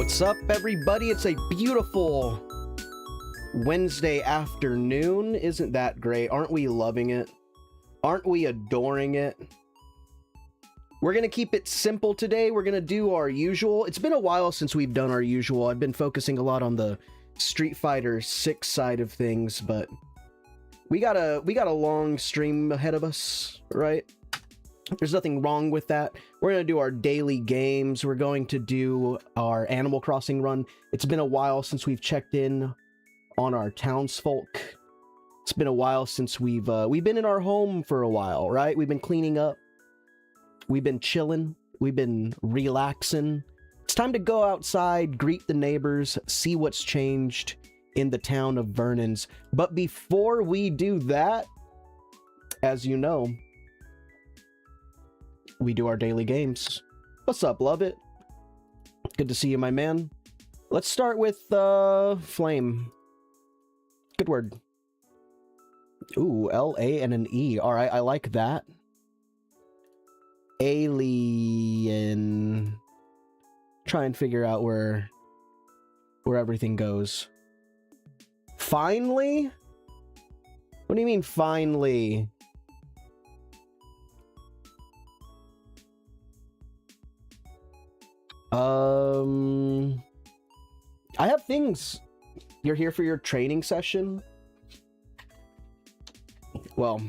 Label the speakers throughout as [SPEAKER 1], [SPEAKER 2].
[SPEAKER 1] What's up, everybody? It's a beautiful Wednesday afternoon. Isn't that great? Aren't we loving it? Aren't we adoring it? We're going to keep it simple today. We're going to do our usual. It's been a while since we've done our usual. I've been focusing a lot on the Street Fighter 6 side of things, but we got a long stream ahead of us, right? There's nothing wrong with that. We're going to do our daily games. We're going to do our Animal Crossing run. It's been a while since we've checked in on our townsfolk. It's been a while since we've been in our home for a while, right? We've been cleaning up. We've been chilling. We've been relaxing. It's time to go outside, greet the neighbors, see what's changed in the town of Vernon's. But before we do that, as you know, we do our daily games. What's up, love it? Good to see you, my man. Let's start with Flame. Good word. Ooh, L-A and an E. All right, I like that. Alien. Try and figure out where everything goes. Finally? What do you mean, finally? I have things. You're here for your training session? Well,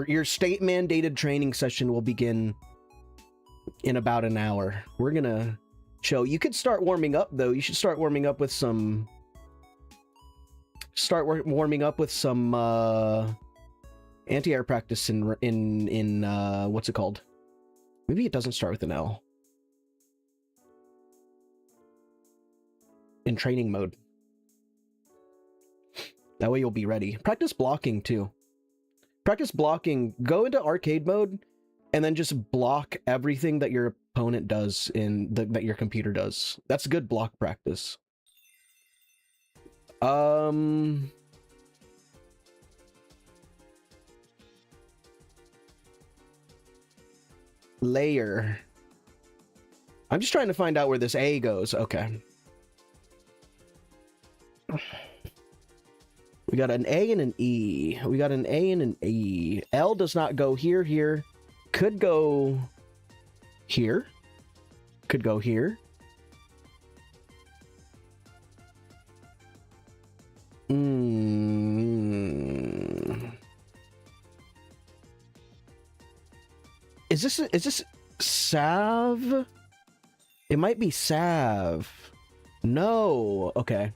[SPEAKER 1] your state mandated training session will begin in about an hour. We're gonna show. You could start warming up though. You should start warming up with some. Warming up with some anti-air practice in what's it called? Maybe it doesn't start with an L. In training mode. That way you'll be ready. Practice blocking too. Practice blocking. Go into arcade mode and then just block everything that your opponent does that your computer does. That's good block practice. Layer. I'm just trying to find out where this A goes. Okay. We got an A and an E. We got an A and an E. L does not go here, here. Could go here. Could go here. Is this Sav? It might be Sav. No. Okay.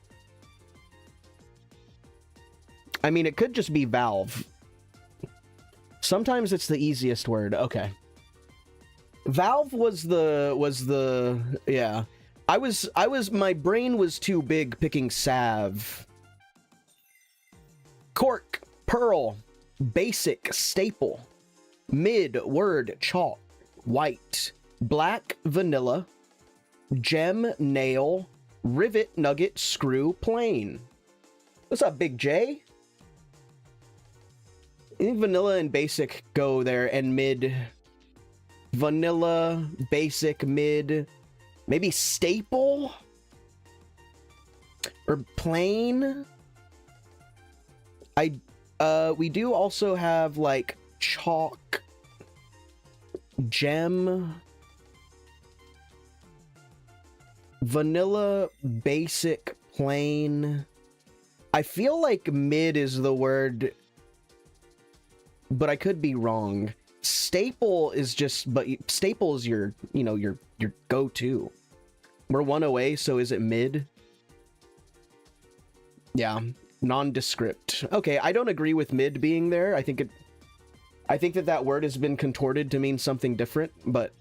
[SPEAKER 1] I mean, it could just be Valve. Sometimes it's the easiest word. Okay. Valve was the yeah. My brain was too big picking Sav. Cork, pearl, basic, staple, mid, word, chalk, white, black, vanilla, gem, nail, rivet, nugget, screw, plain. What's up, Big J? I think vanilla and basic go there, and mid. Vanilla, basic, mid. Maybe staple? Or plain? We do also have, like, chalk, gem, vanilla, basic, plain. I feel like mid is the word, but I could be wrong. Staple is just, but staple is your go-to. We're one away, so is it mid? Yeah, nondescript. Okay, I don't agree with mid being there. I think that word has been contorted to mean something different, but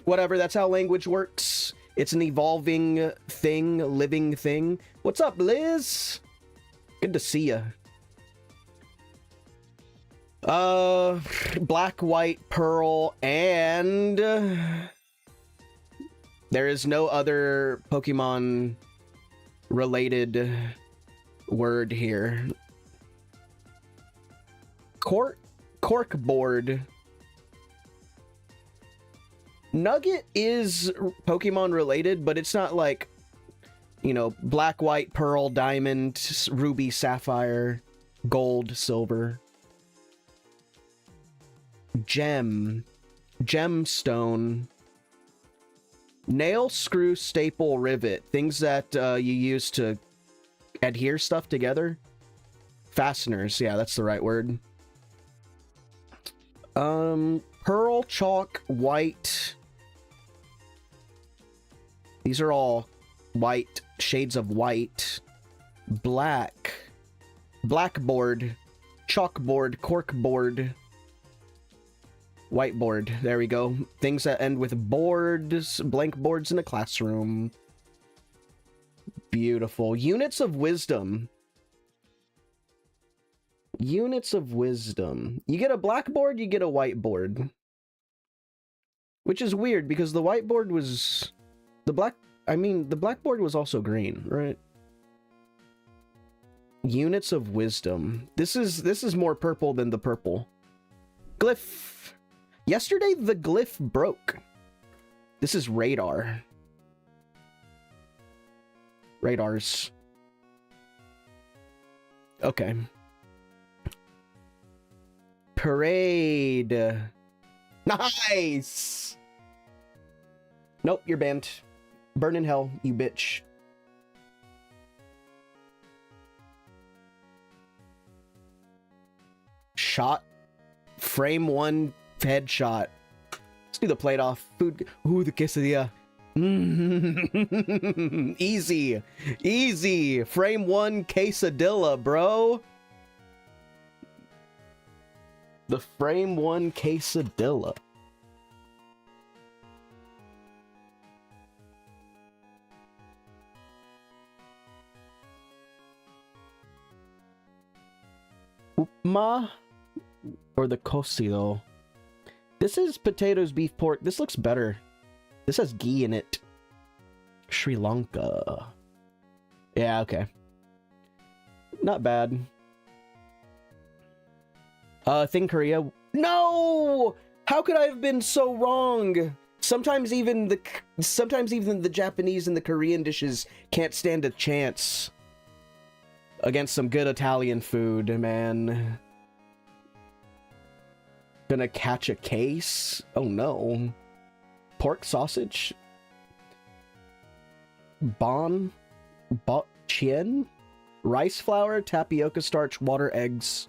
[SPEAKER 1] whatever, that's how language works. It's an evolving thing, living thing. What's up, Liz? Good to see ya. Black, white, pearl, and there is no other Pokemon related word here. Cork board. Nugget is Pokemon related, but it's not like, you know, black, white, pearl, diamond, ruby, sapphire, gold, silver. Gem. Gemstone. Nail, screw, staple, rivet. Things that you use to adhere stuff together. Fasteners. Yeah, that's the right word. Pearl, chalk, white. These are all white, shades of white. Black. Blackboard. Chalkboard, corkboard. Whiteboard. There we go. Things that end with boards, blank boards in a classroom. Beautiful. Units of wisdom. Units of wisdom. You get a blackboard, you get a whiteboard. Which is weird because the whiteboard was the blackboard was also green, right? Units of wisdom. This is more purple than the purple. Glyph. Yesterday the glyph broke. This is radar. Radars. Okay. Parade. Nice. Nope, you're banned. Burn in hell, you bitch. Shot. Frame one headshot. Let's do the plate off. Food. Ooh, the quesadilla. Easy. Easy. Frame one quesadilla, bro. The frame one quesadilla. Upma or the cocido. This is potatoes, beef, pork. This looks better. This has ghee in it. Sri Lanka. Yeah, okay. Not bad. Thing Korea. No! How could I have been so wrong? Sometimes even the Japanese and the Korean dishes can't stand a chance against some good Italian food, man. Gonna catch a case? Oh no. Pork sausage? Bon? Chien? Rice flour, tapioca starch, water, eggs.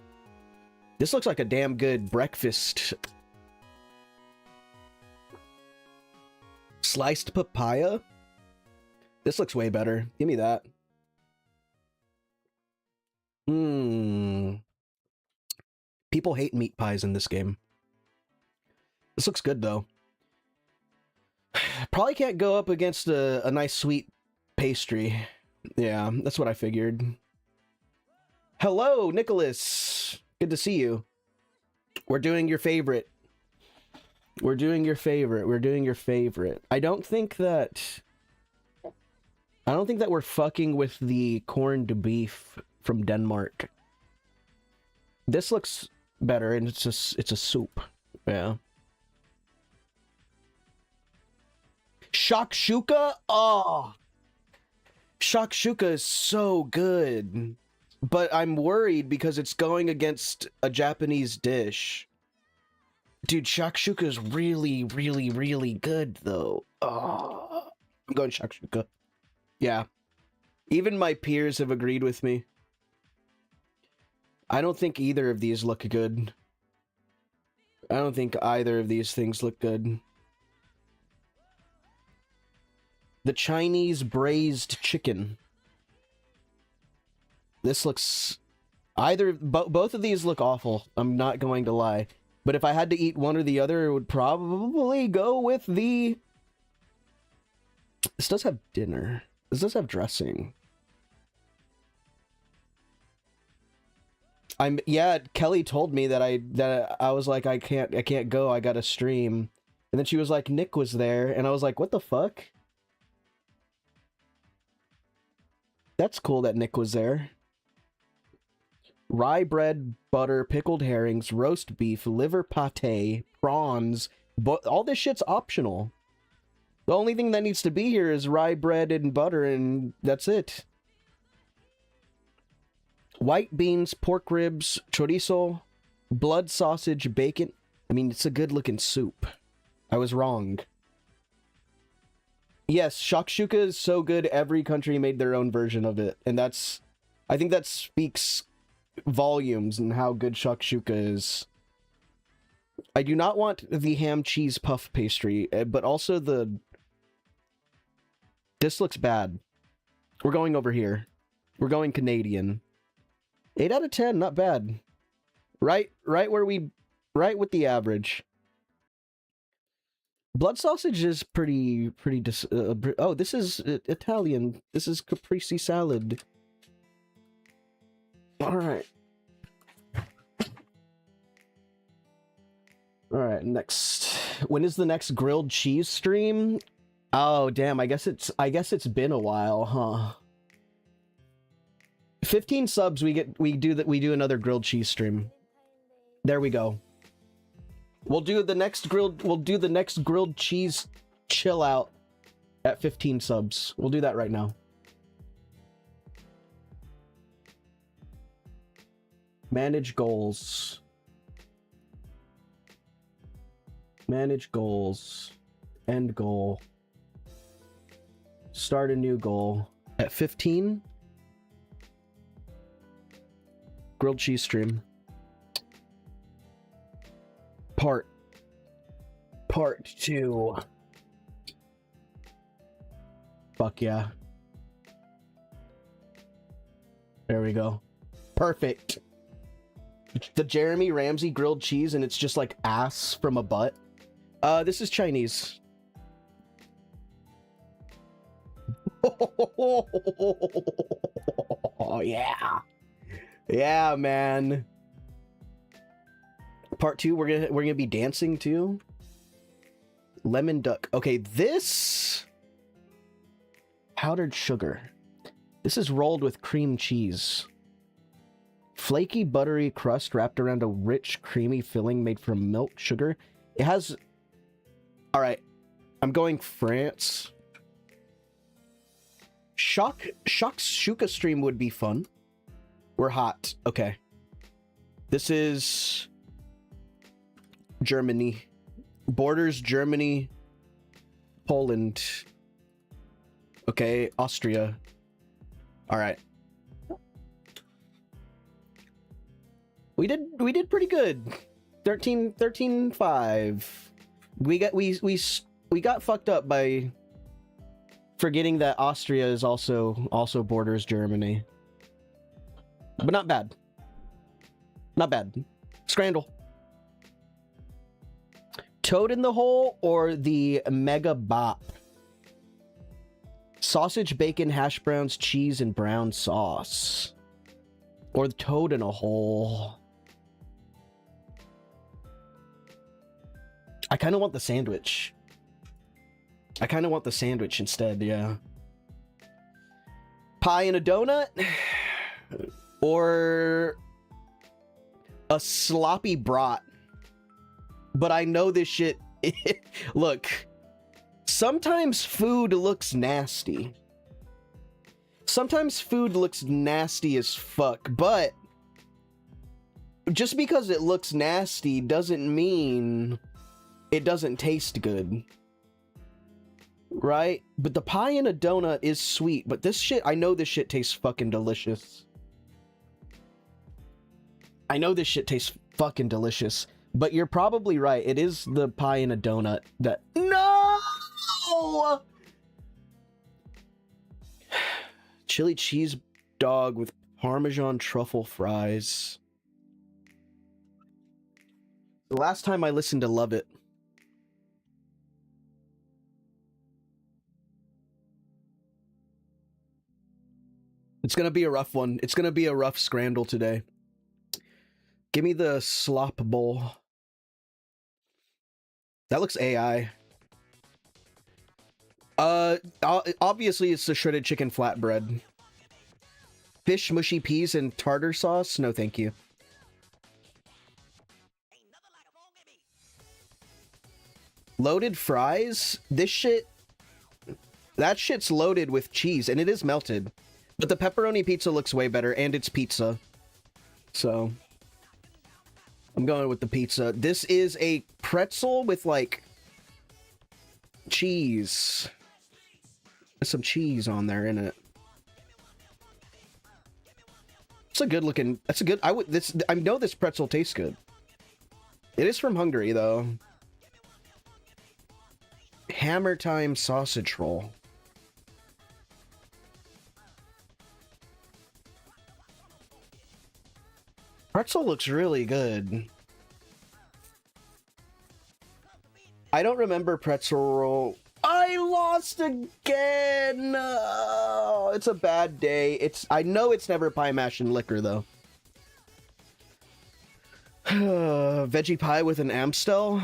[SPEAKER 1] This looks like a damn good breakfast. Sliced papaya? This looks way better. Give me that. People hate meat pies in this game. This looks good, though. Probably can't go up against a nice sweet pastry. Yeah, that's what I figured. Hello, Nicholas. Good to see you. We're doing your favorite. We're doing your favorite. We're doing your favorite. I don't think that we're fucking with the corned beef from Denmark. This looks better, and it's a soup. Yeah. Shakshuka? Oh! Shakshuka is so good. But I'm worried because it's going against a Japanese dish. Dude, shakshuka is really, really, really good, though. Oh, I'm going shakshuka. Yeah. Even my peers have agreed with me. I don't think either of these look good. I don't think either of these things look good. The Chinese braised chicken. This looks... both of these look awful. I'm not going to lie. But if I had to eat one or the other, it would probably go with the... This does have dinner. This does have dressing. Yeah, Kelly told me that I was like, I can't go, I gotta stream. And then she was like, Nick was there, and I was like, what the fuck? That's cool that Nick was there. Rye bread, butter, pickled herrings, roast beef, liver pate, prawns, But all this shit's optional. The only thing that needs to be here is rye bread and butter, and that's it. White beans, pork ribs, chorizo, blood sausage, bacon. I mean, it's a good-looking soup. I was wrong. Yes, shakshuka is so good, every country made their own version of it. And that's... I think that speaks volumes in how good shakshuka is. I do not want the ham cheese puff pastry, but also the... This looks bad. We're going over here. We're going Canadian. 8 out of 10, not bad. Right where we... Right with the average. Blood sausage is pretty oh, this is Italian. This is caprese salad. Alright. Alright, next. When is the next grilled cheese stream? Oh, damn, I guess it's been a while, huh? 15 subs, we do another grilled cheese stream. There we go. We'll do the next grilled cheese chill out at 15 subs. We'll do that right now. Manage goals. Manage goals. End goal. Start a new goal. At 15. Grilled cheese stream. Part 2. Fuck yeah. There we go. Perfect. The Jeremy Ramsey grilled cheese, and it's just like ass from a butt. This is Chinese. Oh yeah. Yeah, man. Part 2, we're gonna be dancing too. Lemon duck. Okay, this powdered sugar. This is rolled with cream cheese. Flaky, buttery crust wrapped around a rich, creamy filling made from milk, sugar. It has... Alright, I'm going France. Shakshuka stream would be fun. We're hot. Okay. This is... Germany. Borders Germany, Poland. Okay, Austria. All right. We did pretty good. 13.5. We got fucked up by forgetting that Austria is also borders Germany. But not bad. Not bad. Scrandle. Toad in the hole or the mega bop? Sausage, bacon, hash browns, cheese, and brown sauce. Or the toad in a hole. I kind of want the sandwich. I kind of want the sandwich instead, yeah. Pie and a donut? Or a sloppy brat? But I know this shit... Look, sometimes food looks nasty. Sometimes food looks nasty as fuck, but just because it looks nasty doesn't mean it doesn't taste good. Right? But the pie in a donut is sweet, but this shit, I know this shit tastes fucking delicious. I know this shit tastes fucking delicious. But you're probably right. It is the pie in a donut that... No! Chili cheese dog with Parmesan truffle fries. The last time I listened to Love It. It's gonna be a rough one. It's gonna be a rough scrandle today. Give me the slop bowl. That looks AI. Obviously it's the shredded chicken flatbread. Fish, mushy peas, and tartar sauce? No, thank you. Loaded fries? This shit... That shit's loaded with cheese, and it is melted. But the pepperoni pizza looks way better, and it's pizza. So... I'm going with the pizza. This is a pretzel with, like... cheese. There's some cheese on there, in it. It's a good looking... That's a good... I know this pretzel tastes good. It is from Hungary, though. Hammer Time sausage roll. Pretzel looks really good. I don't remember pretzel roll. I lost again! Oh, it's a bad day. I know it's never pie mash and liquor, though. Veggie pie with an Amstel?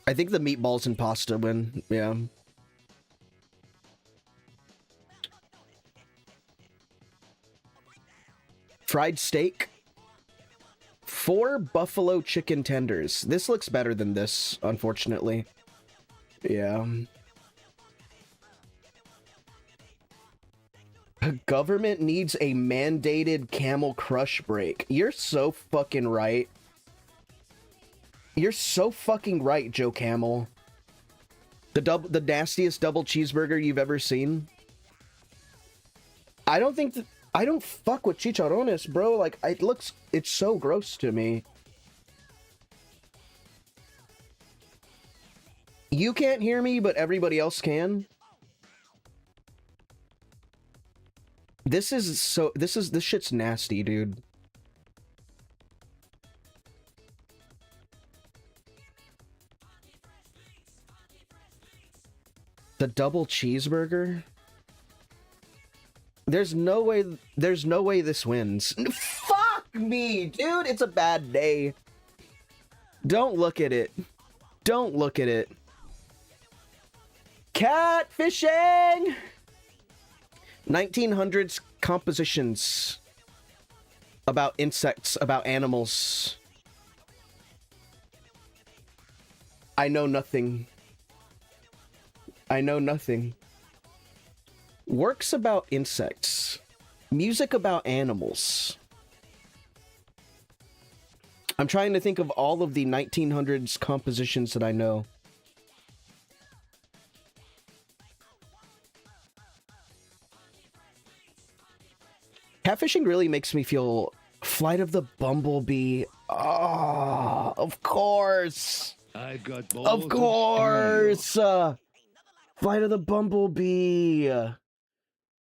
[SPEAKER 1] I think the meatballs and pasta win, yeah. Fried steak. 4 buffalo chicken tenders. This looks better than this, unfortunately. Yeah. Government needs a mandated Camel Crush break. You're so fucking right. You're so fucking right, Joe Camel. The nastiest double cheeseburger you've ever seen. I don't think that... I don't fuck with chicharrones, bro. Like, it's so gross to me. You can't hear me, but everybody else can. This shit's nasty, dude. The double cheeseburger? There's no way this wins. Fuck me, dude. It's a bad day. Don't look at it. Don't look at it. Catfishing! 1900s compositions about insects, about animals. I know nothing. I know nothing. Works about insects. Music about animals. I'm trying to think of all of the 1900s compositions that I know. Catfishing really makes me feel Flight of the Bumblebee. Oh, of course.
[SPEAKER 2] I've got balls
[SPEAKER 1] of course. Flight of the Bumblebee.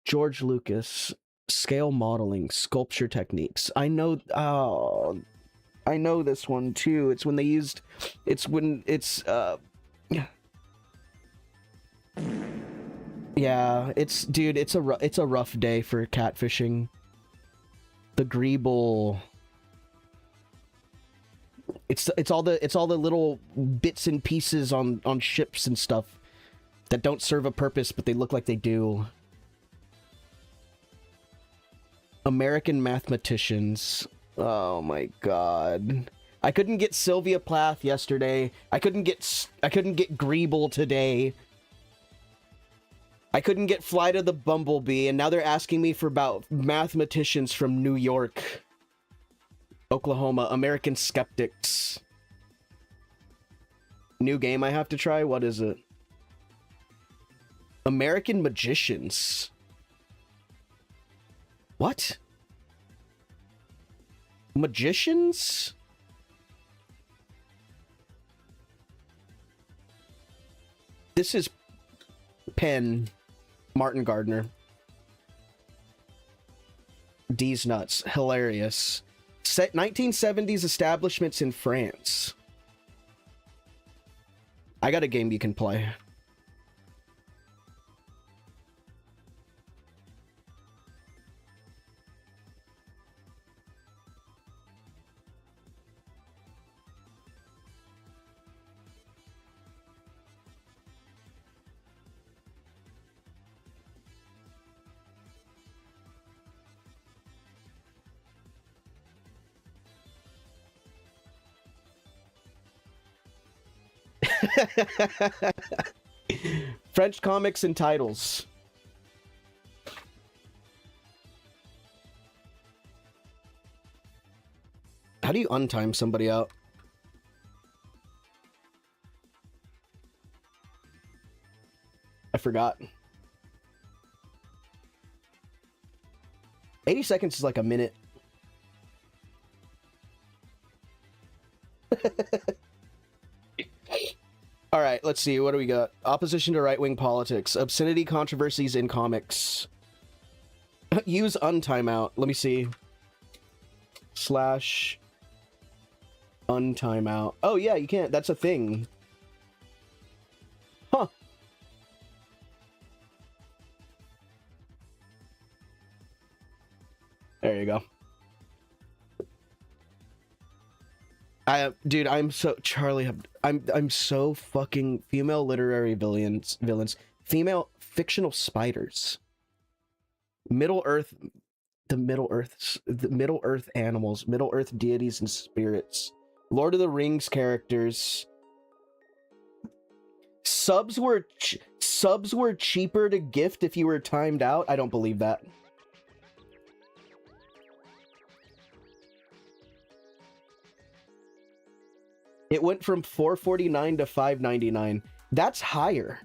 [SPEAKER 1] George Lucas. Scale modeling, sculpture techniques. I know. Oh, I know this one too. It's when they used. It's when it's. Yeah, it's dude. It's a rough day for catfishing. The Greeble. It's all the little bits and pieces on ships and stuff that don't serve a purpose, but they look like they do. American mathematicians. Oh my god. I couldn't get Sylvia Plath yesterday. I couldn't get Greeble today. I couldn't get Flight of the Bumblebee, and now they're asking me for about mathematicians from New York, Oklahoma, American skeptics. New game I have to try? What is it? American magicians. What? Magicians? This is Penn. Martin Gardner. D's nuts. Hilarious. 1970s establishments in France. I got a game you can play. French comics and titles. How do you untime somebody out? I forgot. 80 seconds is like a minute. All right, let's see. What do we got? Opposition to right-wing politics. Obscenity controversies in comics. Use untimeout. Let me see. / untimeout. Oh, yeah, you can't. That's a thing. Huh. There you go. Dude, I'm so Charlie. I'm so fucking female literary villains. Female fictional spiders. Middle Earth, the Middle Earth animals, Middle Earth deities and spirits. Lord of the Rings characters. Subs were cheaper to gift if you were timed out. I don't believe that. It went from $4.49 to $5.99. That's higher.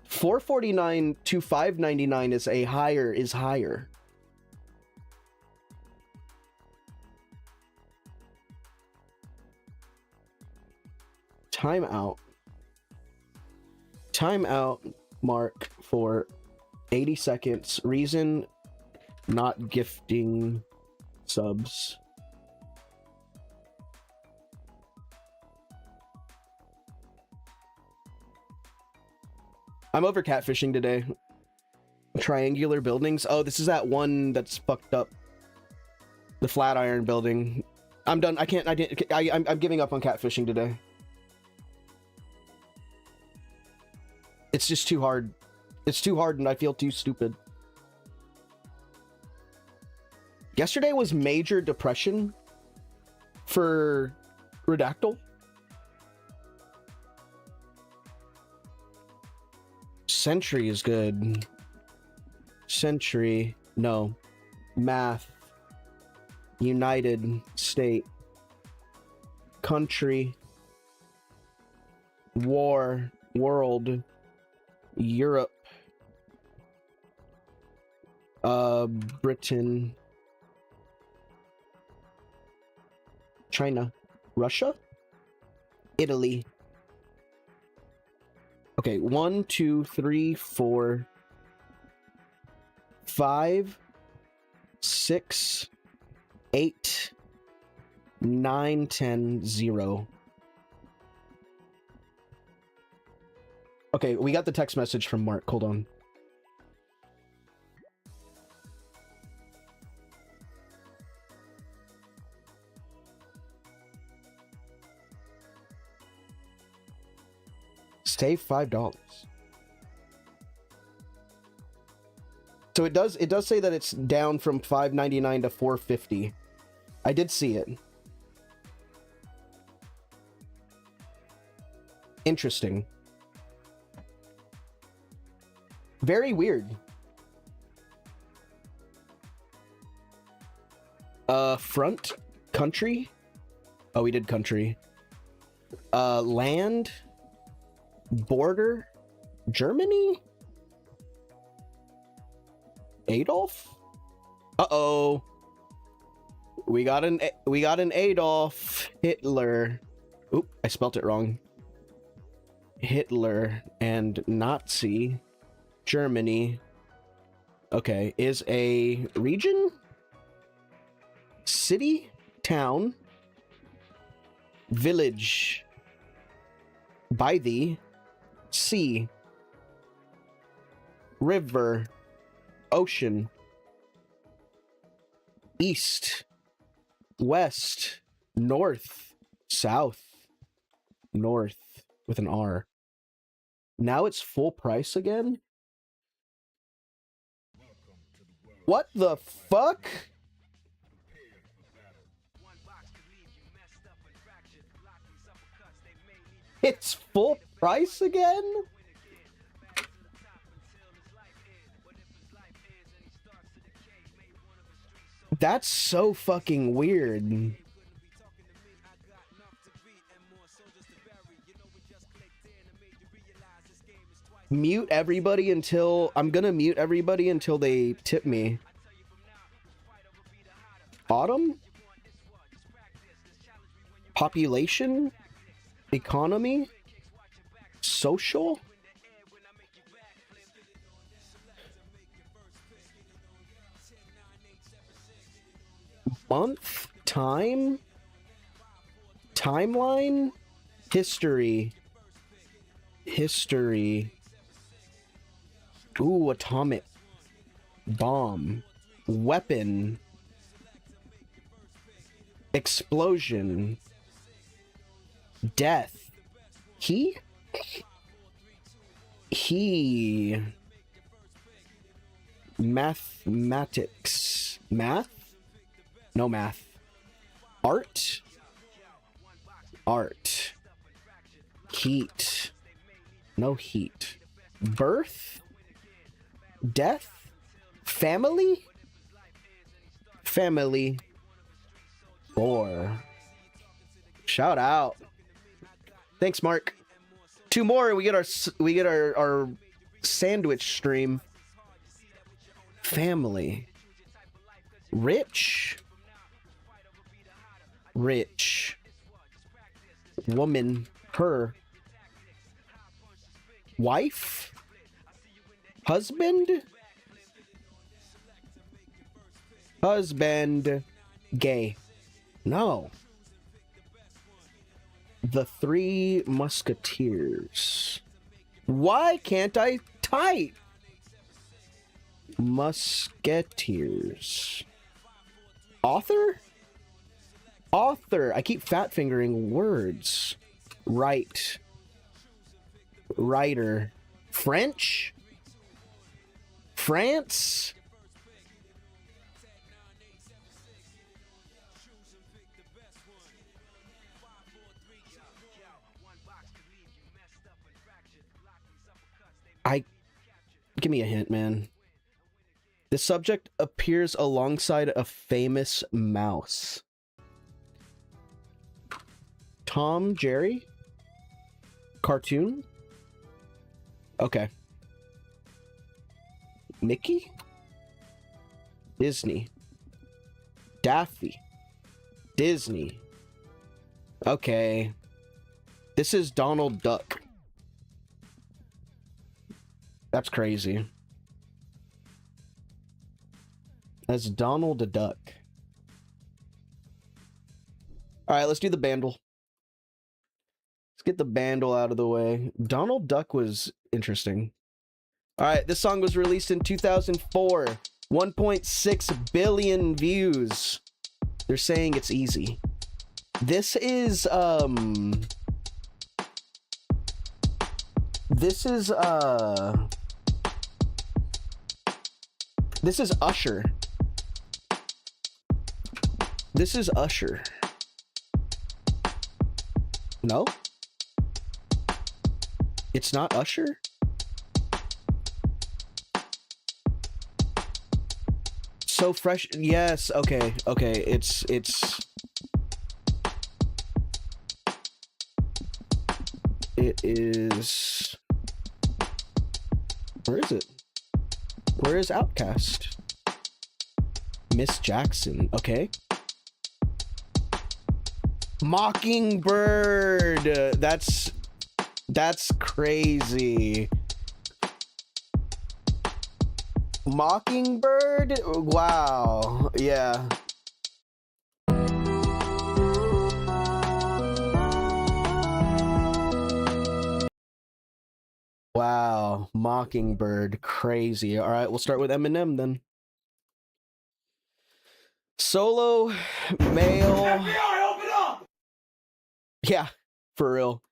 [SPEAKER 1] $4.49 to $5.99 is higher. Timeout. Timeout mark for 80 seconds. Reason not gifting subs. I'm over catfishing today. Triangular buildings. Oh, this is that one that's fucked up. The Flatiron building. I'm done. I'm giving up on catfishing today. It's just too hard. It's too hard and I feel too stupid. Yesterday was major depression for Redactyl. Century is good. Century. No. Math. United State. Country. War. World. Europe. Britain. China. Russia? Italy. Okay, 1, 2, 3, 4, 5, 6, 8, 9, 10, 0. Okay, we got the text message from Mark. Hold on. Save $5. So it does say that it's down from $5.99 to $4.50. I did see it. Interesting. Very weird. Front country? Oh, we did country. Land border Germany? Adolf? Uh-oh. We got an Adolf Hitler. Oop, I spelt it wrong. Hitler and Nazi Germany. Okay, is a region? City? Town? Village? By the sea? River? Ocean? East? West? North? South? North with an R. Now it's full price again? What the fuck? It's full price again? That's so fucking weird. Mute everybody until... I'm gonna mute everybody until they tip me. Autumn? Population? Economy? Social? Month? Time? Timeline? History. History. Ooh, atomic. Bomb. Weapon. Explosion. Death. He? Mathematics. Math? No math. Art? Art. Heat. No heat. Birth? Death? Family? Family. 4. Shout out. Thanks, Mark. 2 more and we get our sandwich stream. Family. Rich. Rich. Woman. Her. Wife. Husband. Husband. Gay. No. The Three Musketeers. Why can't I type? Musketeers. Author? Author. I keep fat fingering words. Write. Writer. French? France? Give me a hint, man. The subject appears alongside a famous mouse. Tom, Jerry? Cartoon? Okay. Mickey? Disney. Daffy. Disney. Okay. This is Donald Duck. That's crazy. That's Donald Duck. Alright, let's do the bandle. Let's get the bandle out of the way. Donald Duck was interesting. Alright, this song was released in 2004. 1.6 billion views. They're saying it's easy. This is, This is Usher. This is Usher. No? It's not Usher? So fresh. Yes, okay, okay. It's it is. Where is it? Where is Outcast? Miss Jackson. Okay. Mockingbird. That's crazy. Mockingbird? Wow. Yeah. Wow. Mockingbird. Crazy. All right, we'll start with Eminem then. Solo male.
[SPEAKER 2] FBI, open up!
[SPEAKER 1] Yeah, for real.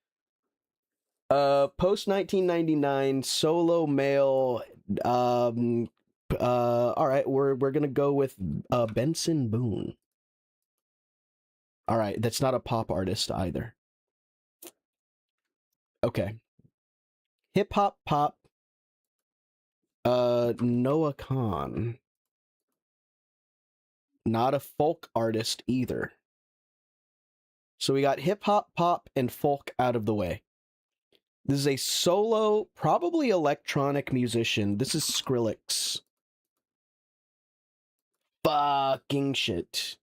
[SPEAKER 1] Post 1999 solo male. All right, we're gonna go with Benson Boone. All right, that's not a pop artist either. Okay. Hip hop pop. Noah Khan. Not a folk artist either. So we got hip hop, pop, and folk out of the way. This is a solo, probably electronic musician. This is Skrillex. Fucking shit.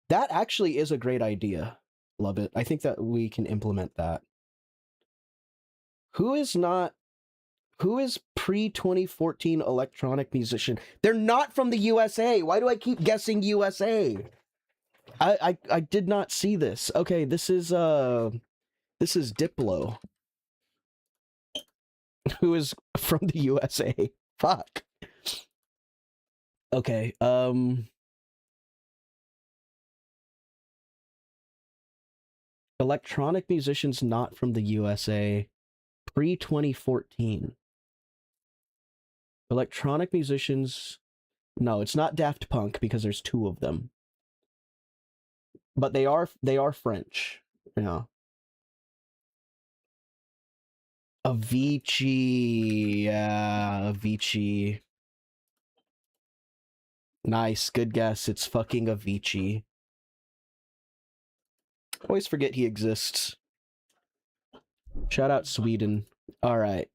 [SPEAKER 1] That actually is a great idea. Love it. I think that we can implement that. Who is not who is pre-2014 electronic musician? They're not from the USA. Why do I keep guessing USA? I did not see this. Okay, this is Diplo, who is from the USA. Fuck. Okay, electronic musicians not from the USA pre-2014. Electronic musicians. No, it's not Daft Punk because there's two of them. But they are French. Yeah. Avicii. Yeah, Avicii. Nice, good guess. It's fucking Avicii. Always forget he exists. Shout out Sweden. All right.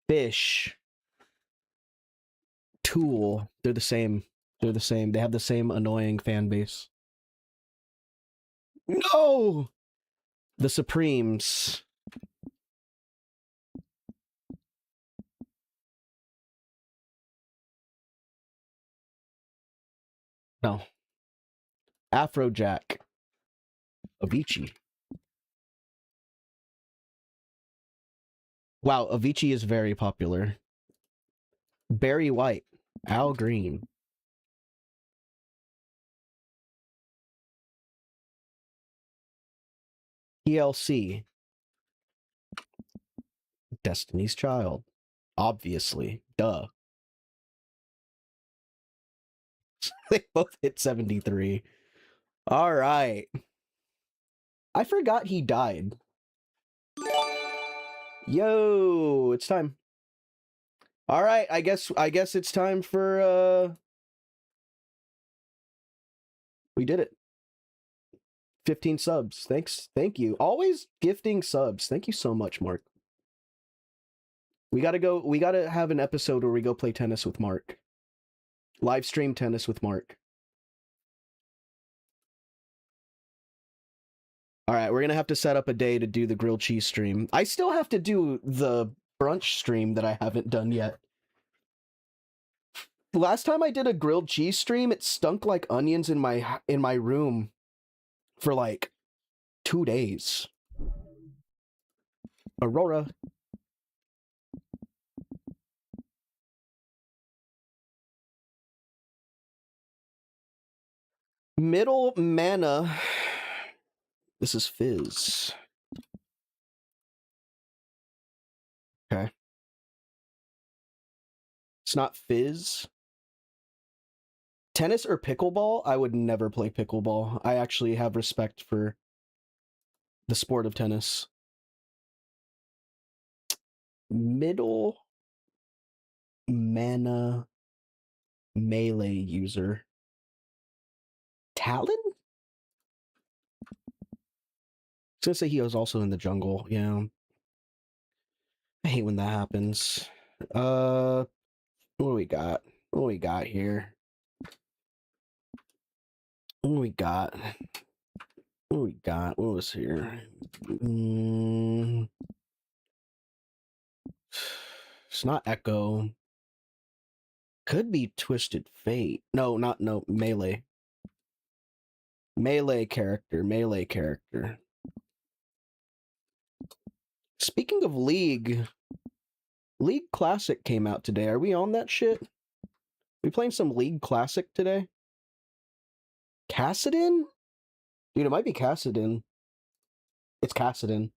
[SPEAKER 1] Fish. Tool. They're the same. They're the same. They have the same annoying fan base. No! The Supremes. No. Afrojack. Avicii. Wow, Avicii is very popular. Barry White. Al Green. TLC. Destiny's Child. Obviously. Duh. They both hit 73. All right. I forgot he died. Yo, it's time. All right, I guess it's time for we did it. 15 subs. Thanks. Thank you. Always gifting subs. Thank you so much, Mark. We got to have an episode where we go play tennis with Mark. Live stream tennis with Mark. All right, we're going to have to set up a day to do the grilled cheese stream. I still have to do the brunch stream that I haven't done yet. Last time I did a grilled cheese stream, it stunk like onions in my room for like 2 days. Aurora. Middle mana. This is Fizz. Okay. It's not Fizz. Tennis or pickleball? I would never play pickleball. I actually have respect for the sport of tennis. Middle mana melee user. Talon? I was gonna say he was also in the jungle. Yeah. I hate when that happens. What do we got? What do we got here? What do we got? What do we got? What was here? It's not Echo. Could be Twisted Fate. No, Melee. Melee character. Speaking of League Classic came out today. Are we on that shit? We playing some League Classic today? Cassidin? Dude, it might be Cassidin. It's Cassidin.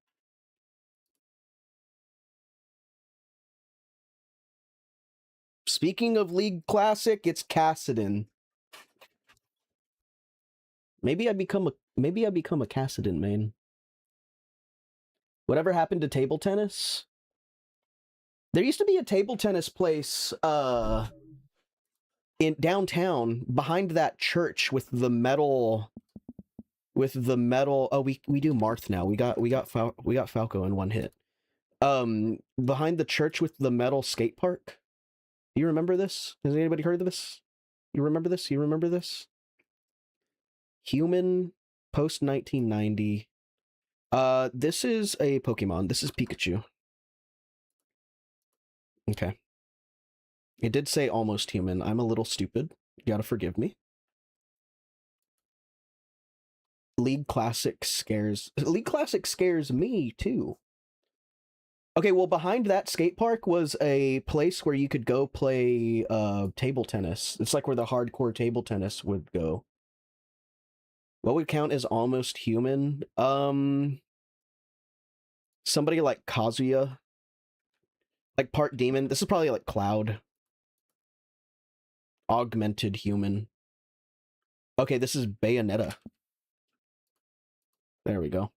[SPEAKER 1] Speaking of League Classic, it's Kassadin. Maybe I become a Kassadin main. Whatever happened to table tennis? There used to be a table tennis place in downtown behind that church with the metal oh, we do Marth now. We got Falco in one hit. Behind the church with the metal skate park. Do you remember this? Has anybody heard of this? You remember this? You remember this? Human post 1990. This is a Pokemon. This is Pikachu. Okay. It did say almost human. I'm a little stupid. You gotta forgive me. League Classic scares me too. Okay, well, behind that skate park was a place where you could go play table tennis. It's like where the hardcore table tennis would go. What would count as almost human? Somebody like Kazuya. Like part demon. This is probably like Cloud. Augmented human. Okay, this is Bayonetta. There we go.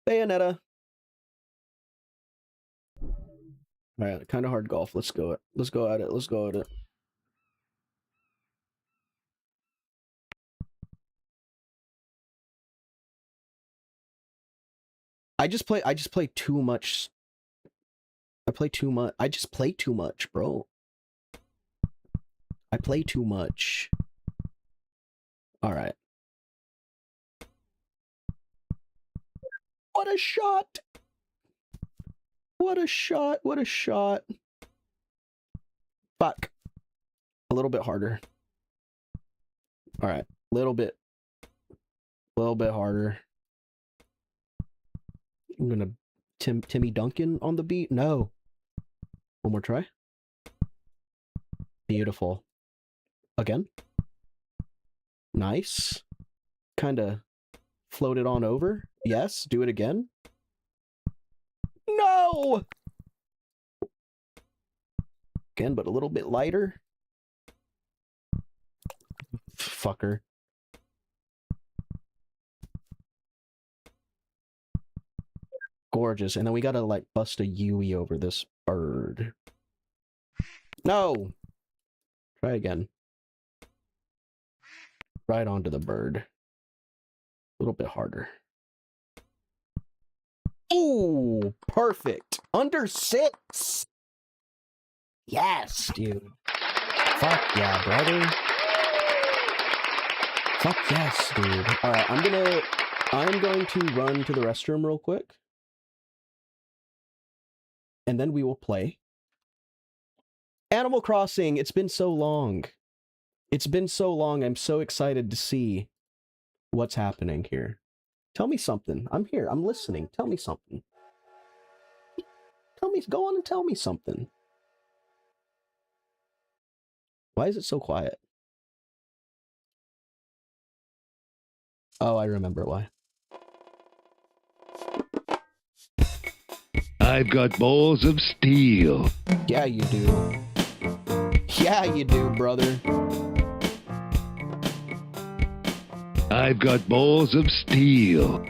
[SPEAKER 1] Bayonetta. Alright, kind of hard golf. Let's go at it. Let's go at it. I just play too much. I play too much. I just play too much, bro. I play too much. Alright. What a shot! What a shot! What a shot! Fuck. A little bit harder. Alright. Little bit harder. I'm gonna Timmy Duncan on the beat. No. One more try. Beautiful. Again. Nice. Kinda float it on over. Yes. Do it again. No! Again, but a little bit lighter. Fucker. Gorgeous. And then we gotta, like, bust a Yui over this bird. No! Try again. Right onto the bird. A little bit harder. Ooh! Perfect! Under 6! Yes, dude. Fuck yeah, brother. Fuck yes, dude. Alright, I'm going to run to the restroom real quick. And then we will play. Animal Crossing, it's been so long. It's been so long, I'm so excited to see what's happening here. Tell me something. I'm here, I'm listening. Tell me something. Go on and tell me something. Why is it so quiet? Oh, I remember why.
[SPEAKER 2] I've got balls of steel.
[SPEAKER 1] Yeah, you do. Yeah, you do, brother.
[SPEAKER 2] I've got balls of steel.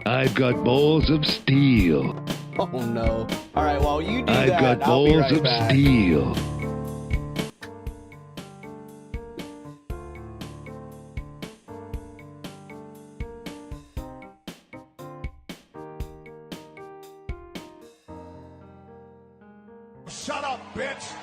[SPEAKER 2] I've got balls of steel.
[SPEAKER 1] Oh no. Alright, while you do
[SPEAKER 2] I've
[SPEAKER 1] that,
[SPEAKER 2] got
[SPEAKER 1] I'll be
[SPEAKER 2] balls
[SPEAKER 1] right
[SPEAKER 2] of
[SPEAKER 1] back.
[SPEAKER 2] steel.
[SPEAKER 3] Shut up, bitch!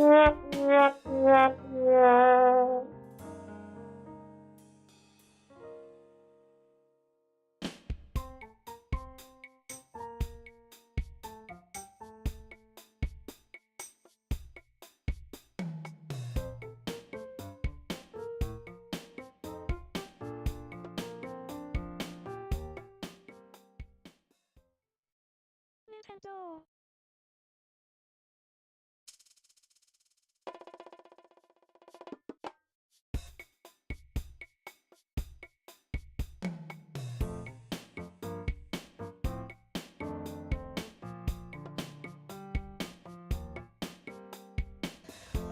[SPEAKER 3] Nintendo.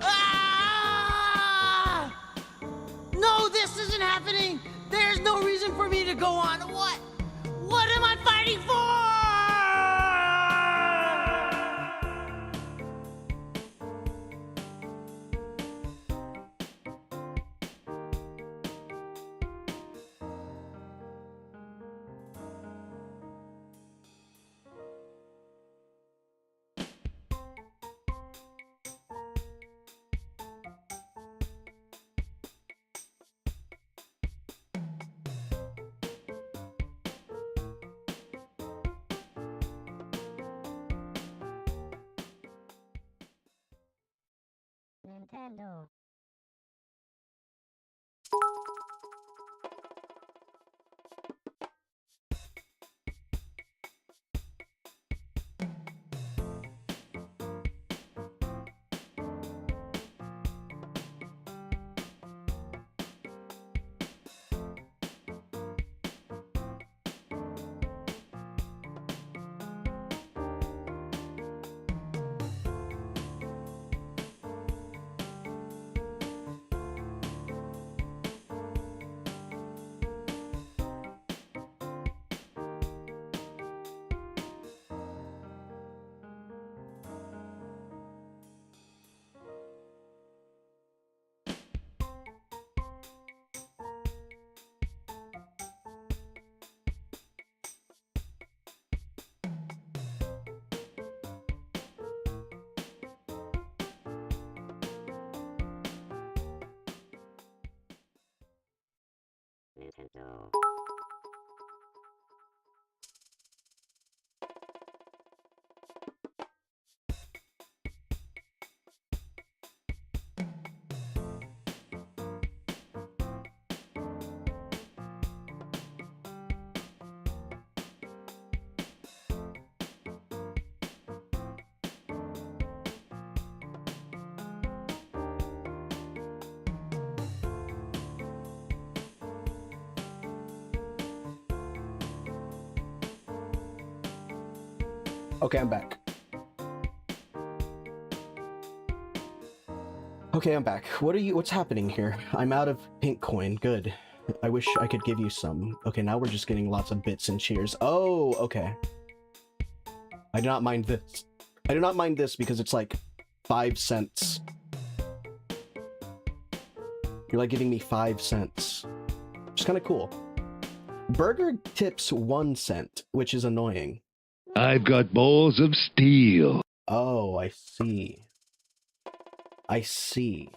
[SPEAKER 4] Ah! No, this isn't happening! There's no reason for me to go on. What? What am I fighting for?
[SPEAKER 3] Nintendo. Nintendo.
[SPEAKER 1] Okay, I'm back. Okay, I'm back. What's happening here? I'm out of pink coin. Good. I wish I could give you some. Okay, now we're just getting lots of bits and cheers. Oh, okay. I do not mind this. I do not mind this because it's like 5 cents. You're like giving me 5 cents. Which is kind of cool. Burger tips 1 cent, which is annoying.
[SPEAKER 2] I've got balls of steel.
[SPEAKER 1] Oh, I see. I see.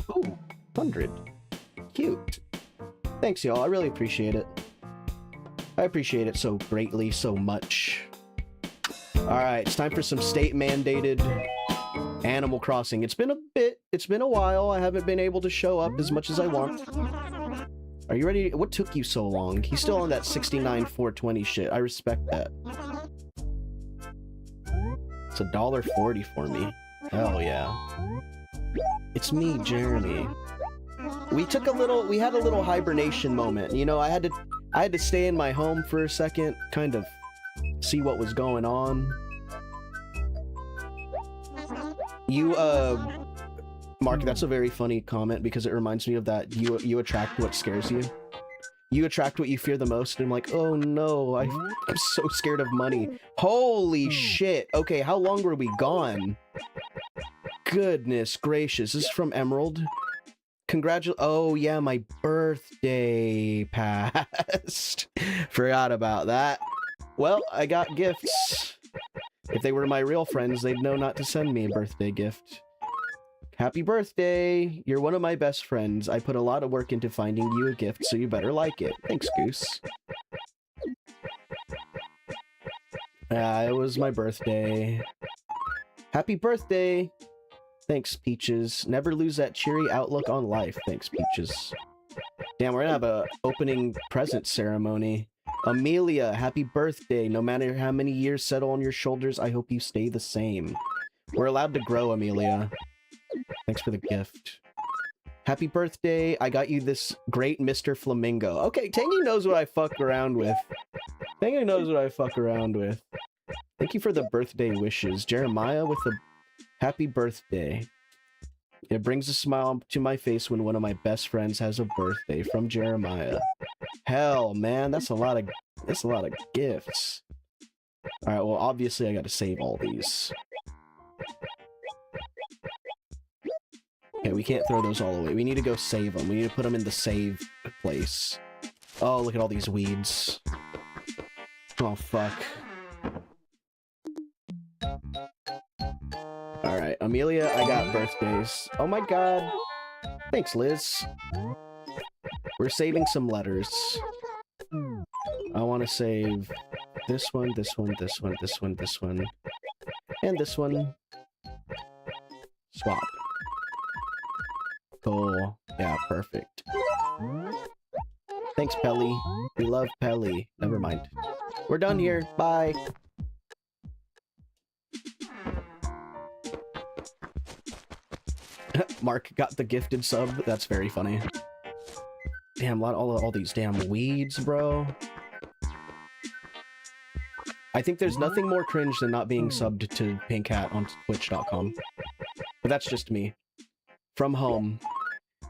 [SPEAKER 1] Oh, 100. Cute. Thanks, y'all. I really appreciate it. I appreciate it so greatly, so much. Alright, it's time for some state-mandated Animal Crossing. It's been a bit. It's been a while. I haven't been able to show up as much as I want. Are you ready? What took you so long? He's still on that 69,420 shit. I respect that. It's $1.40 for me. Hell yeah. It's me, Jeremy. We had a little hibernation moment. You know, I had to stay in my home for a second, kind of see what was going on. You, Mark, that's a very funny comment because it reminds me of that you attract what scares you. You attract what you fear the most, and I'm like, oh no, I'm so scared of money. Holy shit. Okay, how long were we gone? Goodness gracious. This is from Emerald. Oh yeah, my birthday passed. Forgot about that. Well, I got gifts. If they were my real friends, they'd know not to send me a birthday gift. Happy birthday! You're one of my best friends. I put a lot of work into finding you a gift, so you better like it. Thanks, Goose. It was my birthday. Happy birthday! Thanks, Peaches. Never lose that cheery outlook on life. Thanks, Peaches. Damn, we're gonna have a opening present ceremony. Amelia, happy birthday. No matter how many years settle on your shoulders, I hope you stay the same. We're allowed to grow, Amelia. Thanks for the gift. Happy birthday. I got you this great Mr. Flamingo. Okay, Tangy knows what I fuck around with. Tangy knows what I fuck around with. Thank you for the birthday wishes. Jeremiah with a happy birthday. It brings a smile to my face when one of my best friends has a birthday. From Jeremiah. Hell, man, that's a lot of gifts. All right, well, obviously I got to save all these. Okay, we can't throw those all away. We need to go save them. We need to put them in the save place. Oh, look at all these weeds. Oh, fuck. Alright, Amelia, I got birthdays. Oh my god. Thanks, Liz. We're saving some letters. I want to save this one, this one, this one, this one, this one, and this one. Swap. Cool. Yeah, perfect. Thanks, Pelly. We love Pelly. Never mind. We're done here. Bye. Mark got the gifted sub. That's very funny. Damn, all these damn weeds, bro. I think there's nothing more cringe than not being subbed to Pink Hat on Twitch.com. But that's just me. From home.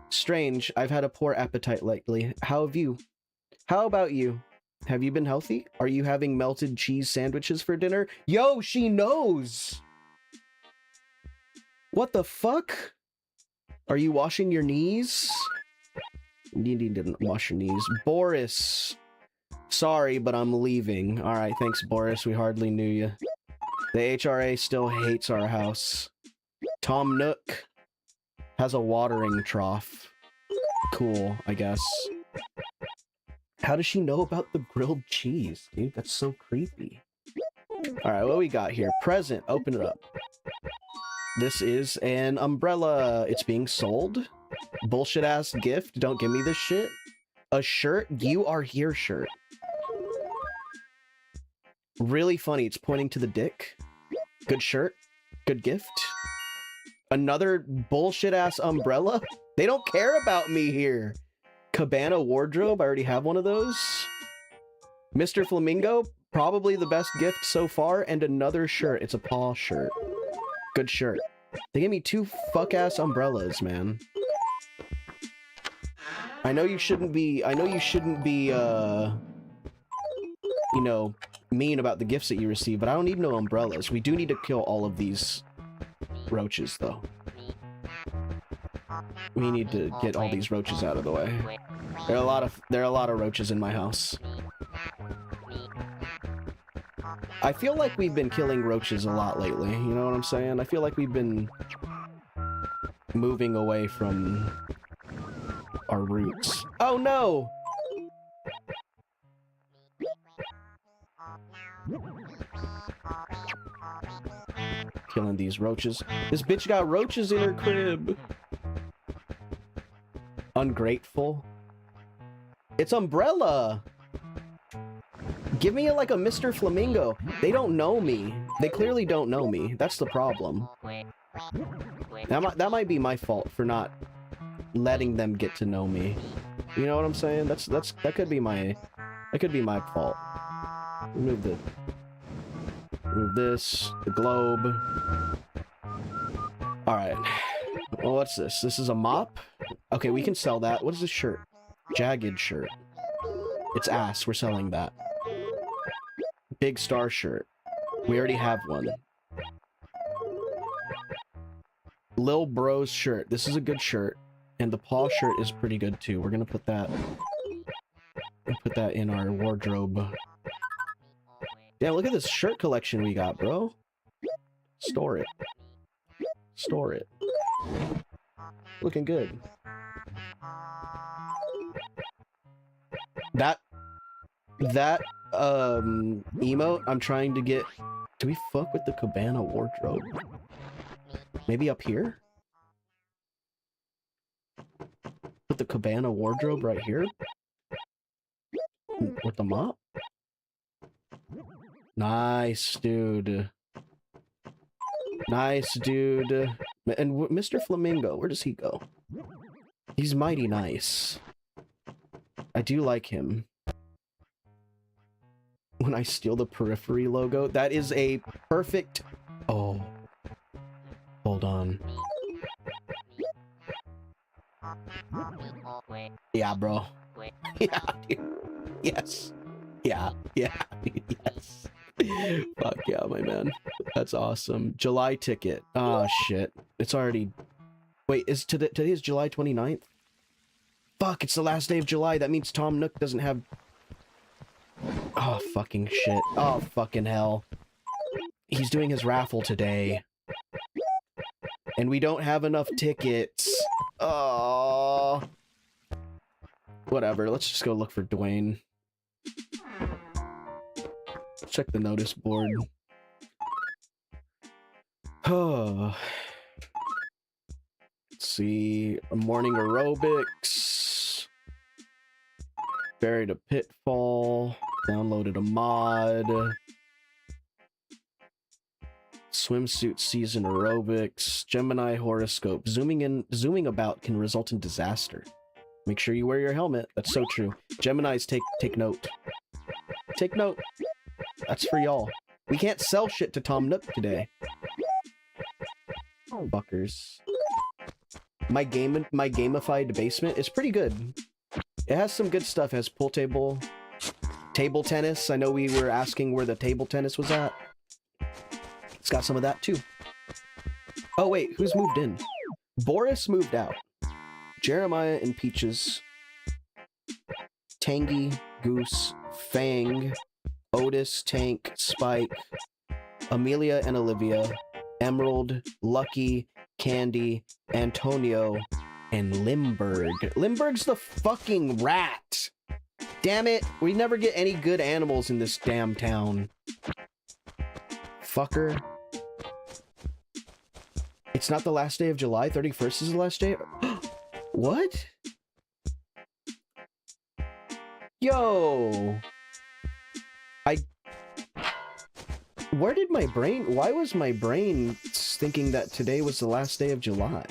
[SPEAKER 1] Strange, I've had a poor appetite lately. How have you? How about you? Have you been healthy? Are you having melted cheese sandwiches for dinner? Yo, she knows! What the fuck? Are you washing your knees? You didn't wash your knees. Boris. Sorry, but I'm leaving. Alright, thanks, Boris. We hardly knew you. The HRA still hates our house. Tom Nook has a watering trough. Cool, I guess. How does she know about the grilled cheese, dude? That's so creepy. Alright, what we got here? Present. Open it up. This is an umbrella. It's being sold. Bullshit ass gift. Don't give me this shit. A shirt. You are here shirt. Really funny. It's pointing to the dick. Good shirt. Good gift. Another bullshit ass umbrella. They don't care about me here. Cabana wardrobe. I already have one of those. Mr. Flamingo. Probably the best gift so far. And another shirt. It's a paw shirt. Good shirt. They gave me 2 fuck-ass umbrellas, man. I know you shouldn't be, you know, mean about the gifts that you receive, but I don't need no umbrellas. We do need to kill all of these roaches, though. We need to get all these roaches out of the way. There are a lot of roaches in my house. I feel like we've been killing roaches a lot lately, you know what I'm saying? I feel like we've been moving away from our roots. Oh no! Killing these roaches. This bitch got roaches in her crib. Ungrateful. It's Umbrella! Give me like a Mr. Flamingo. They don't know me. They clearly don't know me. That's the problem. That might be my fault for not letting them get to know me. You know what I'm saying? That could be my fault. Remove this, the globe. All right. Well, what's this? This is a mop? Okay, we can sell that. What is this shirt? Jagged shirt. It's ass. We're selling that. Big star shirt. We already have one. Lil Bro's shirt. This is a good shirt. And the paw shirt is pretty good too. We're gonna put that in our wardrobe. Yeah, look at this shirt collection we got, bro. Store it. Store it. Looking good. That emote I'm trying to get. Do we fuck with the cabana wardrobe? Maybe up here? Put the cabana wardrobe right here? With the mop? Nice, dude. Nice, dude. And Mr. Flamingo, where does he go? He's mighty nice. I do like him. When I steal the Periphery logo, that is a perfect... Oh. Hold on. Yeah, bro. Yeah, dude. Yes. Yeah, dude, yes. Fuck yeah, my man. That's awesome. July ticket. Oh, shit. It's already... Wait, today is July 29th? Fuck, it's the last day of July. That means Tom Nook doesn't have... Oh, fucking shit. Oh, fucking hell. He's doing his raffle today. And we don't have enough tickets. Oh. Whatever, let's just go look for Dwayne. Check the notice board. Oh. Let's see. Morning aerobics. Buried a pitfall. Downloaded a mod. Swimsuit season aerobics. Gemini horoscope. Zooming about can result in disaster. Make sure you wear your helmet. That's so true. Geminis, take note. Take note. That's for y'all. We can't sell shit to Tom Nook today. Oh, fuckers. My gamified basement is pretty good. It has some good stuff. It has pool table, table tennis. I know we were asking where the table tennis was at. It's got some of that too. Oh wait, who's moved in? Boris moved out. Jeremiah and Peaches. Tangy, Goose, Fang, Otis, Tank, Spike, Amelia and Olivia, Emerald, Lucky, Candy, Antonio, and Limburg. Limburg's the fucking rat! Damn it, we never get any good animals in this damn town. Fucker. It's not the last day of July, 31st is the last day? What? Yo! Where did my brain... Why was my brain thinking that today was the last day of July?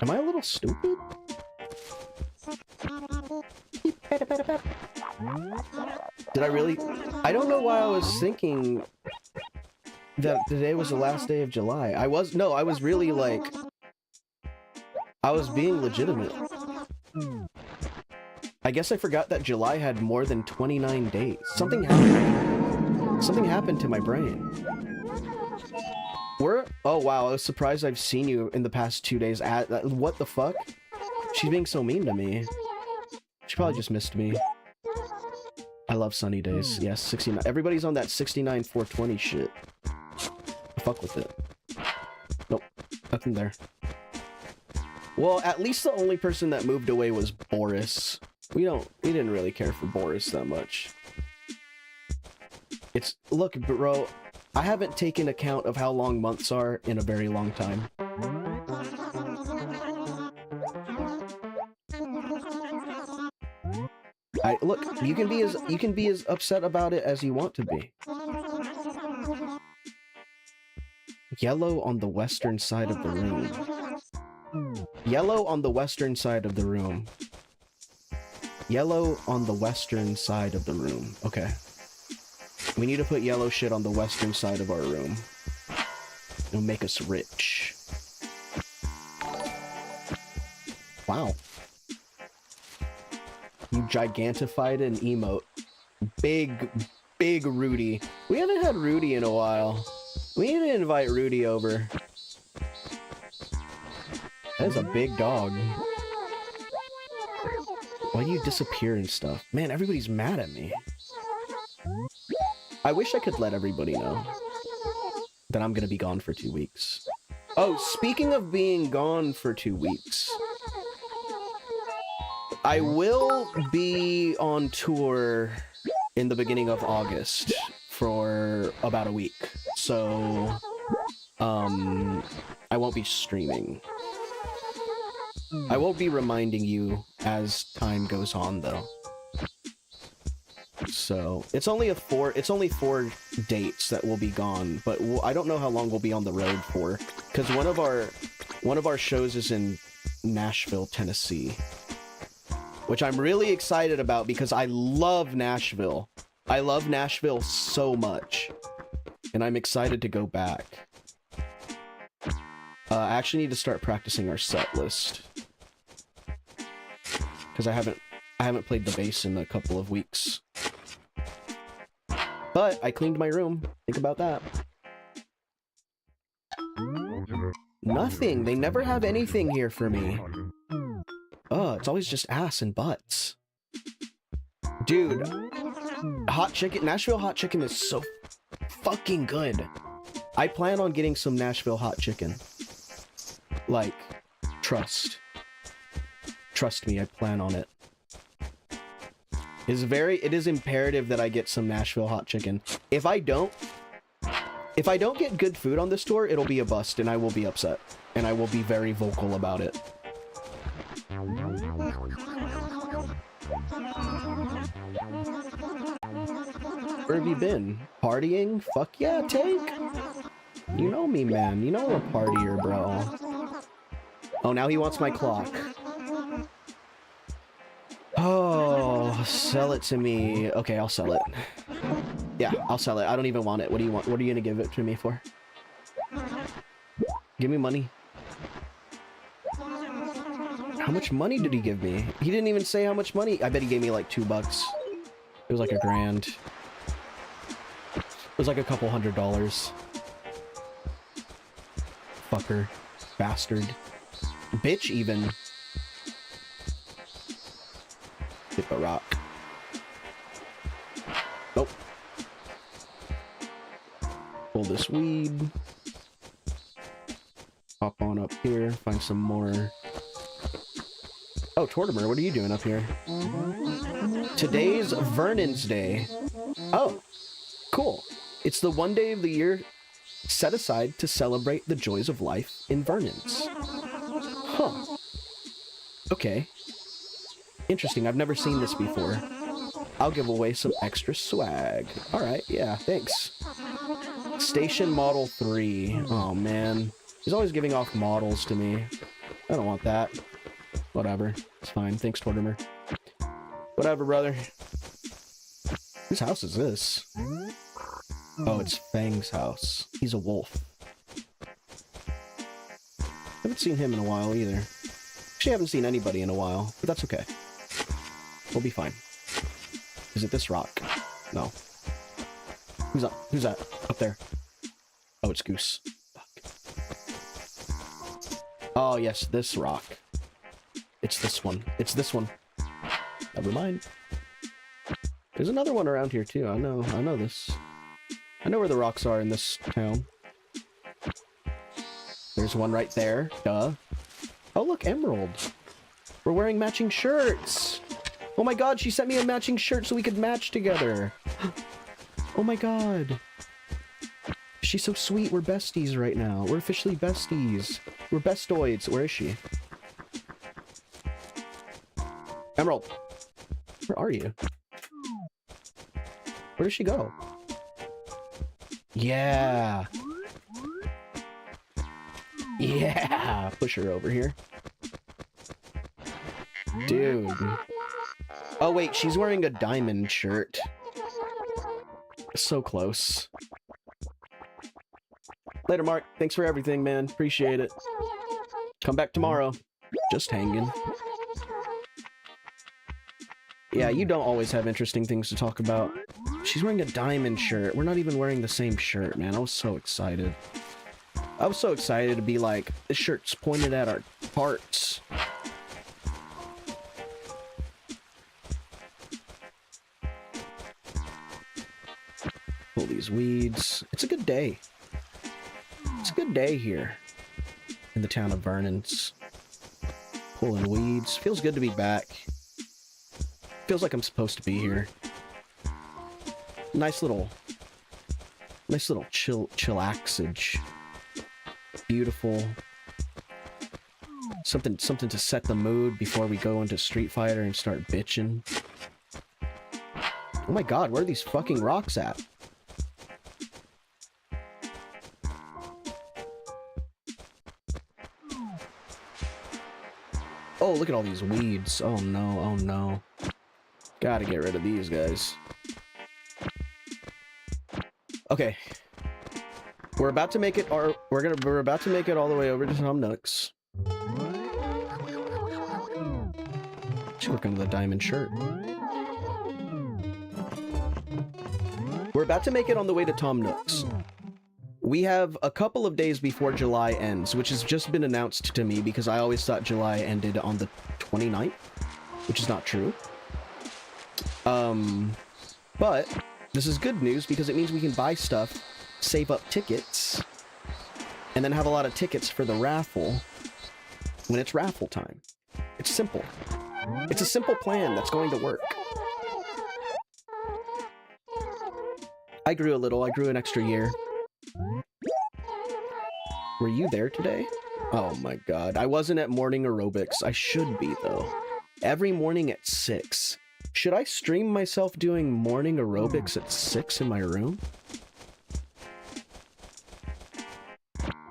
[SPEAKER 1] Am I a little stupid? Did I really... I don't know why I was thinking that today was the last day of July. I was really like... I was being legitimate. I guess I forgot that July had more than 29 days. Something happened. Something happened to my brain. Oh wow, I was surprised I've seen you in the past 2 days. What the fuck? She's being so mean to me. She probably just missed me. I love sunny days. Yes, 69. Everybody's on that 69 420 shit. Fuck with it. Nope, nothing there. Well, at least the only person that moved away was Boris. We didn't really care for Boris that much. Look, bro, I haven't taken account of how long months are in a very long time. Look, you can be as upset about it as you want to be. Yellow on the western side of the room. Yellow on the western side of the room. Yellow on the western side of the room. Okay. We need to put yellow shit on the western side of our room. It'll make us rich. Wow. You gigantified an emote. Big Rudy. We haven't had Rudy in a while. We need to invite Rudy over. That is a big dog. Why do you disappear and stuff? Man, everybody's mad at me. I wish I could let everybody know that I'm gonna be gone for 2 weeks. Oh, speaking of being gone for 2 weeks, I will be on tour in the beginning of August for about a week. So, I won't be streaming. I won't be reminding you as time goes on, though. So it's only 4 dates that will be gone, but I don't know how long we'll be on the road for, because one of our shows is in Nashville, Tennessee, which I'm really excited about because I love Nashville. I love Nashville so much, and I'm excited to go back. I actually need to start practicing our set list, because I haven't played the bass in a couple of weeks. But I cleaned my room. Think about that. Nothing. They never have anything here for me. Oh, it's always just ass and butts. Dude, hot chicken, Nashville hot chicken is so fucking good. I plan on getting some Nashville hot chicken. Like, trust me, I plan on it. It is imperative that I get some Nashville hot chicken. If I don't get good food on this tour, it'll be a bust and I will be upset. And I will be very vocal about it. Where have you been? Partying? Fuck yeah, Tank! You know me, man. You know I'm a partier, bro. Oh, now he wants my clock. Oh, sell it to me. Okay, I'll sell it. Yeah, I'll sell it. I don't even want it. What do you want? What are you gonna give it to me for? Give me money. How much money did he give me? He didn't even say how much money. I bet he gave me like $2. It was like $1,000. It was like a couple $100. Fucker. Bastard. Bitch, even. Hit the rock. Nope. Pull this weed. Hop on up here. Find some more. Oh, Tortimer, what are you doing up here? Today's Vernon's Day. Oh, cool. It's the one day of the year set aside to celebrate the joys of life in Vernon's. Huh. Okay. Interesting, I've never seen this before. I'll give away some extra swag. Alright, yeah, thanks. Station Model 3. Oh, man. He's always giving off models to me. I don't want that. Whatever. It's fine. Thanks, Tortimer. Whatever, brother. Whose house is this? Oh, it's Fang's house. He's a wolf. Haven't seen him in a while either. Actually, haven't seen anybody in a while, but that's okay. We'll be fine. Is it this rock? No. Who's up? Who's that? Up there. Oh, it's Goose. Fuck. Oh, yes, this rock. It's this one. It's this one. Never mind. There's another one around here too. I know this. I know where the rocks are in this town. There's one right there. Duh. Oh, look, Emerald. We're wearing matching shirts. Oh my god, she sent me a matching shirt so we could match together. Oh my god. She's so sweet. We're besties right now. We're officially besties. We're bestoids. Where is she? Emerald. Where are you? Where did she go? Yeah. Yeah. Push her over here. Dude. Oh, wait. She's wearing a diamond shirt. So close. Later, Mark. Thanks for everything, man. Appreciate it. Come back tomorrow. Just hanging. Yeah, you don't always have interesting things to talk about. She's wearing a diamond shirt. We're not even wearing the same shirt, man. I was so excited. I was so excited to be like, this shirt's pointed at our hearts. Pull these weeds. It's a good day. It's a good day here in the town of Vernon's. Pulling weeds. Feels good to be back. Feels like I'm supposed to be here. Nice little chillaxage. Beautiful. Something to set the mood before we go into Street Fighter and start bitching. Oh my god, where are these fucking rocks at? Oh, look at all these weeds. Oh no, oh no. Gotta get rid of these guys. Okay. We're about to make it we're about to make it all the way over to Tom Nook's. She's working on the diamond shirt. We're about to make it on the way to Tom Nook's. We have a couple of days before July ends, which has just been announced to me because I always thought July ended on the 29th, which is not true. But this is good news because it means we can buy stuff, save up tickets, and then have a lot of tickets for the raffle when it's raffle time. It's simple. It's a simple plan that's going to work. I grew a little. I grew an extra year. Were you there today? Oh my god. I wasn't at morning aerobics. I should be, though. Every morning at 6. Should I stream myself doing morning aerobics at 6 in my room?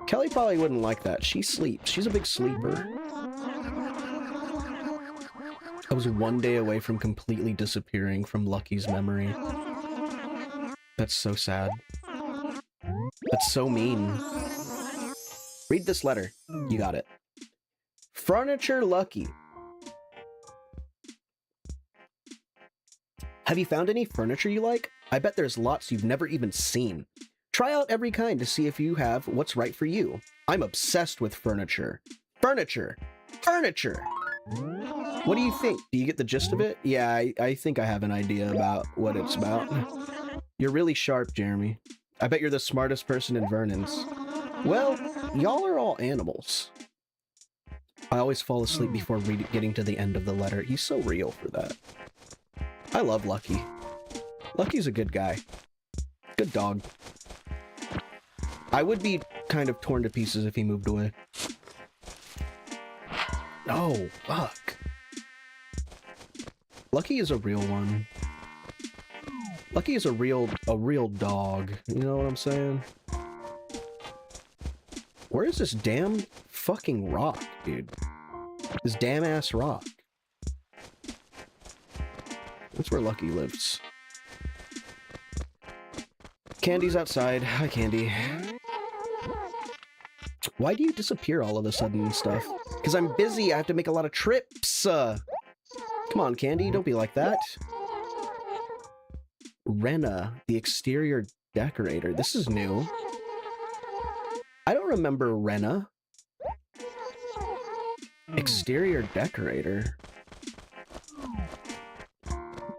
[SPEAKER 1] Kelly probably wouldn't like that. She sleeps. She's a big sleeper. I was one day away from completely disappearing from Lucky's memory. That's so sad. That's so mean. Read this letter. You got it. Furniture Lucky. Have you found any furniture you like? I bet there's lots you've never even seen. Try out every kind to see if you have what's right for you. I'm obsessed with furniture. Furniture! Furniture! What do you think? Do you get the gist of it? Yeah, I think I have an idea about what it's about. You're really sharp, Jeremy. I bet you're the smartest person in Vernon's. Well, y'all are all animals. I always fall asleep before getting to the end of the letter. He's so real for that. I love Lucky. Lucky's a good guy. Good dog. I would be kind of torn to pieces if he moved away. Oh, fuck. Lucky is a real one. Lucky is a real dog. You know what I'm saying? Where is this damn fucking rock, dude? This damn ass rock. That's where Lucky lives. Candy's outside. Hi, Candy. Why do you disappear all of a sudden and stuff? Because I'm busy. I have to make a lot of trips. Come on, Candy. Don't be like that. Rena, the exterior decorator. This is new. I don't remember Rena. Exterior decorator.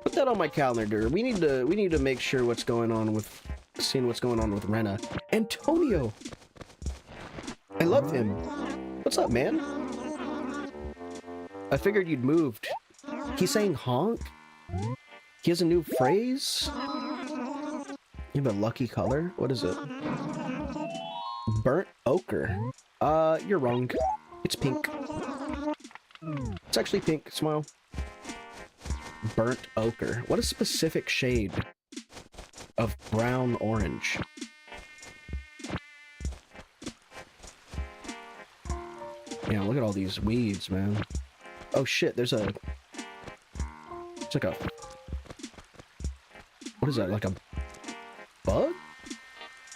[SPEAKER 1] Put that on my calendar. We need to make sure what's going on with Rena. Antonio. I love him. What's up, man? I figured you'd moved. He's saying honk? He has a new phrase? You have a lucky color? What is it? Burnt ochre. You're wrong. It's pink. It's actually pink. Smile. Burnt ochre. What a specific shade of brown orange. Yeah, look at all these weeds, man. Oh shit, it's like a... What is that, like a bug? What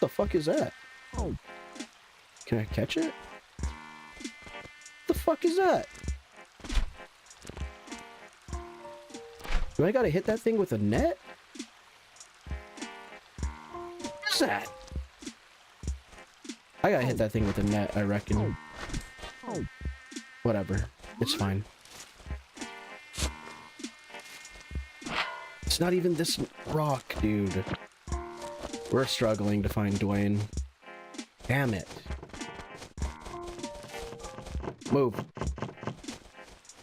[SPEAKER 1] the fuck is that? Oh. Can I catch it? What the fuck is that? Do I gotta hit that thing with a net? What's that? I gotta hit that thing with a net, I reckon. Whatever. It's fine. It's not even this rock, dude. We're struggling to find Dwayne. Damn it. Move.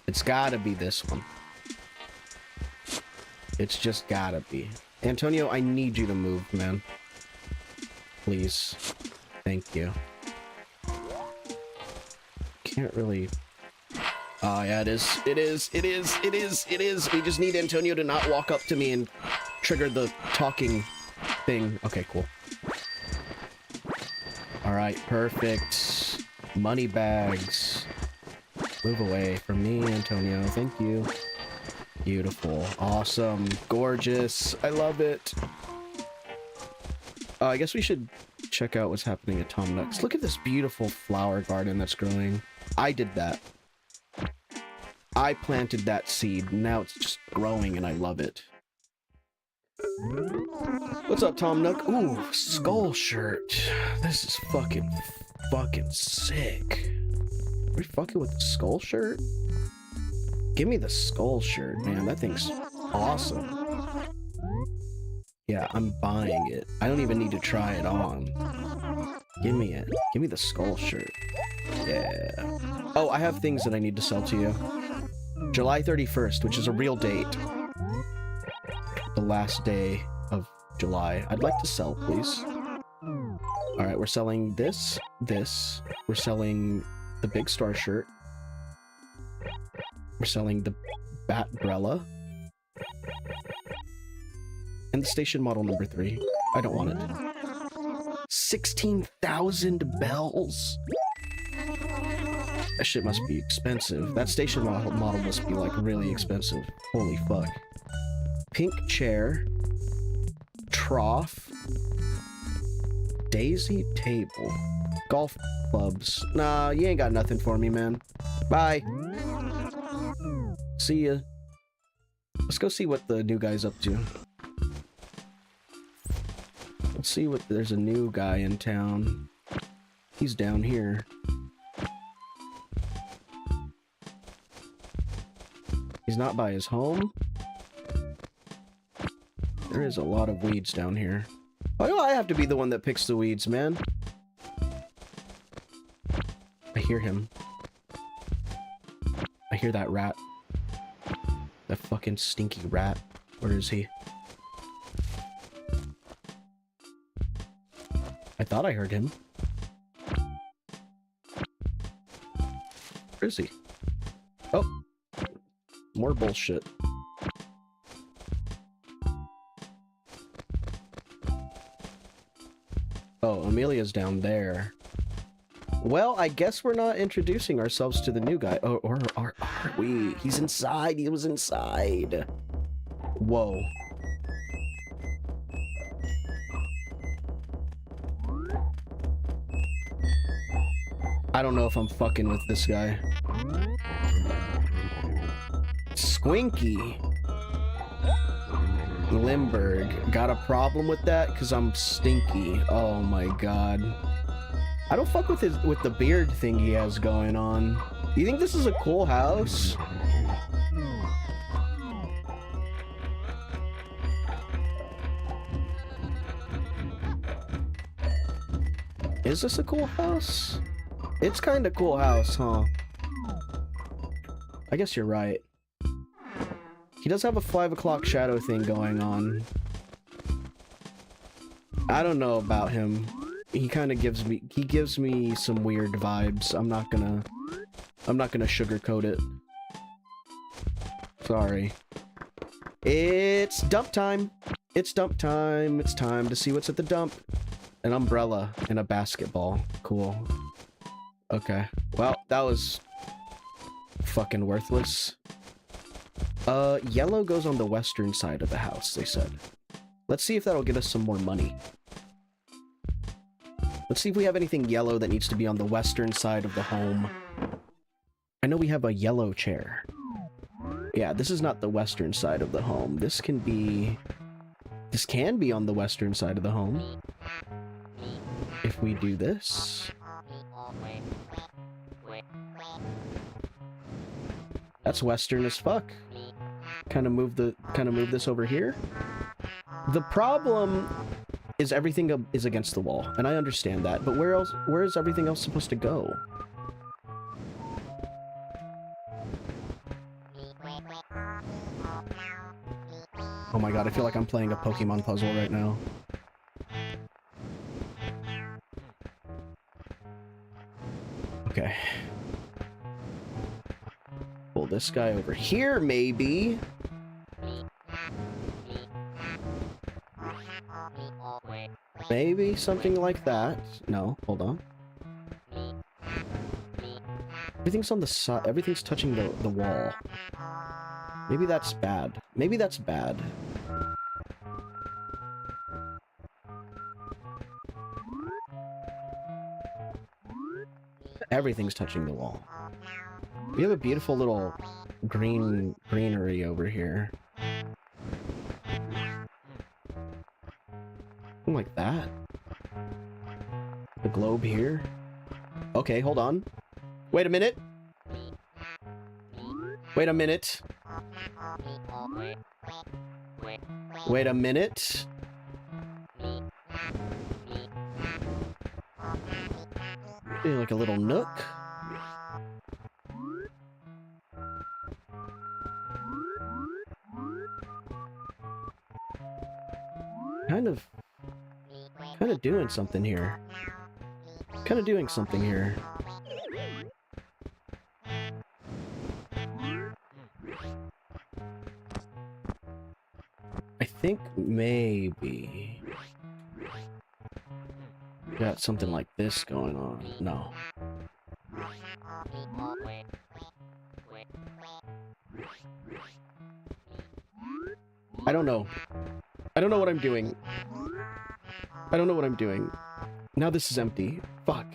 [SPEAKER 1] It's gotta be this one. It's just gotta be. Antonio, I need you to move, man. Please. Thank you. Can't really... Oh, yeah, it is. It is. It is. It is. It is. We just need Antonio to not walk up to me and trigger the talking thing. Okay, cool. Alright, perfect. Money bags. Move away from me, Antonio. Thank you. Beautiful. Awesome. Gorgeous. I love it. I guess we should check out what's happening at Tom Nook's. Look at this beautiful flower garden that's growing. I did that. I planted that seed. Now it's just growing and I love it. What's up, Tom Nook? Ooh, skull shirt. This is fucking sick. Are we fucking with the skull shirt? Give me the skull shirt, man. That thing's awesome. Yeah, I'm buying it. I don't even need to try it on. Give me it. Give me the skull shirt. Yeah. Oh, I have things that I need to sell to you. July 31st, which is a real date. The last day of July. I'd like to sell, please. Alright, we're selling this. We're selling the Big Star shirt. We're selling the Batbrella. And the station model number 3. I don't want it. 16,000 bells? That shit must be expensive. That station model must be, like, really expensive. Holy fuck. Pink chair. Trough. Daisy table. Golf clubs. Nah, you ain't got nothing for me, man. Bye. See ya. Let's go see what the new guy's up to. Let's see what... There's a new guy in town. He's down here. He's not by his home. There is a lot of weeds down here. Why do I have to be the one that picks the weeds, man? I hear him. I hear that rat. That fucking stinky rat. Where is he? I thought I heard him. Where is he? Oh. More bullshit. Oh, Amelia's down there. Well, I guess we're not introducing ourselves to the new guy. Oh, or are we? He's inside. He was inside. Whoa. I don't know if I'm fucking with this guy. Squinky. Limburg. Got a problem with that? Because I'm stinky. Oh my god. I don't fuck with the beard thing he has going on. Do you think this is a cool house? Is this a cool house? It's kind of cool house, huh? I guess you're right. He does have a 5 o'clock shadow thing going on. I don't know about him. He kind of gives me some weird vibes. I'm not gonna sugarcoat it. Sorry. It's dump time. It's dump time. It's time to see what's at the dump. An umbrella and a basketball. Cool. Okay. Well, that was fucking worthless. Yellow goes on the western side of the house, they said. Let's see if that'll get us some more money. Let's see if we have anything yellow that needs to be on the western side of the home. I know we have a yellow chair. Yeah, this is not the western side of the home. This can be on the western side of the home. If we do this. That's western as fuck. Kind of move this over here. The problem is everything is against the wall, and I understand that, but where is everything else supposed to go? Oh my god, I feel like I'm playing a Pokemon puzzle right now. Okay. Pull this guy over here, maybe? Maybe something like that. No, hold on. Everything's on the side. Everything's touching the wall. Maybe that's bad. Maybe that's bad. Everything's touching the wall. We have a beautiful little greenery over here. Something like that. The globe here. Okay, hold on. Wait a minute. Wait a minute. Wait a minute. Like a little nook. Kind of doing something here. Kind of doing something here. I think maybe got something like this going on. No. I don't know. I don't know what I'm doing. I don't know what I'm doing. Now this is empty. Fuck.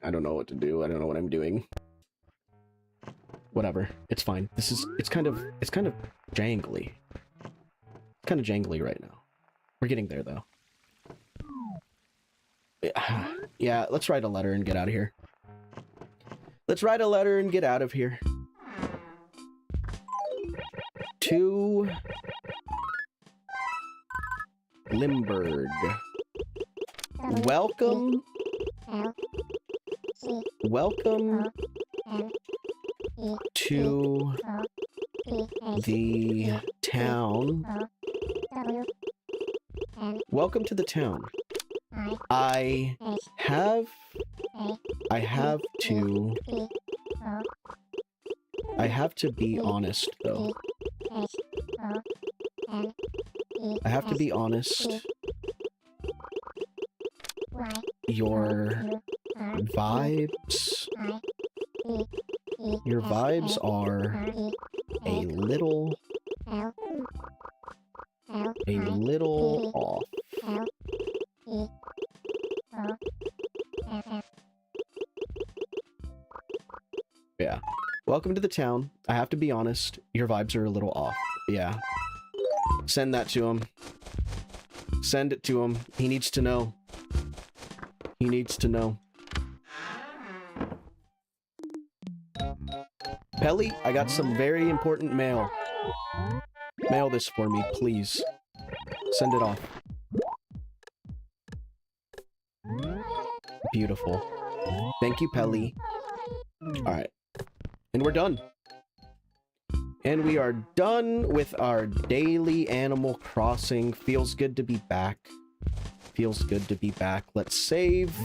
[SPEAKER 1] I don't know what to do. I don't know what I'm doing. Whatever. It's fine. It's kind of jangly. It's kind of jangly right now. We're getting there though. Yeah, let's write a letter and get out of here. Let's write a letter and get out of here. To Limburg. Welcome to the town. Welcome to the town. I have to be honest though. I have to be honest. Your vibes are a little off. Yeah. Welcome to the town. I have to be honest. Your vibes are a little off. Yeah. Send that to him. Send it to him. He needs to know. He needs to know. Pelly, I got some very important mail. Mail this for me, please. Send it off. Beautiful. Thank you, Pelly. Alright. And we're done. And we are done with our daily Animal Crossing. Feels good to be back. Feels good to be back. Let's save.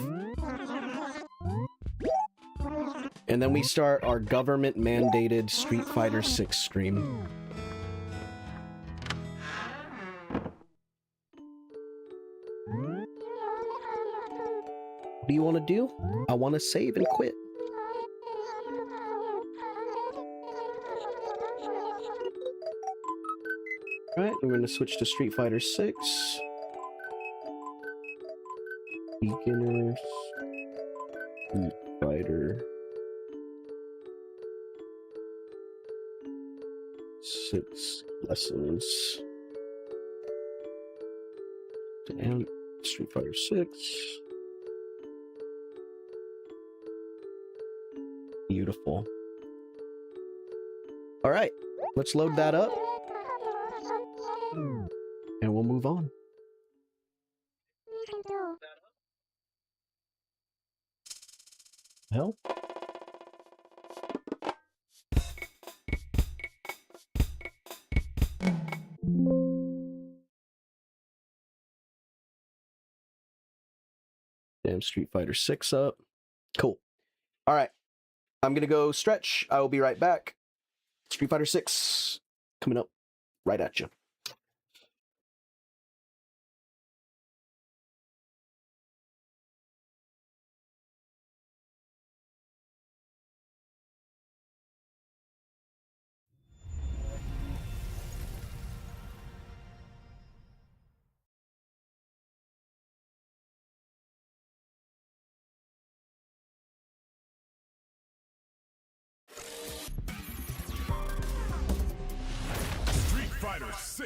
[SPEAKER 1] And then we start our government-mandated Street Fighter 6 stream. What do you want to do? I want to save and quit. Alright, we're going to switch to Street Fighter 6. Beginners. Street Fighter 6 lessons. And Street Fighter 6. Beautiful. All right, let's load that up and we'll move on.
[SPEAKER 3] Nintendo.
[SPEAKER 1] Hell. Damn, Street Fighter 6 up. Cool. All right. I'm going to go stretch. I will be right back. Street Fighter 6 coming up right at you.
[SPEAKER 5] Street Fighter 6.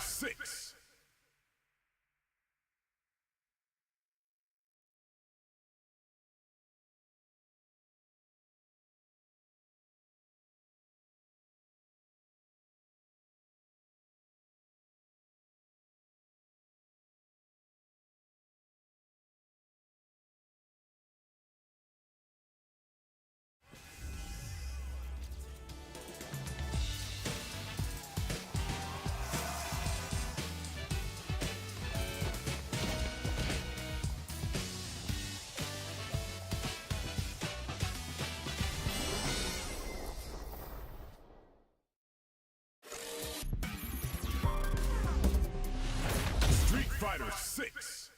[SPEAKER 5] 6. Street Fighter 6.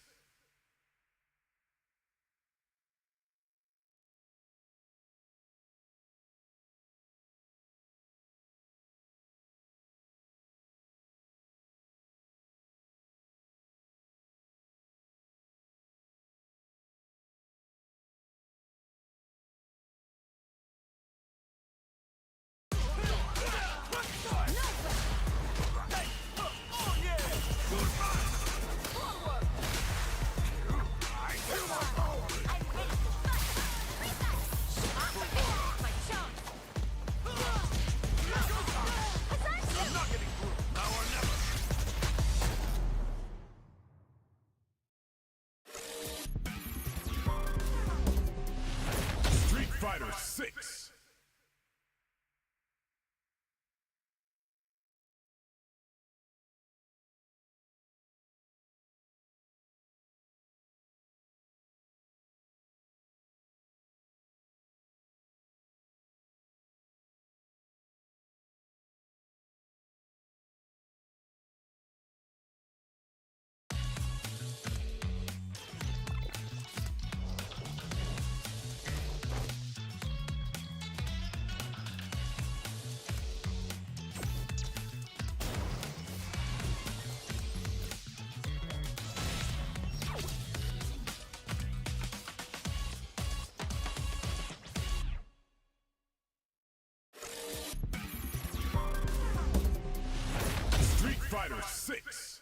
[SPEAKER 5] Street Fighter 6. Street Fighter 6.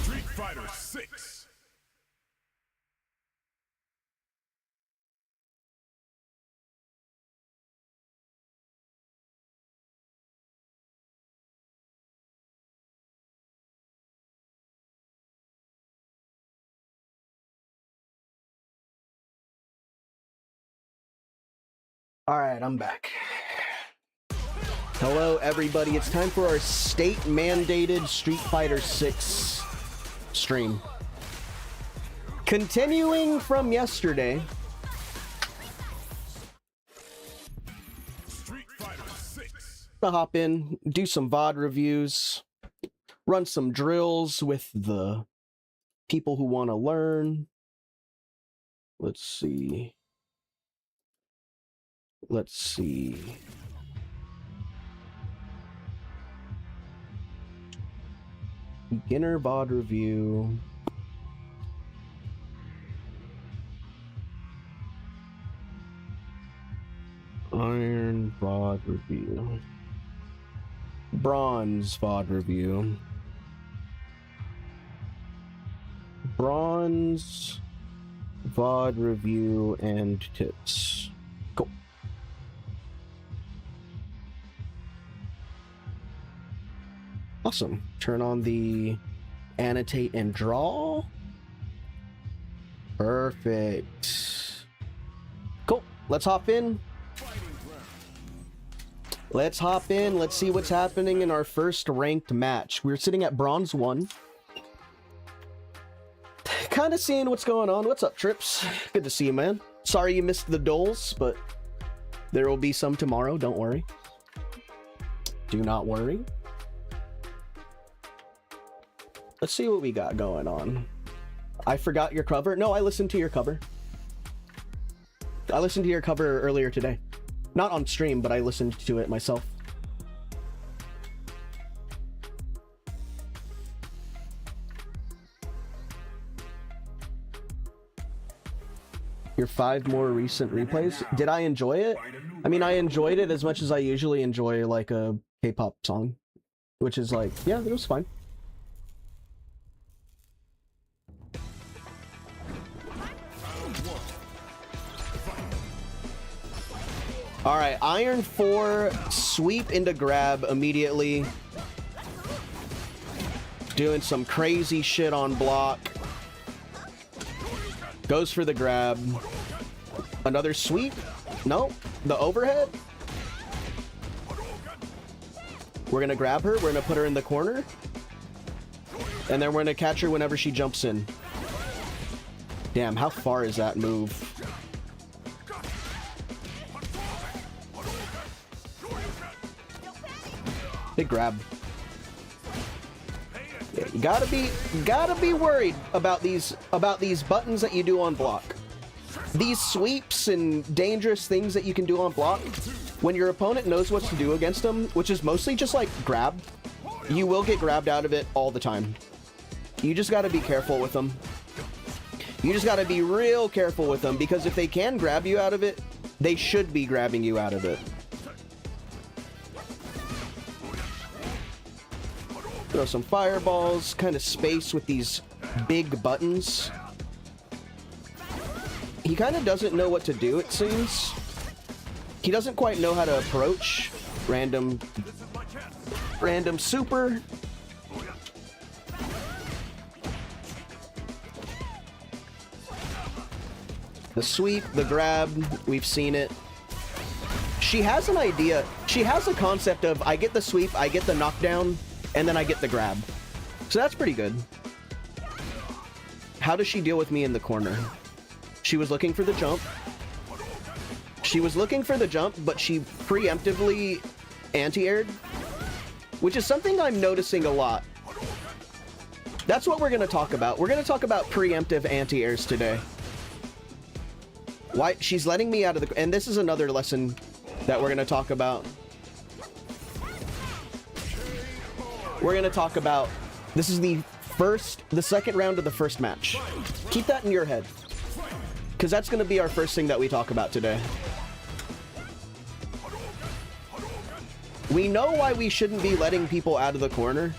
[SPEAKER 5] Street Fighter 6.
[SPEAKER 1] All right, I'm back. Hello, everybody. It's time for our state-mandated Street Fighter 6 stream. Continuing from yesterday,
[SPEAKER 5] Street Fighter 6.
[SPEAKER 1] to hop in, do some VOD reviews, run some drills with the people who want to learn. Let's see. Beginner VOD review. Iron VOD review. Bronze VOD review. Bronze VOD review and tips. Cool. Awesome. Turn on the annotate and draw. Perfect. Cool. Let's hop in. Let's hop in. Let's see what's happening in our first ranked match. We're sitting at Bronze 1. Kind of seeing what's going on. What's up, Trips? Good to see you, man. Sorry you missed the doles, but there will be some tomorrow. Don't worry. Do not worry. Let's see what we got going on. I forgot your cover. No, I listened to your cover. I listened to your cover earlier today. Not on stream, but I listened to it myself. Your 5 more recent replays. Did I enjoy it? I mean, I enjoyed it as much as I usually enjoy like a K-pop song, which is like, yeah, it was fine. All right, Iron 4, sweep into grab immediately. Doing some crazy shit on block. Goes for the grab. Another sweep? No, the overhead. We're gonna grab her, we're gonna put her in the corner. And then we're gonna catch her whenever she jumps in. Damn, how far is that move? Big grab. Yeah, you gotta be worried about these buttons that you do on block. These sweeps and dangerous things that you can do on block. When your opponent knows what to do against them, which is mostly just like grab, you will get grabbed out of it all the time. You just gotta be careful with them. You just gotta be real careful with them, because if they can grab you out of it, they should be grabbing you out of it. Throw some fireballs, kind of space with these big buttons. He kind of doesn't know what to do, it seems. He doesn't quite know how to approach. Random super. The sweep, the grab, we've seen it. She has an idea. She has a concept of, I get the sweep, I get the knockdown, and then I get the grab. So that's pretty good. How does she deal with me in the corner? She was looking for the jump. She was looking for the jump, but she preemptively anti-aired, which is something I'm noticing a lot. That's what we're going to talk about. We're going to talk about preemptive anti-airs today. Why she's letting me out of the... And this is another lesson that we're going to talk about. We're going to talk about... This is the second round of the first match. Keep that in your head, because that's going to be our first thing that we talk about today. We know why we shouldn't be letting people out of the corner,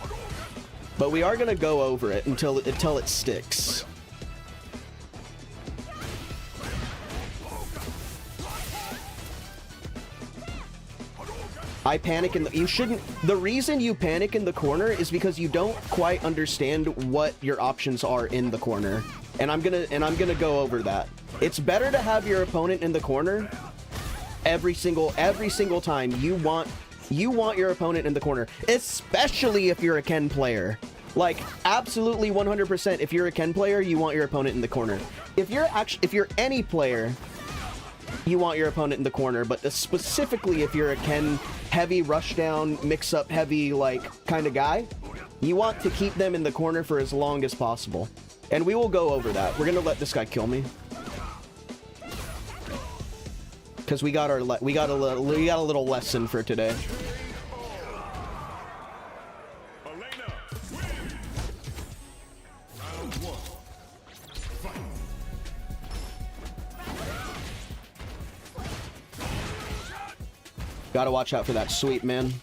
[SPEAKER 1] but we are going to go over it until it sticks. I panic in the... You shouldn't... The reason you panic in the corner is because you don't quite understand what your options are in the corner. And I'm gonna go over that. It's better to have your opponent in the corner every single time. You want your opponent in the corner, especially if you're a Ken player. Like, absolutely 100%, if you're a Ken player, you want your opponent in the corner. If you're any player, you want your opponent in the corner, but specifically if you're a Ken heavy rushdown, mix-up heavy, like, kind of guy, you want to keep them in the corner for as long as possible. And we will go over that. We're gonna let this guy kill me, because we got a little lesson for today. Gotta watch out for that sweep, man.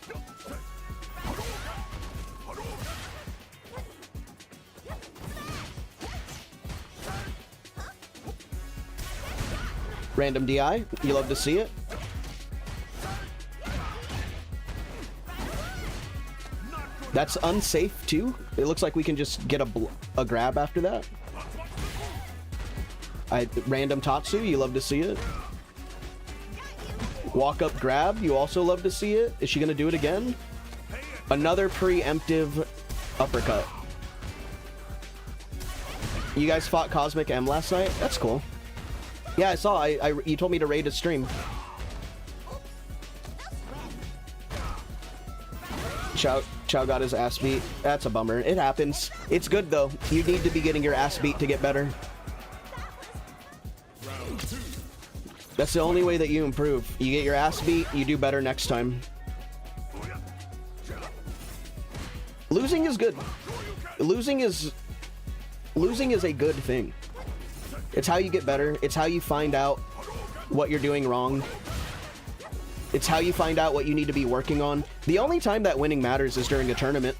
[SPEAKER 1] Random DI, you love to see it. That's unsafe too. It looks like we can just get a grab after that. Random Tatsu, you love to see it. Walk up grab, you also love to see it. Is she gonna do it again? Another preemptive uppercut. You guys fought Cosmic M last night? That's cool. Yeah, I saw. You told me to raid a stream. Chow got his ass beat. That's a bummer. It happens. It's good though. You need to be getting your ass beat to get better. That's the only way that you improve. You get your ass beat, you do better next time. Losing is good. Losing is a good thing. It's how you get better. It's how you find out what you're doing wrong. It's how you find out what you need to be working on. The only time that winning matters is during a tournament.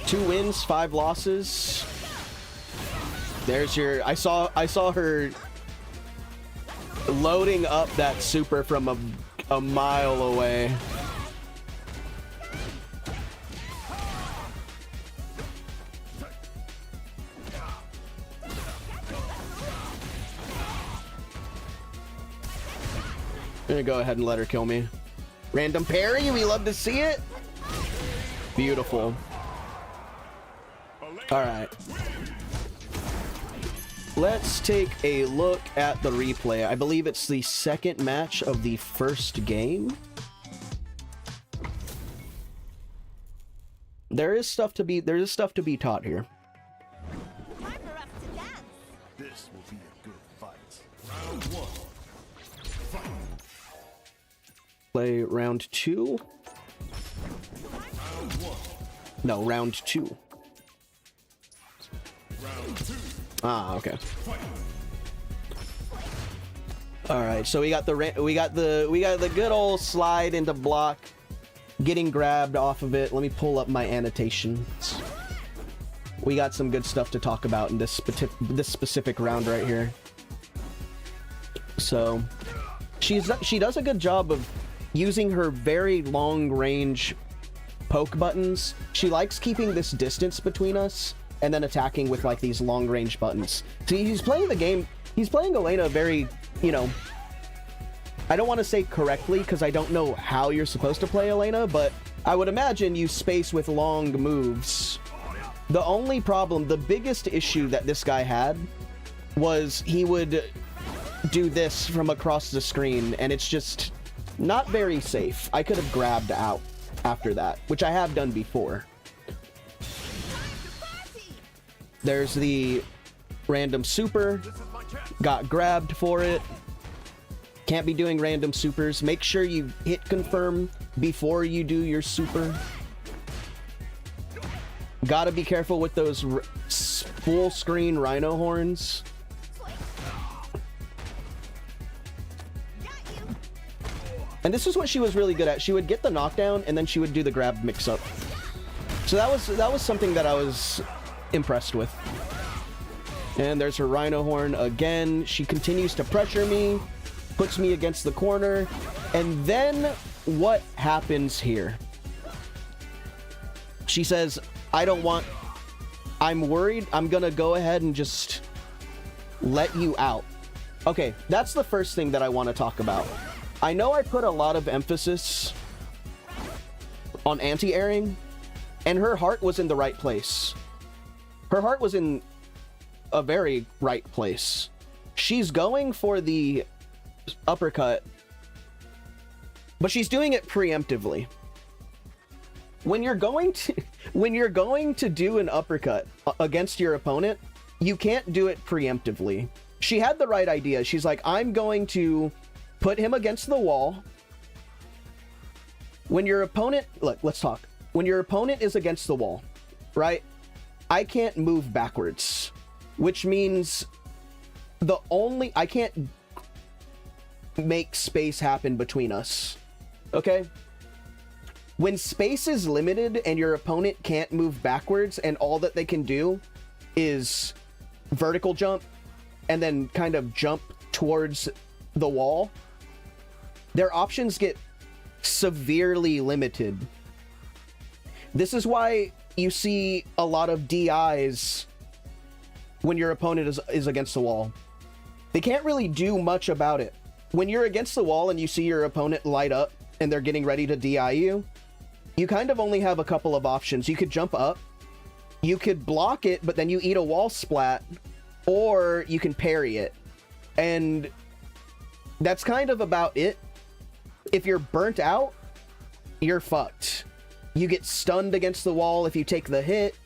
[SPEAKER 1] Two wins, 5 losses. There's your... I saw her loading up that super from a mile away. I'm gonna go ahead and let her kill me. Random parry, we love to see it. Beautiful. All right. Let's take a look at the replay. I believe it's the second match of the first game. There is stuff to be taught here.
[SPEAKER 5] This will be a good fight. Round 1. Fight.
[SPEAKER 1] Play round 2.
[SPEAKER 5] Round 1.
[SPEAKER 1] No, round 2.
[SPEAKER 5] Round 2.
[SPEAKER 1] Ah, okay.
[SPEAKER 5] Fight.
[SPEAKER 1] All right, so we got the good old slide into block, getting grabbed off of it. Let me pull up my annotations. We got some good stuff to talk about in this specific round right here. So, she does a good job of using her very long range poke buttons. She likes keeping this distance between us and then attacking with like these long range buttons. See, he's playing the game. He's playing Elena very, you know, I don't want to say correctly because I don't know how you're supposed to play Elena, but I would imagine you space with long moves. The only problem, the biggest issue that this guy had was he would do this from across the screen, and it's just not very safe. I could have grabbed out after that, which I have done before. There's the random super. Got grabbed for it. Can't be doing random supers. Make sure you hit confirm before you do your super. Gotta be careful with those full screen rhino horns. And this is what she was really good at. She would get the knockdown and then she would do the grab mix up. So that was something that I was impressed with. And there's her rhino horn again. She continues to pressure me, puts me against the corner, and then what happens here? She says, I'm worried, I'm gonna go ahead and just let you out. Okay, that's the first thing that I want to talk about. I know I put a lot of emphasis on anti-airing, and her heart was in the right place. Her heart was in a very right place. She's going for the uppercut, but she's doing it preemptively. When you're going to do an uppercut against your opponent, you can't do it preemptively. She had the right idea. She's like, I'm going to put him against the wall. When your opponent, look, let's talk. When your opponent is against the wall, right? I can't move backwards, which means I can't make space happen between us. Okay? When space is limited and your opponent can't move backwards and all that they can do is vertical jump and then kind of jump towards the wall, their options get severely limited. This is why you see a lot of DIs when your opponent is against the wall. They can't really do much about it. When you're against the wall and you see your opponent light up and they're getting ready to DI you, you kind of only have a couple of options. You could jump up, you could block it, but then you eat a wall splat, or you can parry it. And that's kind of about it. If you're burnt out, you're fucked. You get stunned against the wall if you take the hit.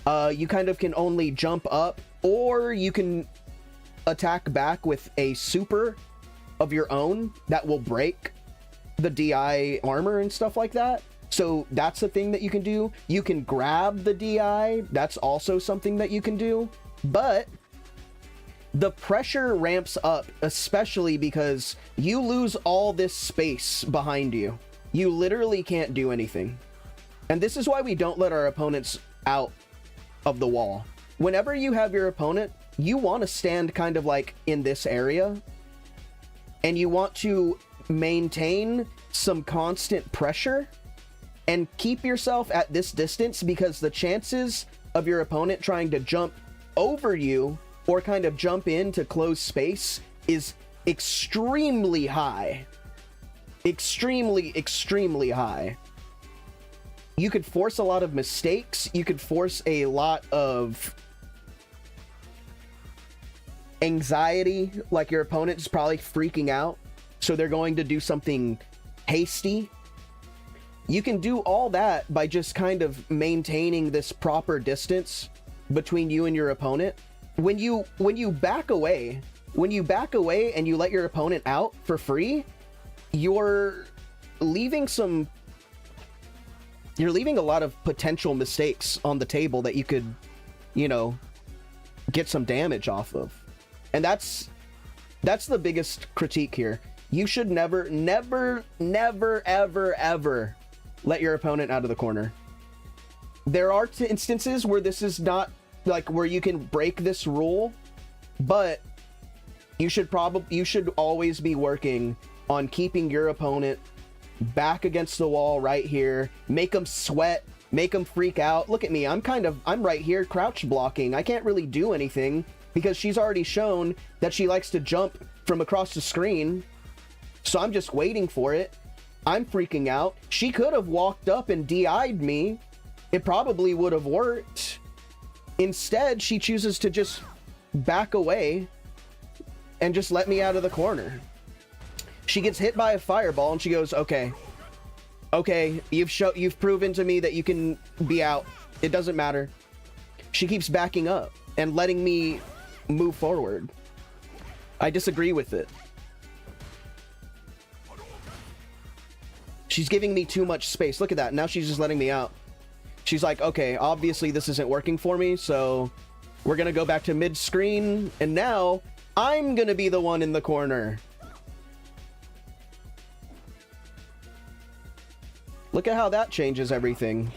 [SPEAKER 1] You kind of can only jump up, or you can attack back with a super of your own that will break the DI armor and stuff like that. So that's a thing that you can do. You can grab the DI. That's also something that you can do. But the pressure ramps up, especially because you lose all this space behind you. You literally can't do anything. And this is why we don't let our opponents out of the wall. Whenever you have your opponent, you want to stand kind of like in this area, and you want to maintain some constant pressure and keep yourself at this distance, because the chances of your opponent trying to jump over you or kind of jump into closed space is extremely high. Extremely high. You could force a lot of mistakes. You could force a lot of anxiety, like your opponent's probably freaking out, so they're going to do something hasty. You can do all that by just kind of maintaining this proper distance between you and your opponent. When you back away and you let your opponent out for free, you're leaving a lot of potential mistakes on the table that you could, you know, get some damage off of. And that's the biggest critique here. You should never, ever let your opponent out of the corner. There are instances where this is not, like, where you can break this rule, but you should always be working on keeping your opponent back against the wall right here. Make them sweat, make them freak out. Look at me, I'm right here crouch blocking. I can't really do anything because she's already shown that she likes to jump from across the screen. So I'm just waiting for it. I'm freaking out. She could have walked up and DI'd me. It probably would have worked. Instead, she chooses to just back away and just let me out of the corner. She gets hit by a fireball and she goes, okay, you've proven to me that you can be out. It doesn't matter. She keeps backing up and letting me move forward. I disagree with it. She's giving me too much space. Look at that. Now she's just letting me out. She's like, okay, obviously this isn't working for me, so we're gonna go back to mid-screen, and now I'm gonna be the one in the corner. Look at how that changes everything.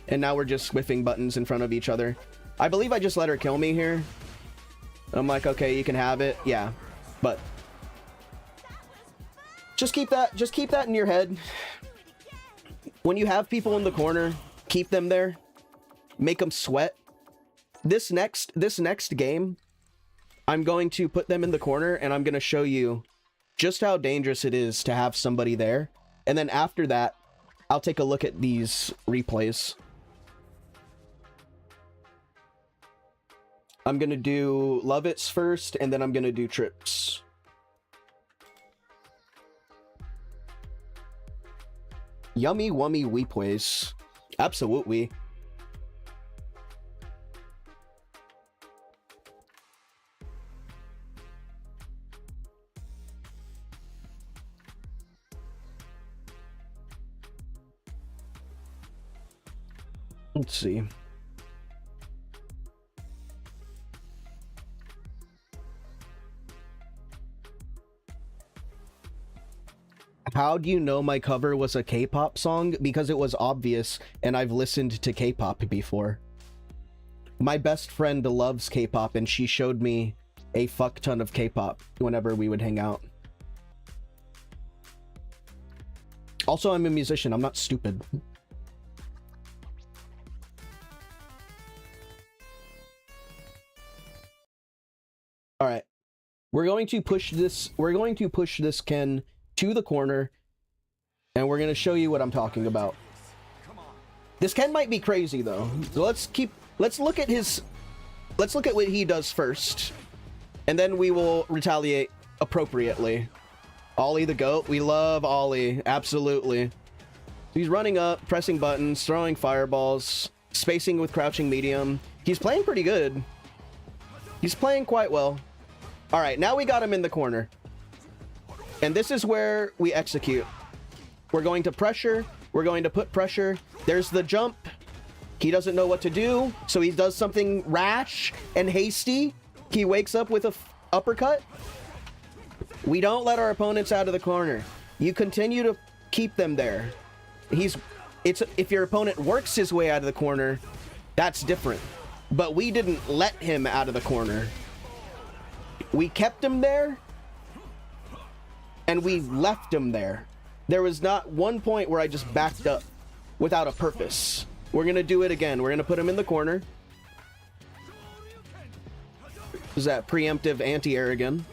[SPEAKER 1] And now we're just whiffing buttons in front of each other. I believe I just let her kill me here. I'm like, okay, you can have it. Yeah, but just keep that in your head. When you have people in the corner, keep them there. Make them sweat. This next game, I'm going to put them in the corner and I'm going to show you just how dangerous it is to have somebody there. And then after that, I'll take a look at these replays. I'm going to do Lovitz first, and then I'm going to do Trips. Yummy wummy weepways. Absolutely. Let's see. How do you know my cover was a K-pop song? Because it was obvious, and I've listened to K-pop before. My best friend loves K-pop, and she showed me a fuck ton of K-pop whenever we would hang out. Also, I'm a musician. I'm not stupid. All right. We're going to push this Ken to the corner, and we're going to show you what I'm talking about. This Ken might be crazy though. So let's look at what he does first, and then we will retaliate appropriately. Ollie the GOAT. We love Ollie. Absolutely. He's running up, pressing buttons, throwing fireballs, spacing with crouching medium. He's playing pretty good. He's playing quite well. All right, now we got him in the corner. And this is where we execute. We're going to pressure. We're going to put pressure. There's the jump. He doesn't know what to do, so he does something rash and hasty. He wakes up with a uppercut. We don't let our opponents out of the corner. You continue to keep them there. If your opponent works his way out of the corner, that's different. But we didn't let him out of the corner. We kept him there, and we left him there. There was not one point where I just backed up without a purpose. We're going to do it again. We're going to put him in the corner. Is that preemptive anti-air again?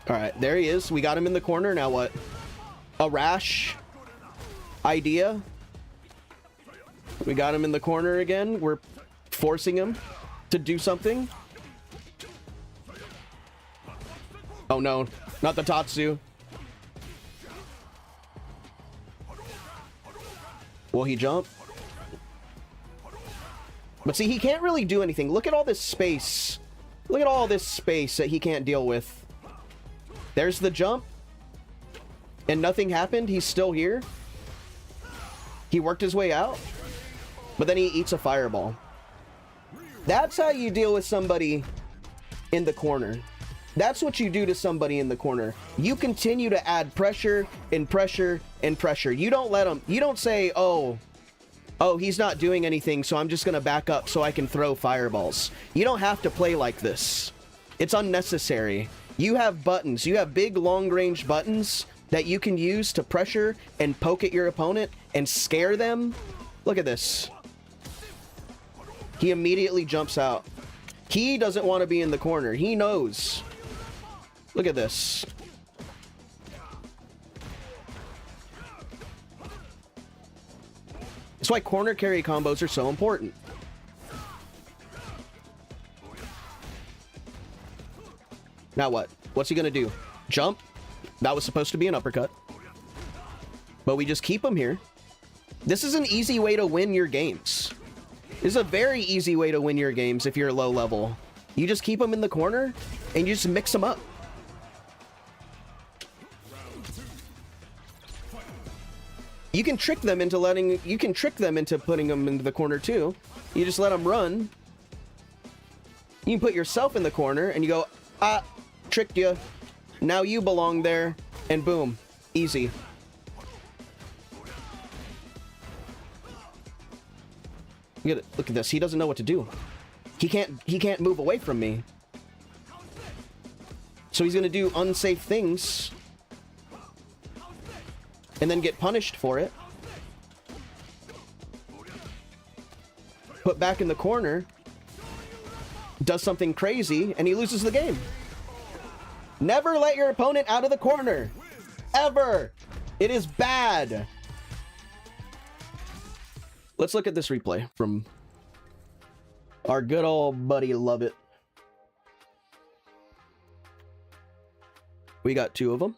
[SPEAKER 1] All right, there he is. We got him in the corner. Now what? A rash idea. We got him in the corner again. We're forcing him to do something. Oh no, not the Tatsu. Will he jump? But see, he can't really do anything. Look at all this space. Look at all this space that he can't deal with. There's the jump. And nothing happened. He's still here. He worked his way out. But then he eats a fireball. That's how you deal with somebody in the corner. That's what you do to somebody in the corner. You continue to add pressure and pressure and pressure. You don't let him. You don't say, oh, he's not doing anything, so I'm just going to back up so I can throw fireballs. You don't have to play like this. It's unnecessary. You have buttons. You have big long-range buttons that you can use to pressure and poke at your opponent and scare them. Look at this. He immediately jumps out. He doesn't want to be in the corner. He knows. Look at this. That's why corner carry combos are so important. Now what? What's he gonna do? Jump? That was supposed to be an uppercut. But we just keep him here. This is an easy way to win your games. This is a very easy way to win your games if you're low level. You just keep them in the corner and you just mix them up. You can trick them into putting them into the corner too. You just let them run. You can put yourself in the corner and you go, tricked you. Now you belong there, and boom, easy. Look at this. He doesn't know what to do. He can't move away from me. So he's gonna do unsafe things and then get punished for it. Put back in the corner, does something crazy, and he loses the game. Never let your opponent out of the corner. Ever. It is bad. Let's look at this replay from our good old buddy Love It. We got two of them.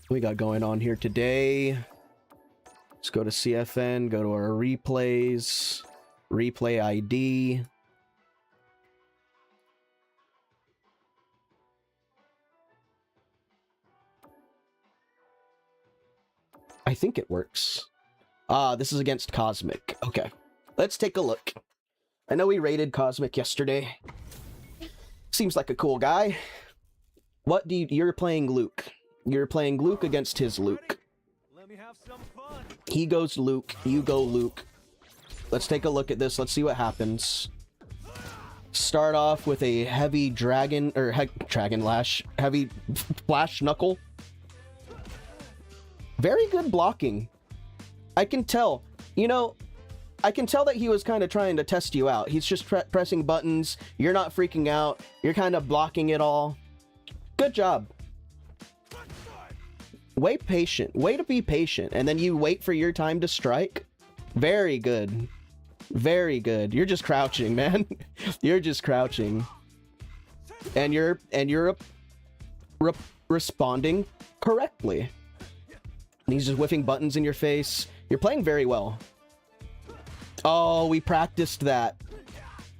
[SPEAKER 1] We got going on here today. Let's go to CFN, go to our replays, replay ID. I think it works. This is against Cosmic. Okay, let's take a look. I know we rated Cosmic yesterday. Seems like a cool guy. What do you... You're playing Luke. You're playing Luke against his Luke.
[SPEAKER 5] Let me have some fun.
[SPEAKER 1] He goes Luke, you go Luke. Let's take a look at this. Let's see what happens. Start off with a heavy dragon, or dragon lash, heavy flash knuckle. Very good blocking. I can tell. You know, I can tell that he was kind of trying to test you out. He's just pressing buttons. You're not freaking out. You're kind of blocking it all. Good job. Wait patient. Way to be patient. And then you wait for your time to strike. Very good. Very good. You're just crouching, man. You're just crouching. And you're responding correctly. And he's just whiffing buttons in your face. You're playing very well. Oh, we practiced that.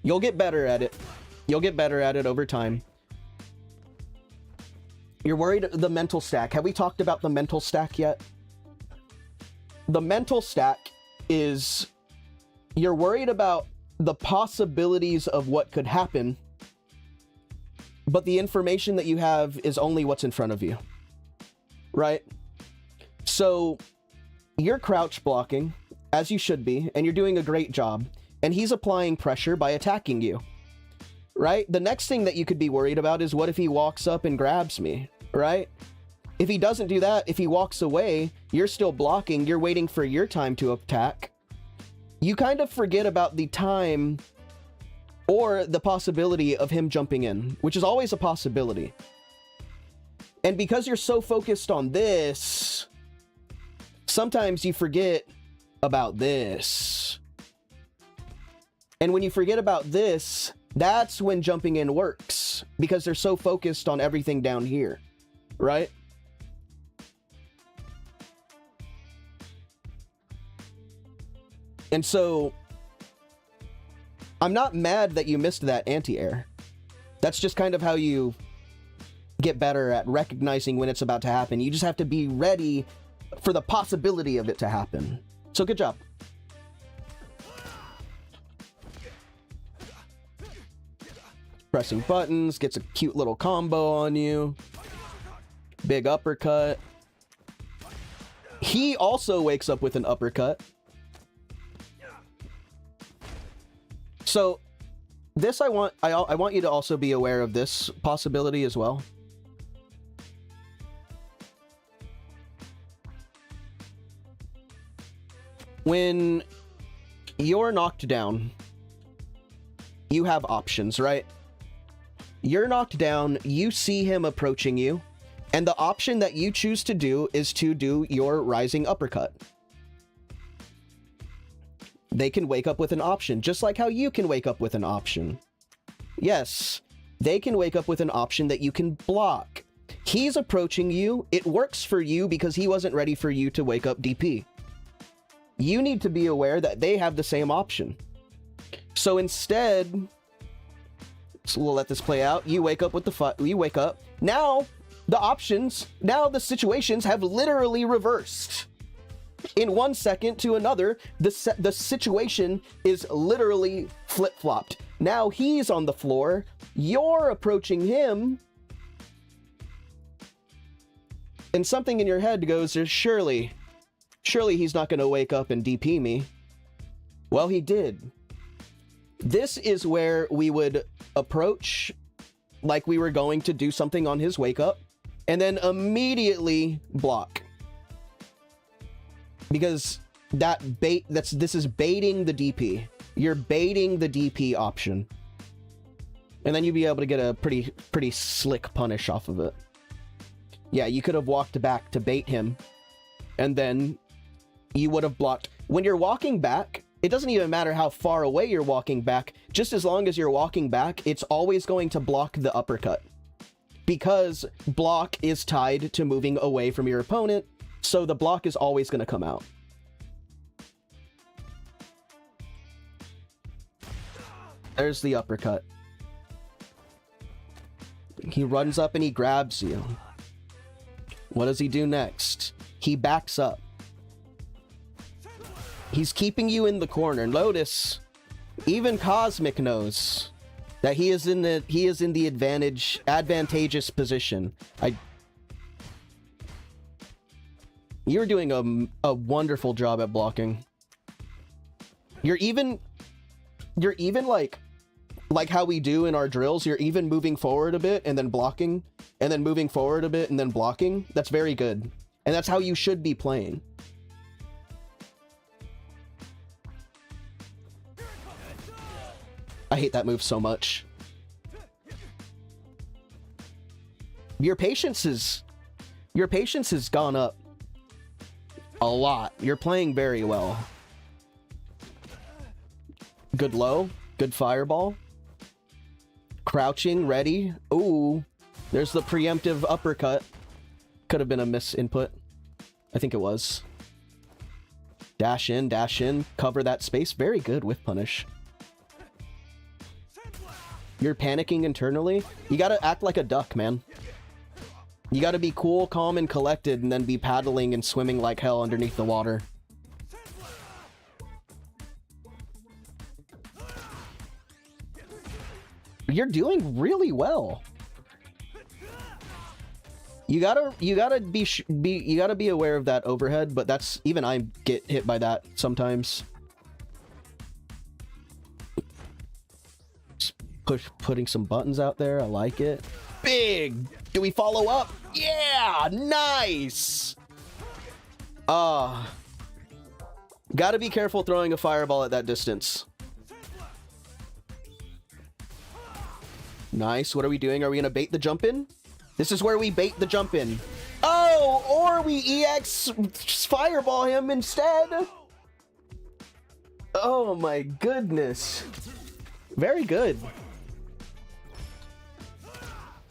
[SPEAKER 1] You'll get better at it. You'll get better at it over time. You're worried the mental stack. Have we talked about the mental stack yet? The mental stack is you're worried about the possibilities of what could happen, but the information that you have is only what's in front of you. Right? So you're crouch blocking, as you should be, and you're doing a great job, and he's applying pressure by attacking you. Right? The next thing that you could be worried about is what if he walks up and grabs me? Right? If he doesn't do that, if he walks away, you're still blocking, you're waiting for your time to attack. You kind of forget about the time or the possibility of him jumping in, which is always a possibility. And because you're so focused on this, sometimes you forget about this. And when you forget about this, that's when jumping in works, because they're so focused on everything down here, right? And so, I'm not mad that you missed that anti-air. That's just kind of how you get better at recognizing when it's about to happen. You just have to be ready for the possibility of it to happen. So good job. Pressing buttons, gets a cute little combo on you. Big uppercut. He also wakes up with an uppercut. So this I want you to also be aware of this possibility as well. When you're knocked down, you have options, right? You're knocked down, you see him approaching you, and the option that you choose to do is to do your rising uppercut. They can wake up with an option, just like how you can wake up with an option. Yes, they can wake up with an option that you can block. He's approaching you, it works for you because he wasn't ready for you to wake up DP. You need to be aware that they have the same option. So instead, so we'll let this play out. You wake up with you wake up. Now, the situations have literally reversed. In 1 second to another, the situation is literally flip-flopped. Now he's on the floor, you're approaching him, and something in your head goes, surely he's not going to wake up and DP me. Well, he did. This is where we would approach like we were going to do something on his wake up, and then immediately block. Because this is baiting the DP. You're baiting the DP option. And then you'd be able to get a pretty slick punish off of it. Yeah, you could have walked back to bait him, and then you would have blocked. When you're walking back, it doesn't even matter how far away you're walking back. Just as long as you're walking back, it's always going to block the uppercut. Because block is tied to moving away from your opponent, so the block is always going to come out. There's the uppercut. He runs up and he grabs you. What does he do next? He backs up. He's keeping you in the corner. Notice, even Cosmic knows That he is in the advantageous position. You're doing a wonderful job at blocking. You're even like how we do in our drills, you're even moving forward a bit and then blocking, and then moving forward a bit and then blocking. That's very good. And that's how you should be playing. I hate that move so much. Your patience has gone up a lot. You're playing very well. Good low, good fireball. Crouching, ready. Ooh, there's the preemptive uppercut. Could have been a misinput. I think it was. Dash in, cover that space. Very good with punish. You're panicking internally. You gotta act like a duck, man. You gotta be cool, calm, and collected, and then be paddling and swimming like hell underneath the water. You're doing really well. You gotta be aware of that overhead, but that's even I get hit by that sometimes. Just putting some buttons out there. I like it. Big. Do we follow up? Yeah, nice. Gotta be careful throwing a fireball at that distance. Nice. What are we doing? Are we gonna bait the jump in? This is where we bait the jump in. Oh, or we EX fireball him instead. Oh my goodness. Very good.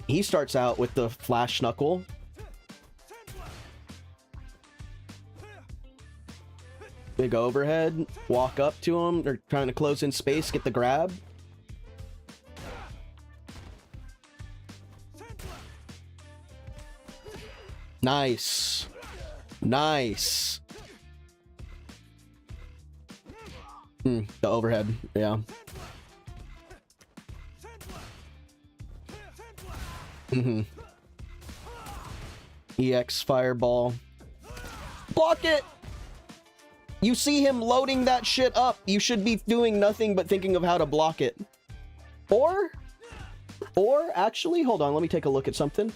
[SPEAKER 1] He starts out with the flash knuckle. Big overhead. Walk up to him. They're trying to close in space. Get the grab. Nice. Nice. The overhead. Yeah. EX fireball. Block it! You see him loading that shit up. You should be doing nothing but thinking of how to block it. Or actually, hold on, let me take a look at something.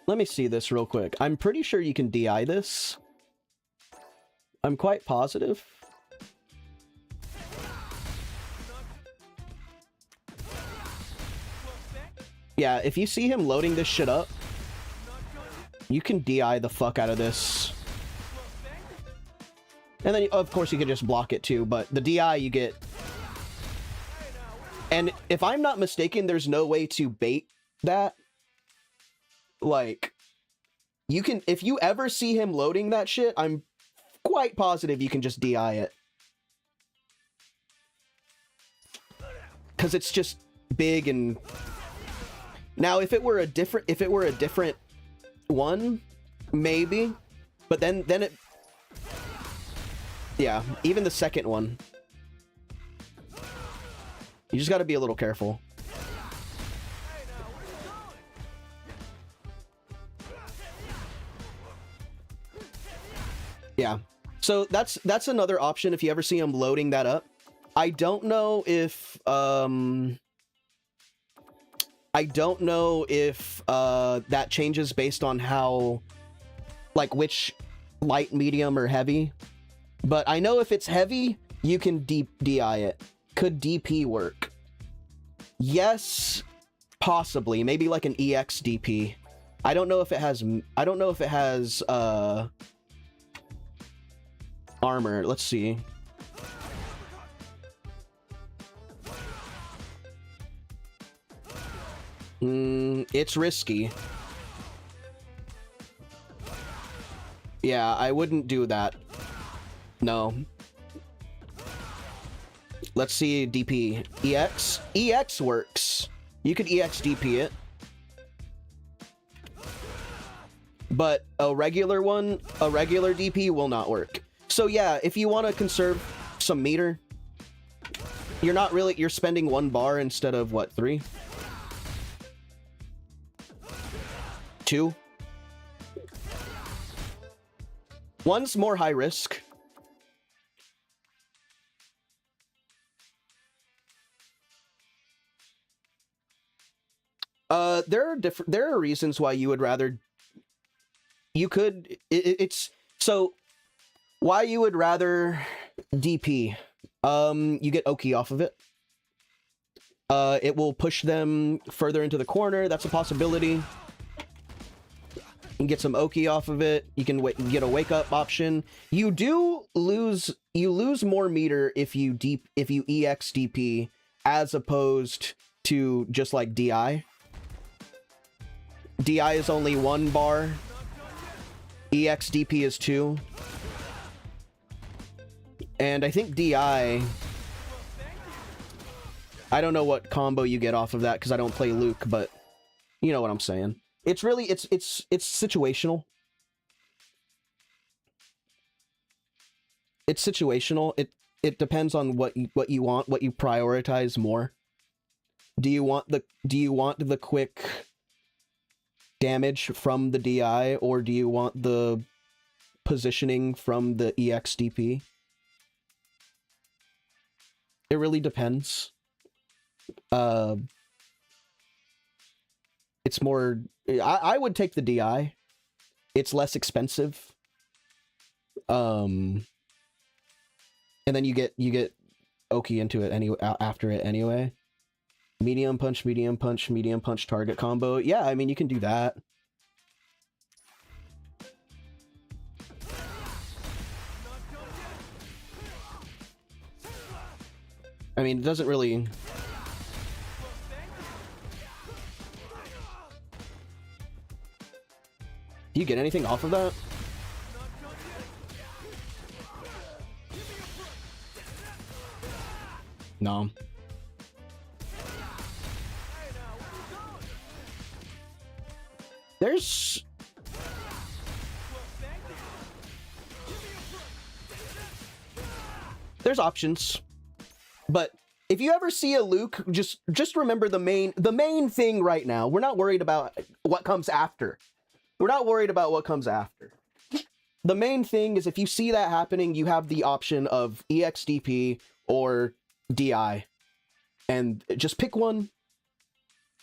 [SPEAKER 1] Let me see this real quick. I'm pretty sure you can DI this. I'm quite positive. Yeah, if you see him loading this shit up, you can DI the fuck out of this. And then, of course, you can just block it too, but the DI you get... And if I'm not mistaken, there's no way to bait that. Like, you can... If you ever see him loading that shit, I'm quite positive you can just DI it. Because it's just big and... Now, if it were a different one, maybe, but then it, yeah, even the second one, you just got to be a little careful. Yeah, so that's another option if you ever see him loading that up. I don't know if that changes based on how, like, which light, medium, or heavy. But I know if it's heavy, you can DI it. Could DP work? Yes, possibly. Maybe like an EX DP. I don't know if it has armor. Let's see. It's risky. Yeah, I wouldn't do that. No. Let's see DP. EX? EX works. You could EX DP it. but a regular DP will not work. So yeah, if you want to conserve some meter, you're spending 1 bar instead of what, 3? 2? 1's more high risk. There are reasons why you would rather, why you would rather DP. You get Oki off of it. It will push them further into the corner. That's a possibility. You can get some Oki off of it. You can get a wake up option. You lose more meter if you EX DP as opposed to just like DI. DI is only 1 bar. EX DP is 2. And I think DI, I don't know what combo you get off of that because I don't play Luke, but you know what I'm saying. It's really, it's situational. It's situational. It depends on what you want, what you prioritize more. Do you want the quick damage from the DI, or do you want the positioning from the EXDP? It really depends. It's more, I would take the DI. It's less expensive. And then you get Oki into it anyway, after it anyway. Medium punch, medium punch, medium punch target combo. Yeah, I mean, you can do that. I mean, it doesn't really... Do you get anything off of that? No. There's options. But if you ever see a Luke, just remember the main thing right now. We're not worried about what comes after. We're not worried about what comes after. The main thing is if you see that happening, you have the option of EXDP or DI. And just pick one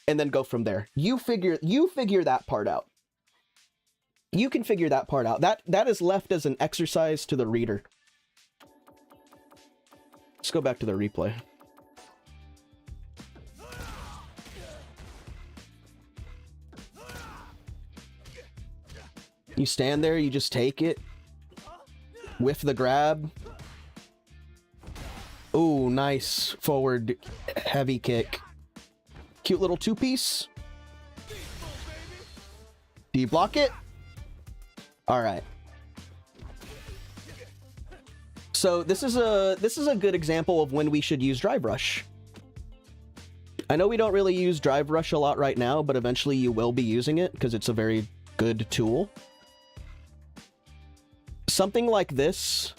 [SPEAKER 1] and then go from there. You figure that part out. You can figure that part out. That is left as an exercise to the reader. Let's go back to the replay. You stand there, you just take it. Whiff the grab. Ooh, nice forward heavy kick. Cute little 2-piece. Do you block it? All right. So this is a good example of when we should use Drive Rush. I know we don't really use Drive Rush a lot right now, but eventually you will be using it because it's a very good tool. Something like this,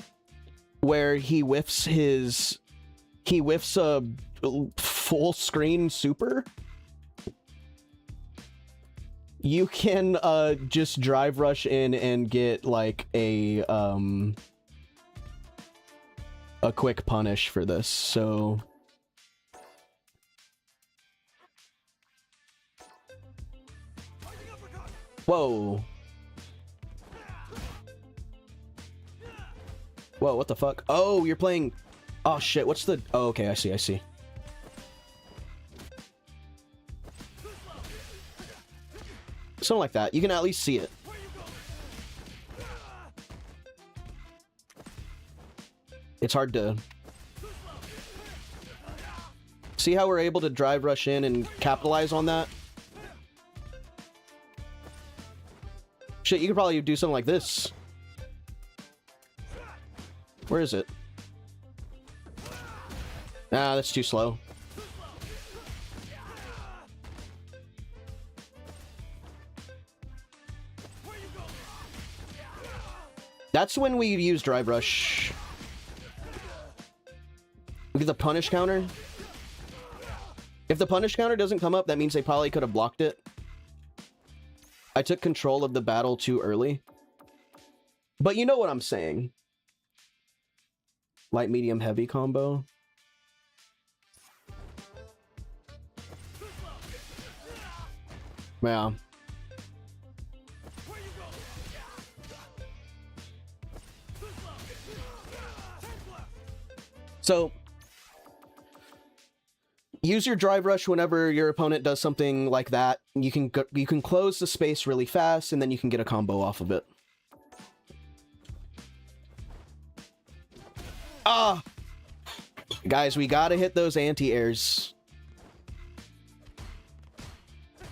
[SPEAKER 1] where he whiffs a full screen super. You can just Drive Rush in and get like a quick punish for this. So whoa. Whoa, what the fuck? Oh, you're playing... Oh, shit, what's the... Oh, okay, I see. Something like that. You can at least see it. It's hard to... See how we're able to Drive Rush in and capitalize on that? Shit, you could probably do something like this. Where is it? Ah, that's too slow. That's when we use Drive Rush. Look at the punish counter. If the punish counter doesn't come up, that means they probably could have blocked it. I took control of the battle too early. But you know what I'm saying. Light, medium, heavy combo. Yeah. So, use your drive rush whenever your opponent does something like that. You can close the space really fast, and then you can get a combo off of it. Ah! Guys, we gotta hit those anti-airs.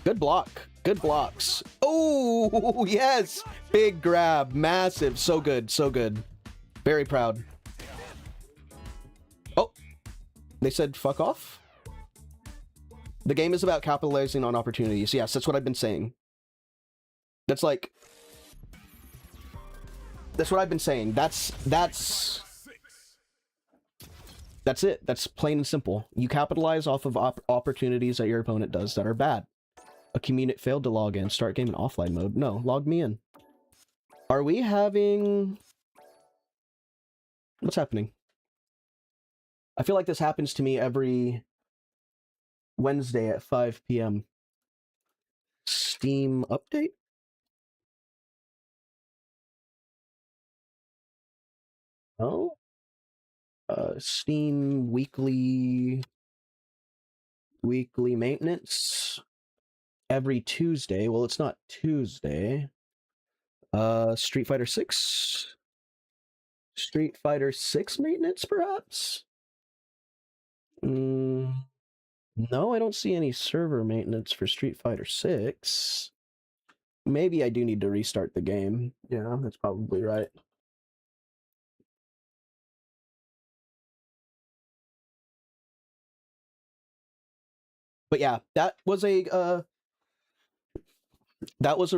[SPEAKER 1] Good block. Good blocks. Oh, yes! Big grab. Massive. So good. So good. Very proud. Oh. They said fuck off? The game is about capitalizing on opportunities. Yes, that's what I've been saying. That's like... That's what I've been saying. That's it. That's plain and simple. You capitalize off of opportunities that your opponent does that are bad. A community failed to log in. Start game in offline mode. No, log me in. Are we having... What's happening? I feel like this happens to me every Wednesday at 5 p.m. Steam update? Oh? Steam weekly maintenance every Tuesday. Well, it's not Tuesday. Street Fighter 6. Street Fighter 6 maintenance, perhaps? No, I don't see any server maintenance for Street Fighter 6. Maybe I do need to restart the game. Yeah, that's probably right. But yeah, that was a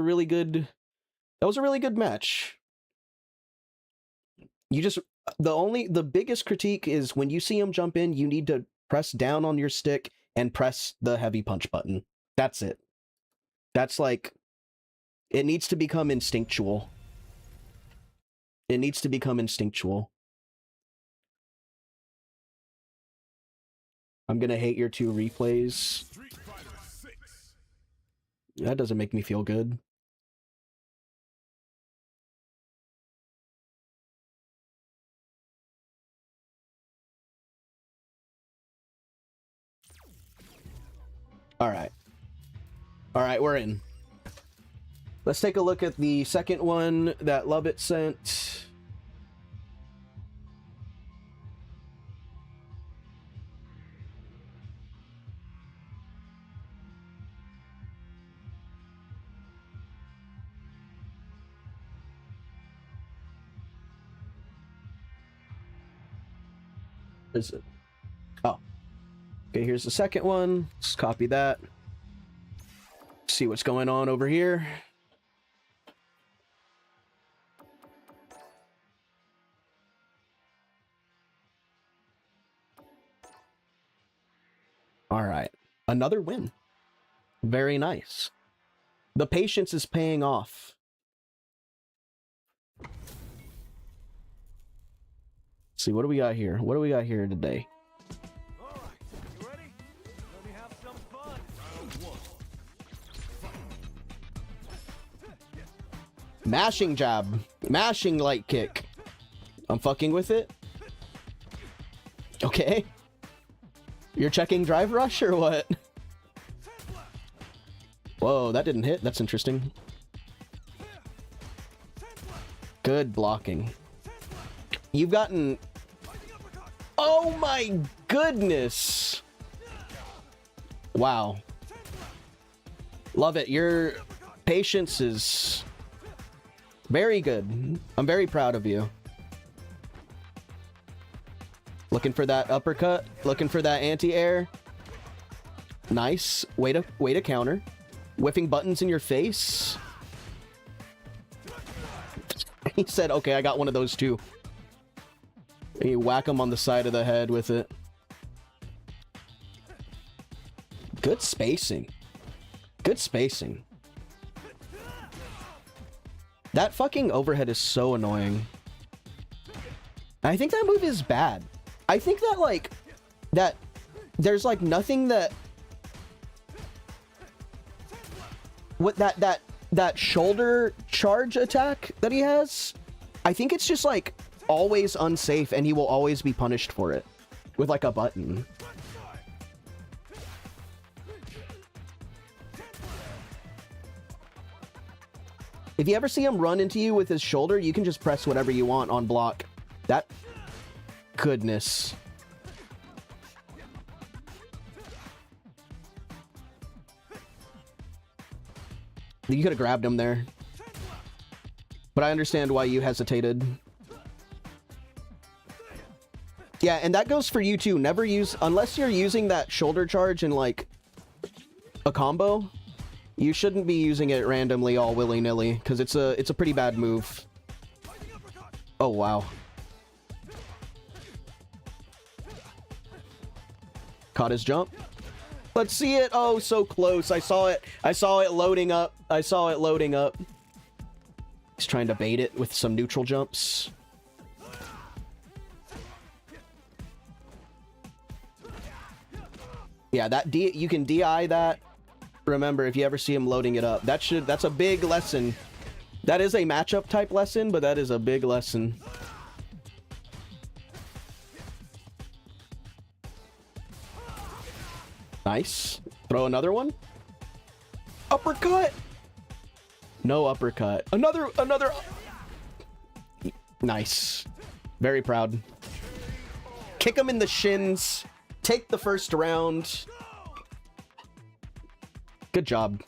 [SPEAKER 1] really good match. You just the biggest critique is when you see him jump in, you need to press down on your stick and press the heavy punch button. That's it. That's like, it needs to become instinctual. It needs to become instinctual. I'm gonna hate your 2 replays. That doesn't make me feel good. Alright. Alright, we're in. Let's take a look at the second one that Lovett sent. Is it? Oh. Okay, here's the second one. Let's copy that. See what's going on over here. All right. Another win. Very nice. The patience is paying off. Let's see, what do we got here? What do we got here today?
[SPEAKER 5] All right, you ready? Let me have some fun. Round 1.
[SPEAKER 1] Mashing jab. Mashing light kick. I'm fucking with it. Okay. You're checking drive rush or what? Whoa, that didn't hit. That's interesting. Good blocking. You've gotten... Oh my goodness! Wow. Love it. Your patience is very good. I'm very proud of you. Looking for that uppercut. Looking for that anti-air. Nice. Way to counter. Whiffing buttons in your face. He said, okay, I got one of those too. And you whack him on the side of the head with it. Good spacing. Good spacing. That fucking overhead is so annoying. I think that move is bad. I think that, like, that there's, like, nothing that... What, that shoulder charge attack that he has, I think it's just, like, always unsafe, and he will always be punished for it. With, like, a button. If you ever see him run into you with his shoulder, you can just press whatever you want on block. That... Goodness. You could have grabbed him there. But I understand why you hesitated. Yeah, and that goes for you too. Never use... Unless you're using that shoulder charge in, like, a combo, you shouldn't be using it randomly all willy-nilly, because it's a pretty bad move. Oh, wow. Caught his jump. Let's see it. Oh, so close. I saw it. I saw it loading up. I saw it loading up. He's trying to bait it with some neutral jumps. Yeah, that you can DI that. Remember, if you ever see him loading it up, that's a big lesson. That is a matchup type lesson, but that is a big lesson. Nice. Throw another one. Uppercut. No uppercut. Another. Nice. Very proud. Kick him in the shins. Take the first round. Good job.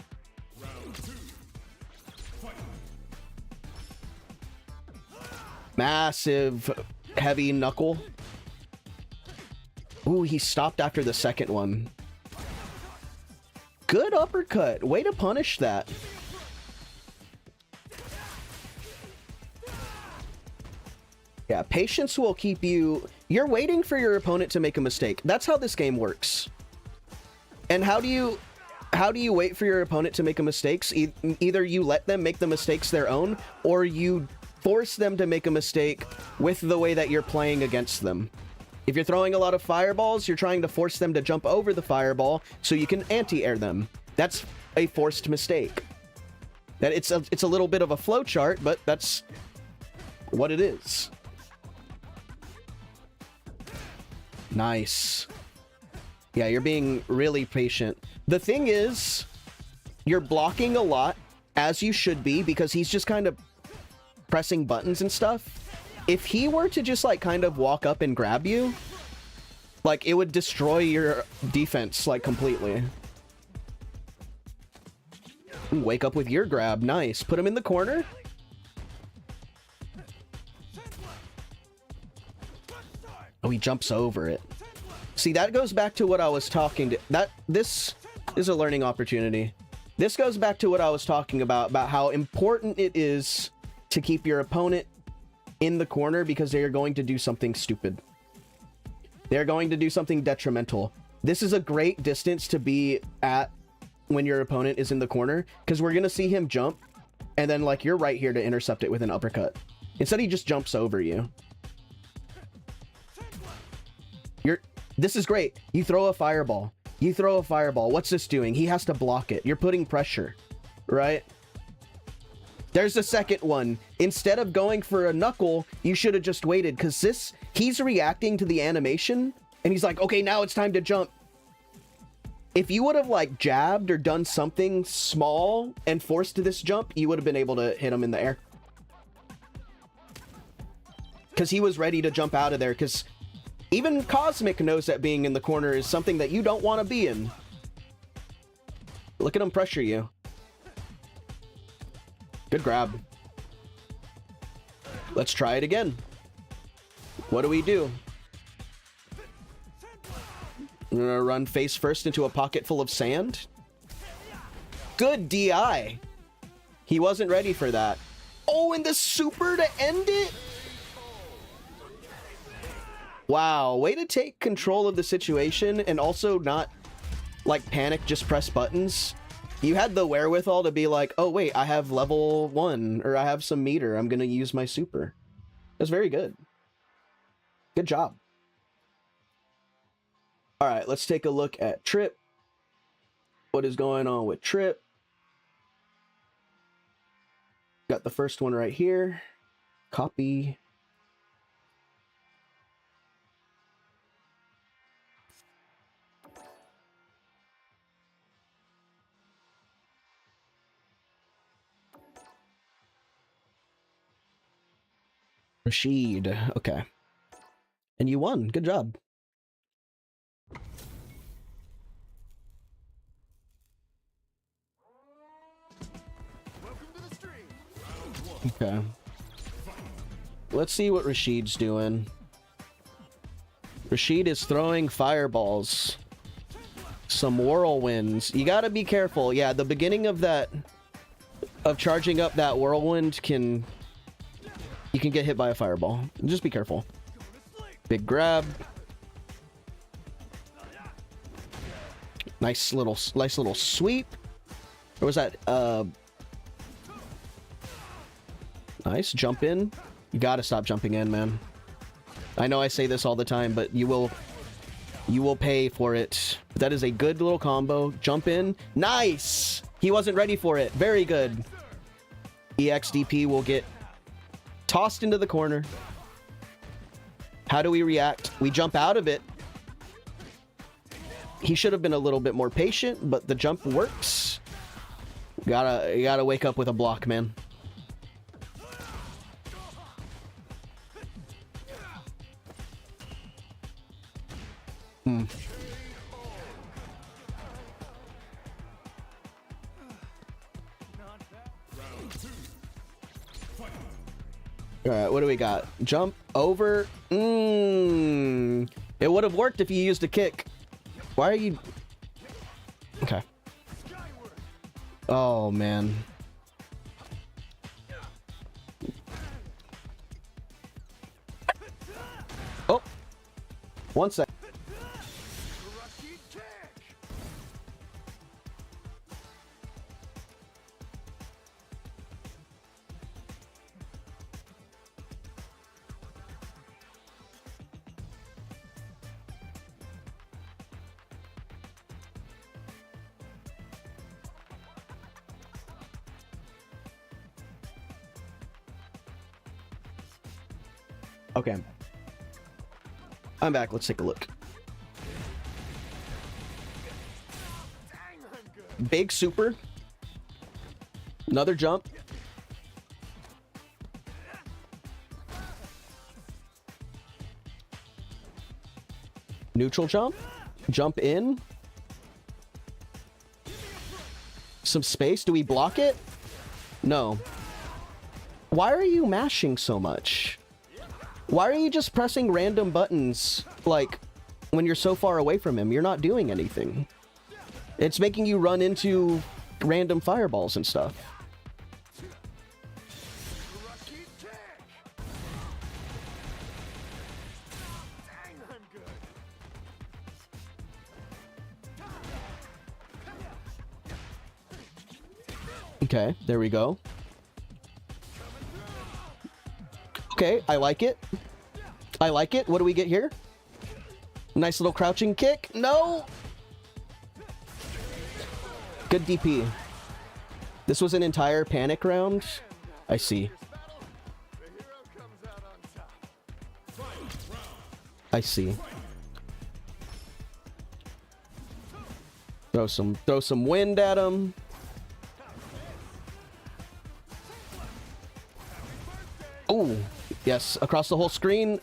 [SPEAKER 1] Massive heavy knuckle. Ooh, he stopped after the second one. Good uppercut. Way to punish that. Yeah, patience will keep you... You're waiting for your opponent to make a mistake. That's how this game works. And how do you wait for your opponent to make a mistake? Either you let them make the mistakes their own, or you force them to make a mistake with the way that you're playing against them. If you're throwing a lot of fireballs, you're trying to force them to jump over the fireball so you can anti-air them. That's a forced mistake. That it's a little bit of a flow chart, but that's what it is. Nice. Yeah, you're being really patient. The thing is, you're blocking a lot, as you should be, because he's just kind of pressing buttons and stuff. If he were to just, like, kind of walk up and grab you, like, it would destroy your defense, like, completely. Ooh, wake up with your grab. Nice. Put him in the corner. Oh, he jumps over it. See, that goes back to what I was talking to... This is a learning opportunity. This goes back to what I was talking about how important it is to keep your opponent in the corner, because they are going to do something stupid. They're going to do something detrimental. This is a great distance to be at when your opponent is in the corner, because we're going to see him jump, and then, like, you're right here to intercept it with an uppercut. Instead, he just jumps over you. This is great. You throw a fireball. You throw a fireball. What's this doing? He has to block it. You're putting pressure, right? There's the second one. Instead of going for a knuckle, you should have just waited, because he's reacting to the animation, and he's like, okay, now it's time to jump. If you would have, like, jabbed or done something small and forced this jump, you would have been able to hit him in the air. Because he was ready to jump out of there, because even Cosmic knows that being in the corner is something that you don't want to be in. Look at him pressure you. Good grab. Let's try it again. What do we do? I'm gonna run face first into a pocket full of sand. Good DI. He wasn't ready for that. Oh, and the super to end it? Wow, way to take control of the situation and also not, like, panic, just press buttons. You had the wherewithal to be like, oh, wait, I have level 1, or I have some meter, I'm gonna use my super. That's very good. Good job. Alright, let's take a look at Trip. What is going on with Trip? Got the first one right here. Copy. Rashid. Okay. And you won. Good job.
[SPEAKER 5] Welcome to the stream. Round 1.
[SPEAKER 1] Okay. Let's see what Rashid's doing. Rashid is throwing fireballs. Some whirlwinds. You gotta be careful. Yeah, the beginning of that... of charging up that whirlwind can... you can get hit by a fireball. Just be careful. Big grab. Nice little sweep. Or was that, nice, jump in. You gotta stop jumping in, man. I know I say this all the time, but you will pay for it. But that is a good little combo. Jump in. Nice! He wasn't ready for it. Very good. EXDP will get tossed into the corner. How do we react? We jump out of it. He should have been a little bit more patient, but the jump works. You gotta wake up with a block, man. Alright, what do we got? Jump over. It would have worked if you used a kick. Why are you... Okay. Oh, man. Oh. 1 sec. Okay. I'm back. Let's take a look. Big super. Another jump. Neutral jump. Jump in. Some space. Do we block it? No. Why are you mashing so much? Why are you just pressing random buttons, like, when you're so far away from him? You're not doing anything. It's making you run into random fireballs and stuff. Okay, there we go. Okay, I like it. I like it. What do we get here? Nice little crouching kick. No! Good DP. This was an entire panic round. I see. I see. Throw some wind at him. Oh, yes, across the whole screen.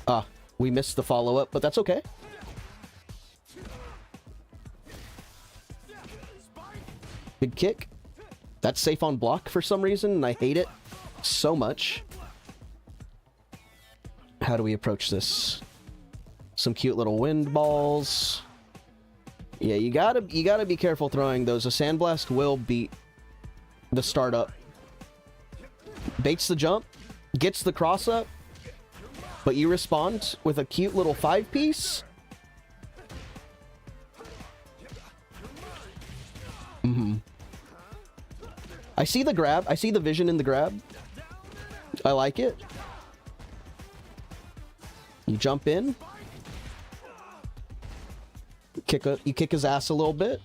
[SPEAKER 1] Ah, we missed the follow-up, but that's okay. Big kick. That's safe on block for some reason, and I hate it so much. How do we approach this? Some cute little wind balls. Yeah, you gotta be careful throwing those. A sandblast will beat the startup. baits the jump, gets the cross up, but you respond with a cute little 5-piece. I see the grab. I see the vision in the grab. I like it. You jump in. You kick his ass a little bit.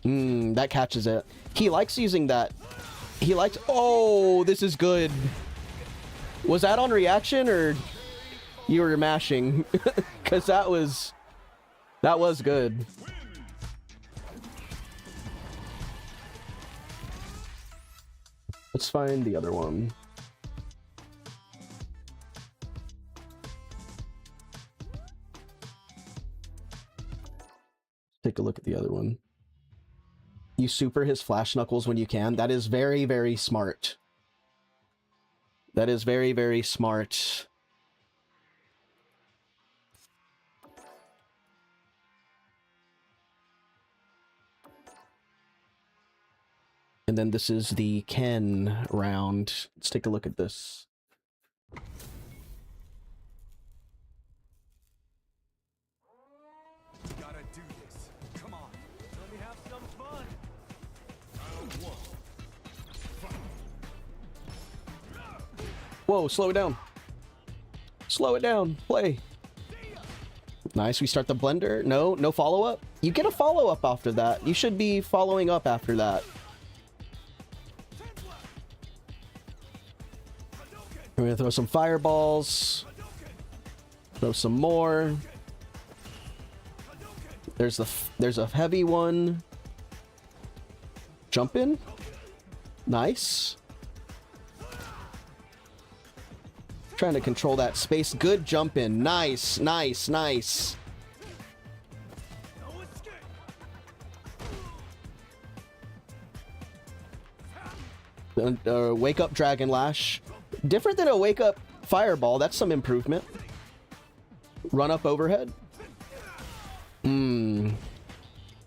[SPEAKER 1] That catches it. He likes using that. He likes... Oh, this is good. Was that on reaction or you were mashing? Because that was good. Let's find the other one. Take a look at the other one. You super his flash knuckles when you can. That is very, very smart. That is very, very smart. And then this is the Ken round. Let's take a look at this.
[SPEAKER 5] Gotta do this. Come on. Let me have some fun. Round 1.
[SPEAKER 1] Whoa, slow it down. Slow it down. Play. Nice, we start the blender. No follow-up. You get a follow-up after that. You should be following up after that. We're gonna throw some fireballs. Throw some more. There's a heavy one. Jump in. Nice. Trying to control that space. Good jump in. Nice, nice, nice. Wake up Dragon Lash. Different than a wake up fireball. That's some improvement. Run up overhead.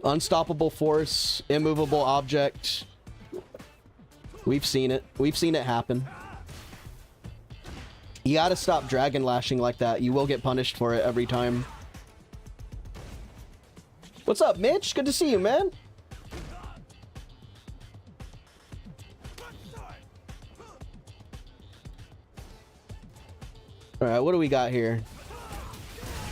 [SPEAKER 1] Unstoppable force. Immovable object. We've seen it. We've seen it happen. You gotta stop Dragon Lashing like that. You will get punished for it every time. What's up, Mitch? Good to see you, man. Alright, what do we got here?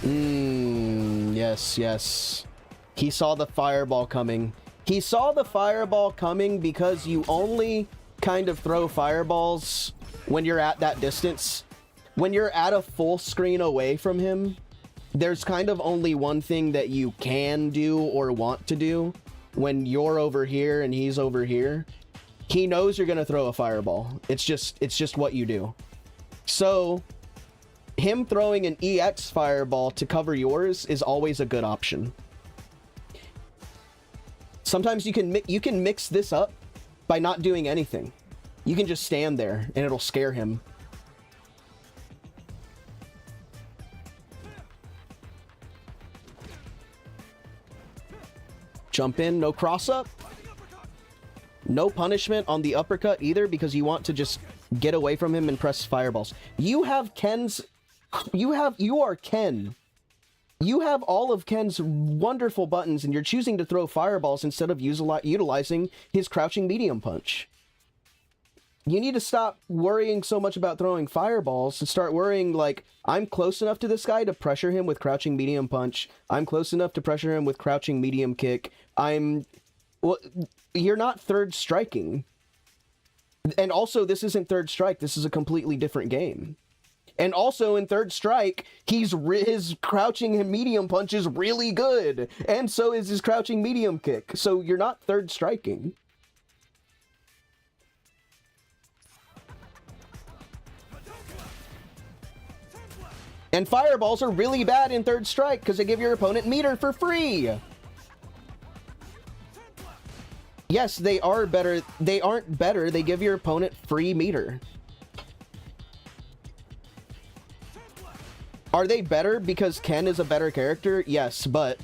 [SPEAKER 1] Yes, yes. He saw the fireball coming. He saw the fireball coming because you only kind of throw fireballs when you're at that distance. When you're at a full screen away from him, there's kind of only one thing that you can do or want to do when you're over here and he's over here. He knows you're gonna throw a fireball. It's just what you do. So him throwing an EX fireball to cover yours is always a good option. Sometimes you can mix this up by not doing anything. You can just stand there and it'll scare him. Jump in, no cross up. No punishment on the uppercut either because you want to just get away from him and press fireballs. You have Ken's... You are Ken. You have all of Ken's wonderful buttons and you're choosing to throw fireballs instead of utilizing his crouching medium punch. You need to stop worrying so much about throwing fireballs and start worrying like, I'm close enough to this guy to pressure him with crouching medium punch. I'm close enough to pressure him with crouching medium kick. Well, you're not third striking. And also, this isn't third strike. This is a completely different game. And also in third strike, his crouching and medium punch is really good. And so is his crouching medium kick. So you're not third striking. And fireballs are really bad in third strike because they give your opponent meter for free. Yes, they are better. They aren't better. They give your opponent free meter. Are they better because Ken is a better character? Yes, but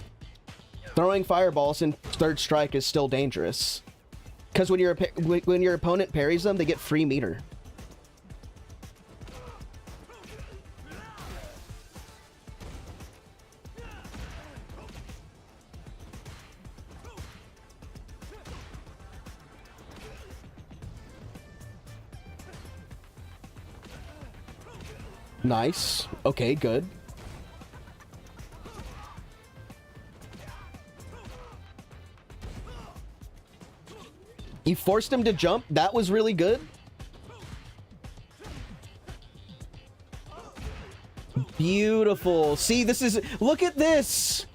[SPEAKER 1] throwing fireballs in third strike is still dangerous. Because when your opponent parries them, they get free meter. Nice. Okay, good. You forced him to jump. That was really good. Beautiful. See, this is... Look at this.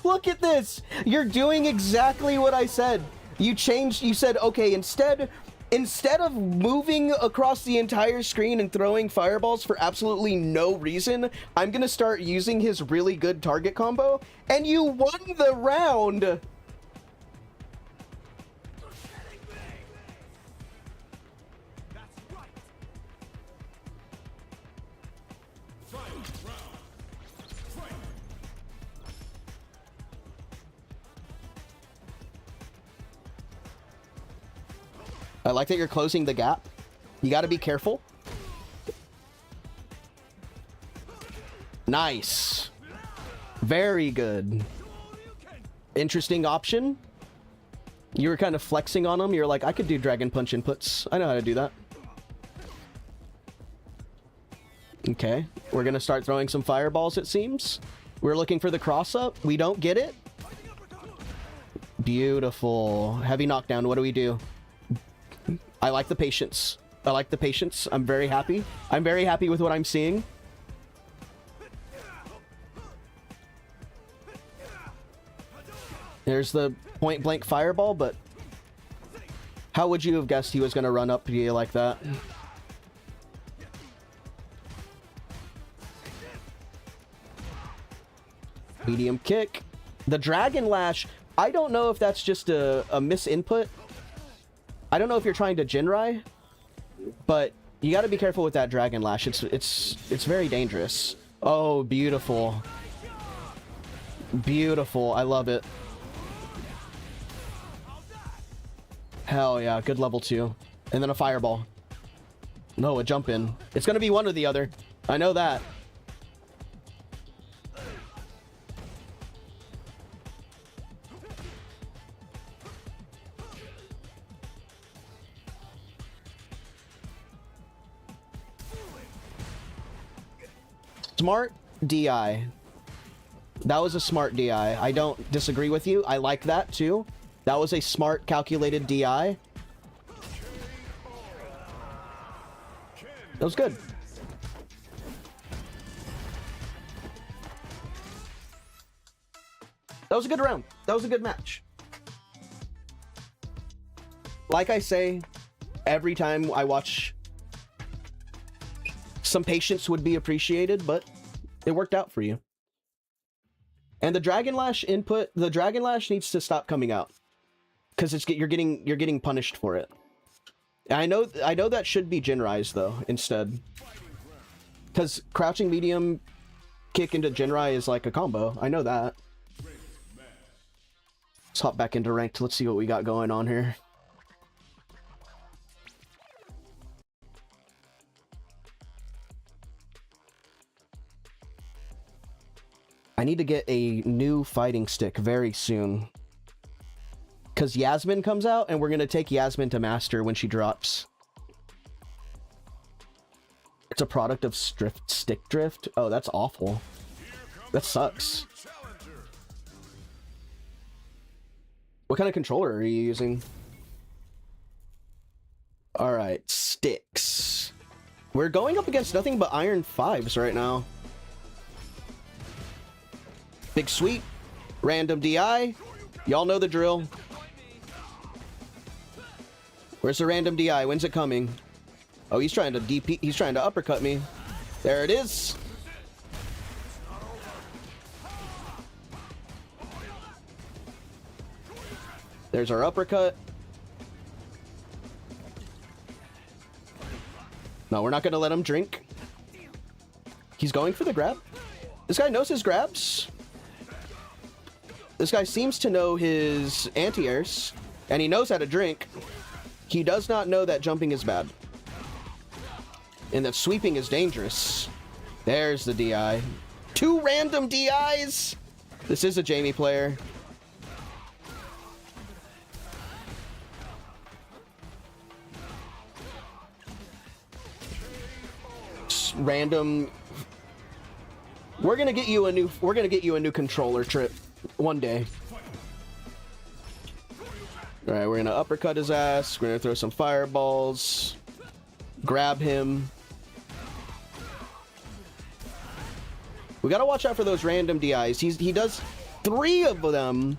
[SPEAKER 1] Look at this. You're doing exactly what I said. You changed... You said, okay, instead of moving across the entire screen and throwing fireballs for absolutely no reason, I'm gonna start using his really good target combo, and you won the round!
[SPEAKER 5] That's right.
[SPEAKER 1] I like that you're closing the gap. You gotta be careful. Nice. Very good. Interesting option. You were kind of flexing on him. You're like, I could do Dragon Punch inputs. I know how to do that. Okay. We're gonna start throwing some fireballs, it seems. We're looking for the cross-up. We don't get it. Beautiful. Heavy knockdown. What do we do? I like the patience. I like the patience. I'm very happy. I'm very happy with what I'm seeing. There's the point-blank fireball, but how would you have guessed he was going to run up to you like that? Medium kick. The Dragon Lash, I don't know if that's just a misinput. I don't know if you're trying to Jinrai, but you got to be careful with that Dragon Lash. It's very dangerous. Oh, beautiful. Beautiful. I love it. Hell yeah, good level 2. And then a fireball. No, a jump in. It's going to be one or the other. I know that. Smart DI. That was a smart DI. I don't disagree with you. I like that too. That was a smart, calculated DI. That was good. That was a good round. That was a good match. Like I say, every time I watch, some patience would be appreciated, but it worked out for you. And the Dragon Lash input, the Dragon Lash needs to stop coming out, because you're getting punished for it. And I know that should be Jinrai's though instead, because crouching medium kick into Jinrai is like a combo. I know that. Let's hop back into ranked. Let's see what we got going on here. I need to get a new fighting stick very soon, because Yasmin comes out and we're going to take Yasmin to Master when she drops. It's a product of stick drift. Oh, that's awful. That sucks. What kind of controller are you using? Alright, sticks. We're going up against nothing but Iron 5s right now. Big sweep, random DI. Y'all know the drill. Where's the random DI? When's it coming? Oh, he's trying to DP. He's trying to uppercut me. There it is. There's our uppercut. No, we're not going to let him drink. He's going for the grab. This guy knows his grabs. This guy seems to know his anti-airs. And he knows how to drink. He does not know that jumping is bad. And that sweeping is dangerous. There's the DI. 2 random DIs! This is a Jamie player. Random. We're gonna get you a new controller trip one day. All right, we're gonna uppercut his ass. We're gonna throw some fireballs. Grab him. We gotta watch out for those random DIs. He does 3 of them.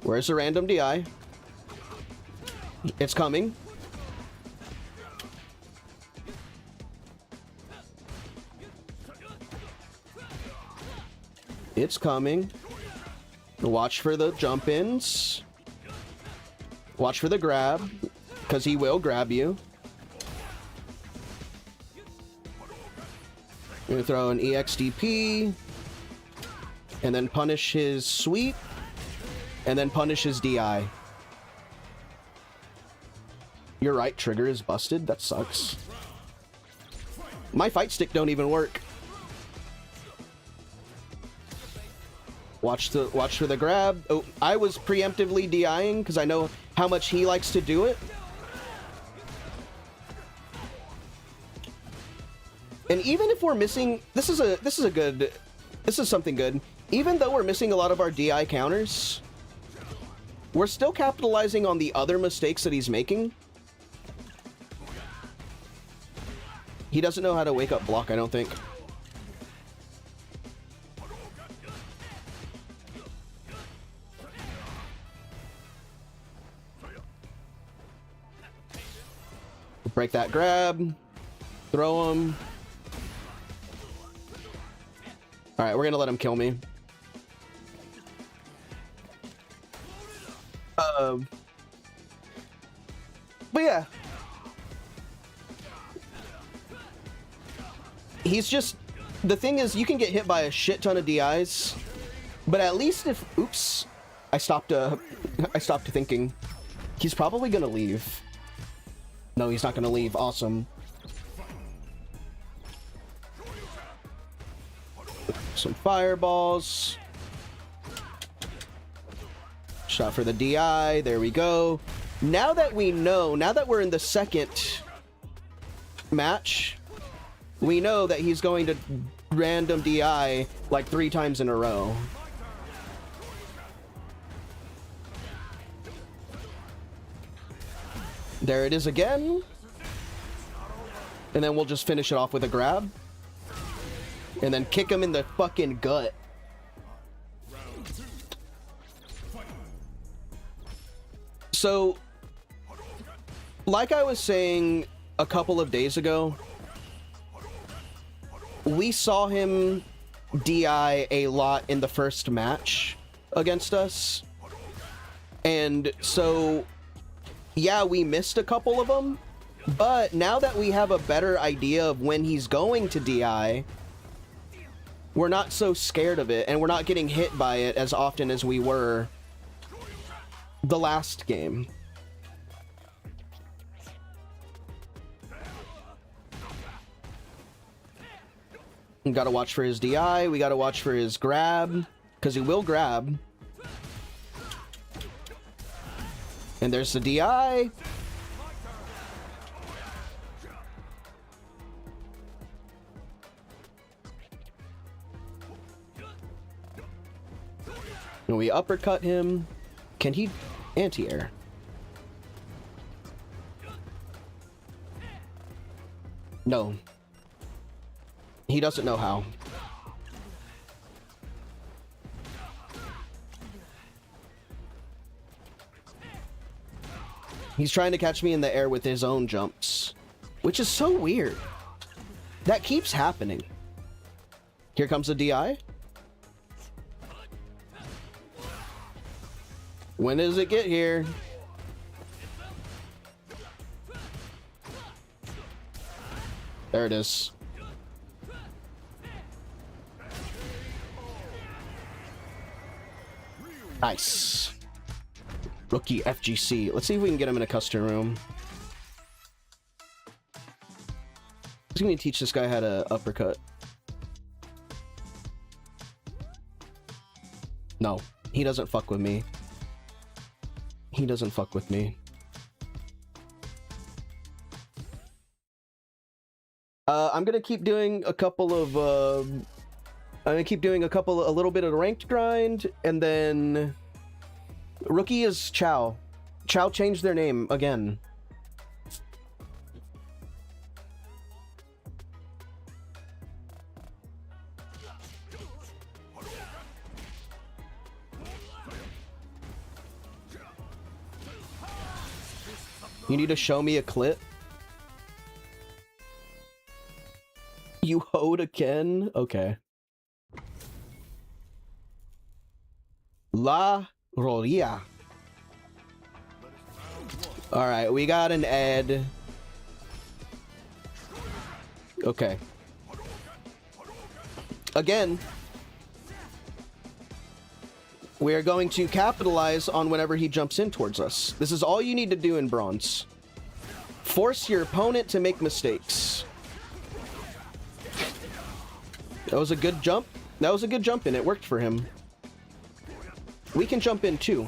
[SPEAKER 1] Where's the random DI? It's coming. It's coming. Watch for the jump ins. Watch for the grab, because he will grab you. I'm gonna throw an EXDP, and then punish his sweep, and then punish his DI. You're right, trigger is busted. That sucks. My fight stick don't even work. Watch for the grab. Oh, I was preemptively DIing because I know how much he likes to do it. And even if we're missing, this is something good. Even though we're missing a lot of our DI counters, we're still capitalizing on the other mistakes that he's making. He doesn't know how to wake up block, I don't think. Break that grab. Throw him. Alright, we're gonna let him kill me. But yeah. He's just... The thing is, you can get hit by a shit ton of DIs, but at least if... Oops. I stopped thinking. He's probably gonna leave. No, he's not gonna leave. Awesome. Some fireballs. Shot for the DI. There we go. Now that we know, now that we're in the second match, we know that he's going to random DI like 3 times in a row. There it is again. And then we'll just finish it off with a grab. And then kick him in the fucking gut. So, like I was saying a couple of days ago, we saw him DI a lot in the first match against us. And so, yeah, we missed a couple of them. But now that we have a better idea of when he's going to DI, we're not so scared of it, and we're not getting hit by it as often as we were the last game. We gotta watch for his DI, we gotta watch for his grab, because he will grab. And there's the DI. And we uppercut him. Can he anti-air? No. He doesn't know how. He's trying to catch me in the air with his own jumps, which is so weird. That keeps happening. Here comes the DI. When does it get here? There it is. Nice. Rookie FGC. Let's see if we can get him in a custom room. He's gonna teach this guy how to uppercut. No, he doesn't fuck with me. He doesn't fuck with me. I'm gonna keep doing a couple of I'm gonna keep doing a little bit of ranked grind, and then rookie is Chow. Chow changed their name again. You need to show me a clip. You hoed again? Okay. La Rolia. Alright, we got an Ed. Okay. Again, we are going to capitalize on whenever he jumps in towards us. This is all you need to do in Bronze. Force your opponent to make mistakes. That was a good jump. That was a good jump in. It worked for him. We can jump in too.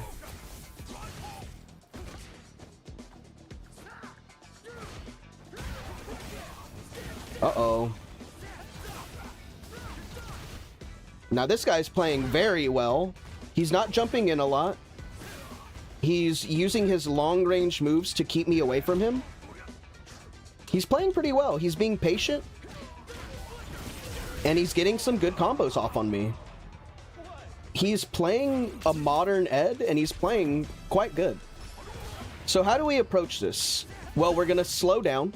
[SPEAKER 1] Uh-oh. Now this guy's playing very well. He's not jumping in a lot. He's using his long-range moves to keep me away from him. He's playing pretty well. He's being patient. And he's getting some good combos off on me. He's playing a modern Ed, and he's playing quite good. So how do we approach this? Well, we're going to slow down.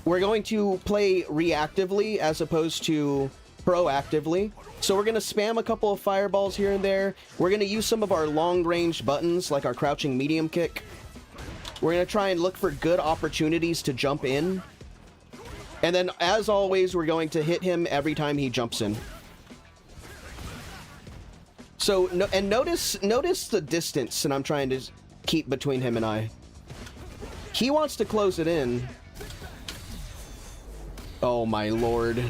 [SPEAKER 1] We're going to play reactively as opposed to proactively. So we're going to spam a couple of fireballs here and there. We're going to use some of our long-range buttons, like our crouching medium kick. We're going to try and look for good opportunities to jump in. And then, as always, we're going to hit him every time he jumps in. So, notice the distance that I'm trying to keep between him and I. He wants to close it in. Oh my lord.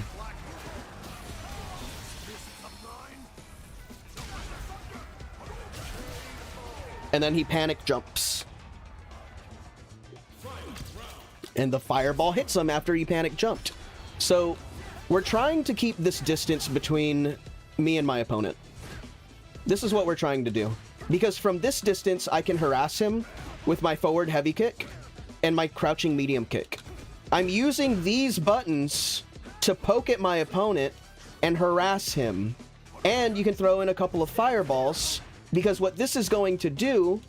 [SPEAKER 1] And then he panic jumps. And the fireball hits him after he panic jumped. So, we're trying to keep this distance between me and my opponent. This is what we're trying to do. Because from this distance, I can harass him with my forward heavy kick and my crouching medium kick. I'm using these buttons to poke at my opponent and harass him. And you can throw in a couple of fireballs, because what this is going to do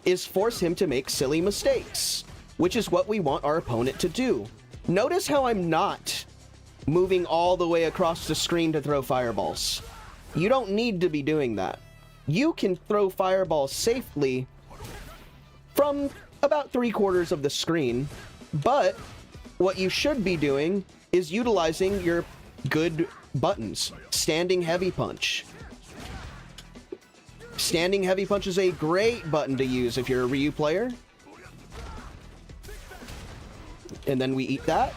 [SPEAKER 1] is force him to make silly mistakes, which is what we want our opponent to do. Notice how I'm not moving all the way across the screen to throw fireballs. You don't need to be doing that. You can throw fireballs safely from about 3/4 of the screen, but what you should be doing is utilizing your good buttons. Standing heavy punch. Standing heavy punch is a great button to use if you're a Ryu player. And then we eat that.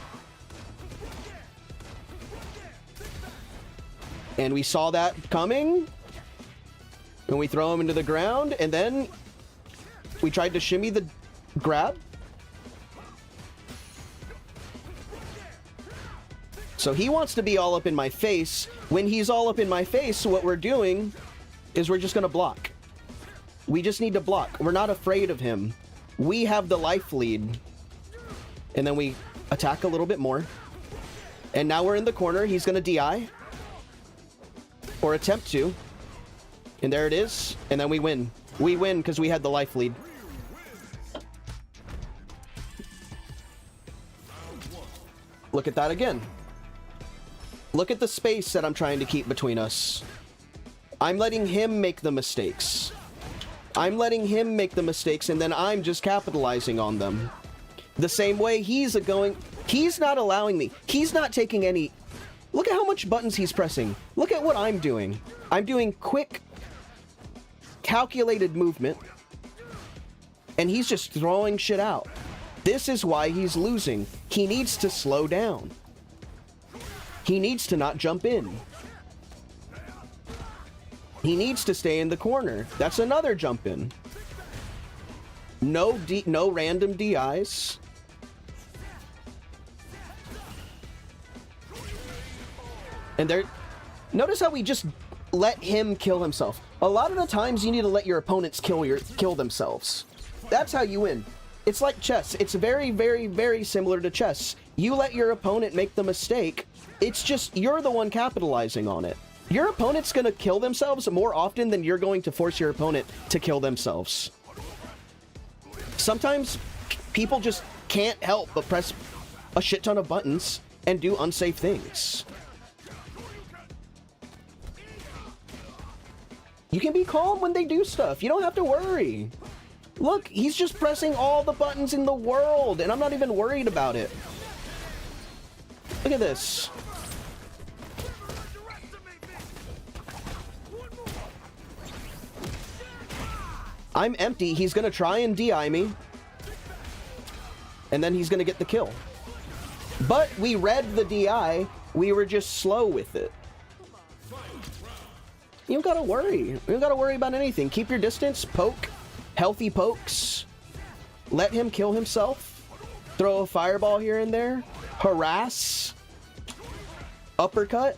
[SPEAKER 1] And we saw that coming. And we throw him into the ground. And then we tried to shimmy the grab. So he wants to be all up in my face. When he's all up in my face, what we're doing is we're just going to block. We just need to block. We're not afraid of him. We have the life lead. And then we attack a little bit more. And now we're in the corner. He's going to DI. Or attempt to. And there it is. And then we win. We win because we had the life lead. Look at that again. Look at the space that I'm trying to keep between us. I'm letting him make the mistakes. I'm letting him make the mistakes, and then I'm just capitalizing on them. The same way he's not allowing me. He's not taking any Look at how much buttons he's pressing. Look at what I'm doing. I'm doing quick, calculated movement, and he's just throwing shit out. This is why he's losing. He needs to slow down. He needs to not jump in. He needs to stay in the corner. That's another jump in. No random DIs. And there, notice how we just let him kill himself. A lot of the times you need to let your opponents kill themselves. That's how you win. It's like chess. It's very, very, very similar to chess. You let your opponent make the mistake. It's just you're the one capitalizing on it. Your opponent's gonna kill themselves more often than you're going to force your opponent to kill themselves. Sometimes people just can't help but press a shit ton of buttons and do unsafe things. You can be calm when they do stuff. You don't have to worry. Look, he's just pressing all the buttons in the world, and I'm not even worried about it. Look at this. I'm empty. He's gonna try and DI me. And then he's gonna get the kill. But we read the DI. We were just slow with it. You don't gotta worry. You don't gotta worry about anything. Keep your distance. Poke. Healthy pokes. Let him kill himself. Throw a fireball here and there. Harass. Uppercut.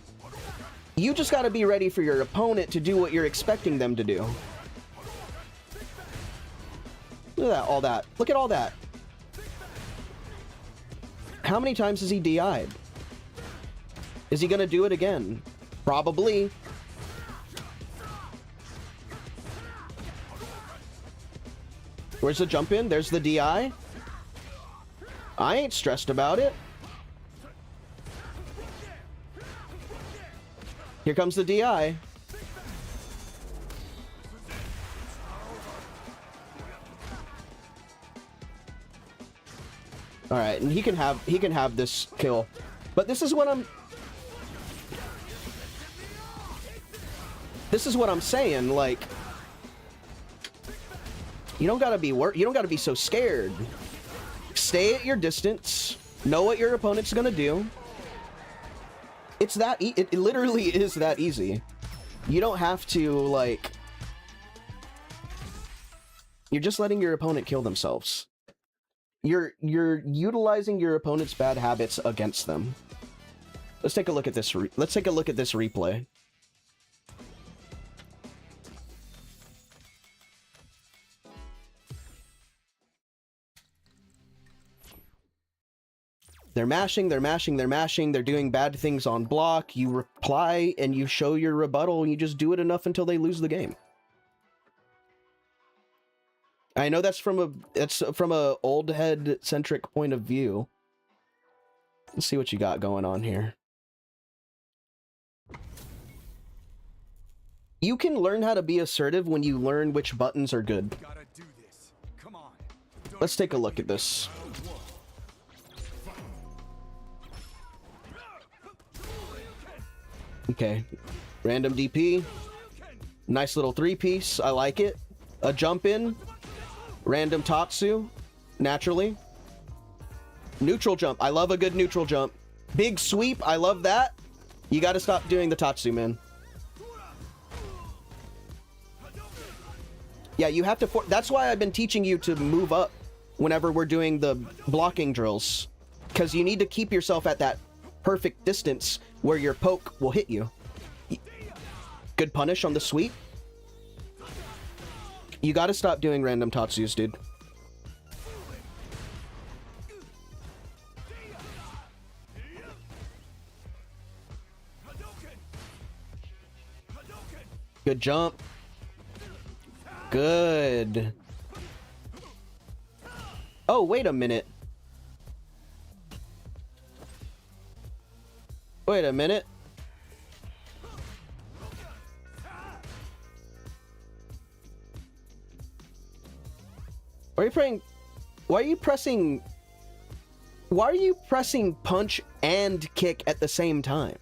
[SPEAKER 1] You just gotta be ready for your opponent to do what you're expecting them to do. Look at that, all that. Look at all that. How many times has he DI'd? Is he gonna do it again? Probably. Where's the jump in? There's the DI. I ain't stressed about it. Here comes the DI. All right, and he can have this kill. But this is what I'm saying, like, you don't gotta be so scared. Stay at your distance. Know what your opponent's gonna do. It's that it literally is that easy. You don't have to, like, you're just letting your opponent kill themselves. You're utilizing your opponent's bad habits against them. Let's take a look at this. Let's take a look at this replay. They're mashing, they're mashing, they're mashing, they're doing bad things on block. You reply and you show your rebuttal, and you just do it enough until they lose the game. I know that's from a old head centric point of view. Let's see what you got going on here. You can learn how to be assertive when you learn which buttons are good.
[SPEAKER 5] Gotta do this. Come on.
[SPEAKER 1] Let's take a look at this. Okay, random DP, nice little 3-piece, I like it. A jump in, random Tatsu, naturally. Neutral jump, I love a good neutral jump. Big sweep, I love that. You gotta stop doing the Tatsu, man. Yeah, you have to, that's why I've been teaching you to move up whenever we're doing the blocking drills. Because you need to keep yourself at that perfect distance where your poke will hit you. Good punish on the sweep. You gotta stop doing random Tatsus, dude. Good jump. Good. Oh, wait a minute. Wait a minute. Why are you pressing punch and kick at the same time?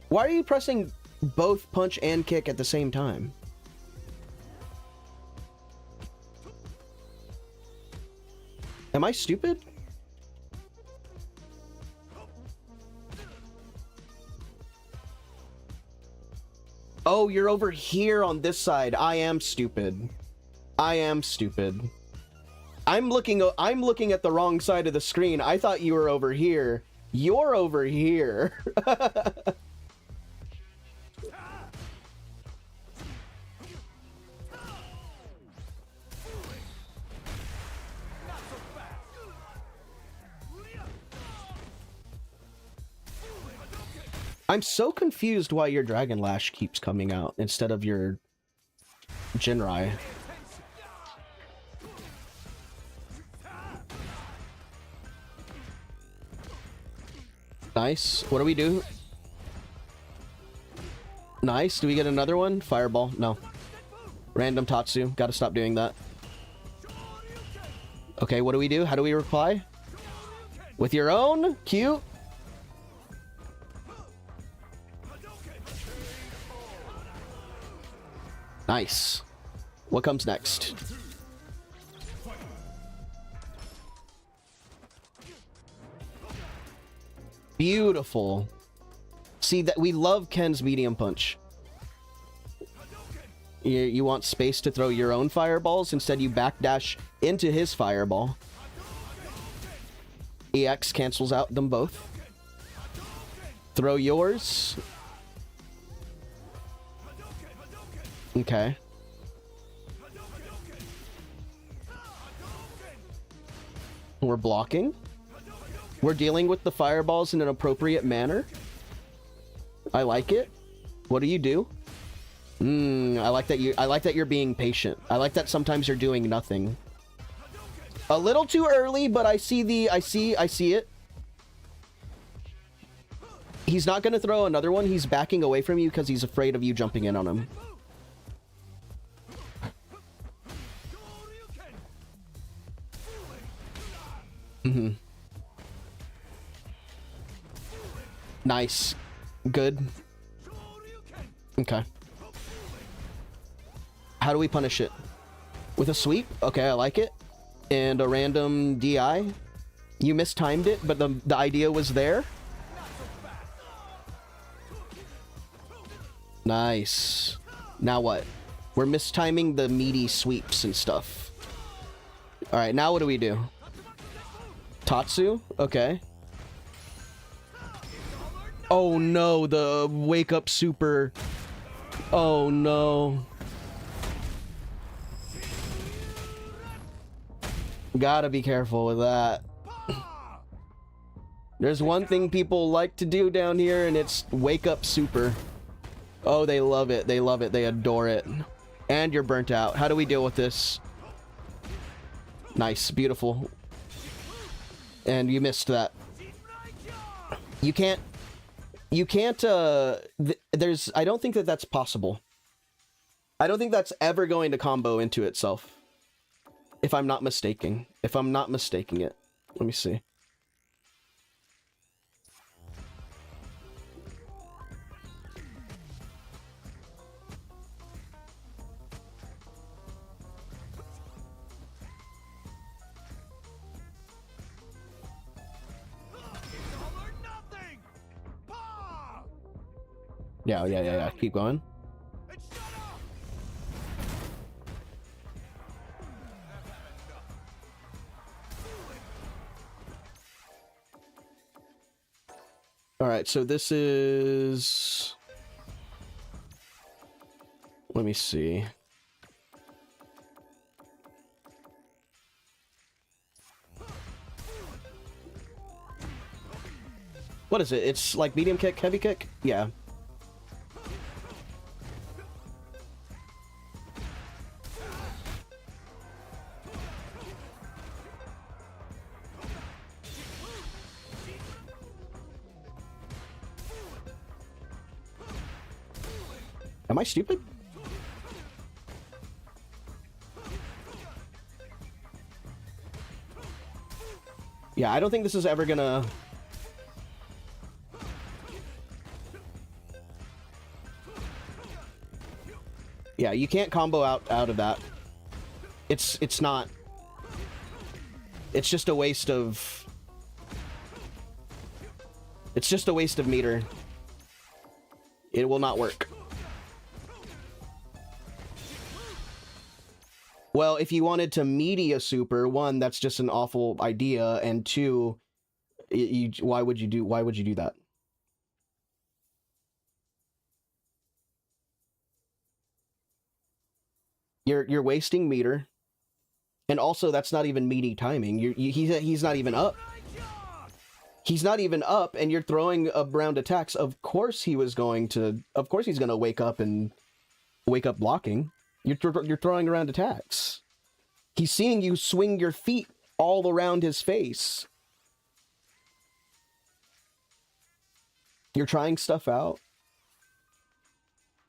[SPEAKER 1] Why are you pressing both punch and kick at the same time? Am I stupid? Oh, you're over here on this side. I am stupid. I am stupid. I'm looking at the wrong side of the screen. I thought you were over here. You're over here. I'm so confused why your Dragon Lash keeps coming out instead of your Jinrai. Nice. What do we do? Nice. Do we get another one? Fireball. No. Random Tatsu. Gotta stop doing that. Okay, what do we do? How do we reply? With your own? Cute. Nice. What comes next? Beautiful. See that we love Ken's medium punch. You want space to throw your own fireballs, instead you backdash into his fireball. EX cancels out them both. Throw yours. Okay. We're blocking. We're dealing with the fireballs in an appropriate manner. I like it. What do you do? I like that you're being patient. I like that sometimes you're doing nothing. A little too early, but I see it. He's not gonna throw another one. He's backing away from you because he's afraid of you jumping in on him. Nice. Good. Okay. How do we punish it? With a sweep? Okay, I like it. And a random DI. You mistimed it, but the idea was there. Nice. Now what? We're mistiming the meaty sweeps and stuff. Alright, now what do we do? Tatsu? Okay. Oh no, the wake up super. Oh no. Gotta be careful with that. There's one thing people like to do down here, and it's wake up super. Oh, they love it. They love it. They adore it. And you're burnt out. How do we deal with this? Nice. Beautiful. And you missed that. You can't, I don't think that that's possible. I don't think that's ever going to combo into itself. If I'm not mistaking. If I'm not mistaking it. Let me see. Yeah. Keep going. All right, so this is... Let me see. What is it? It's like medium kick, heavy kick? Yeah. Am I stupid? Yeah, I don't think this is ever gonna... Yeah, you can't combo out of that. It's not. It's just a waste of. It's just a waste of meter. It will not work. Well, if you wanted to media super, one, that's just an awful idea, and two, why would you do that? You're wasting meter, and also that's not even meaty timing. He's not even up. He's not even up, and you're throwing around attacks. Of course he's gonna wake up blocking. You're throwing around attacks. He's seeing you swing your feet all around his face. You're trying stuff out.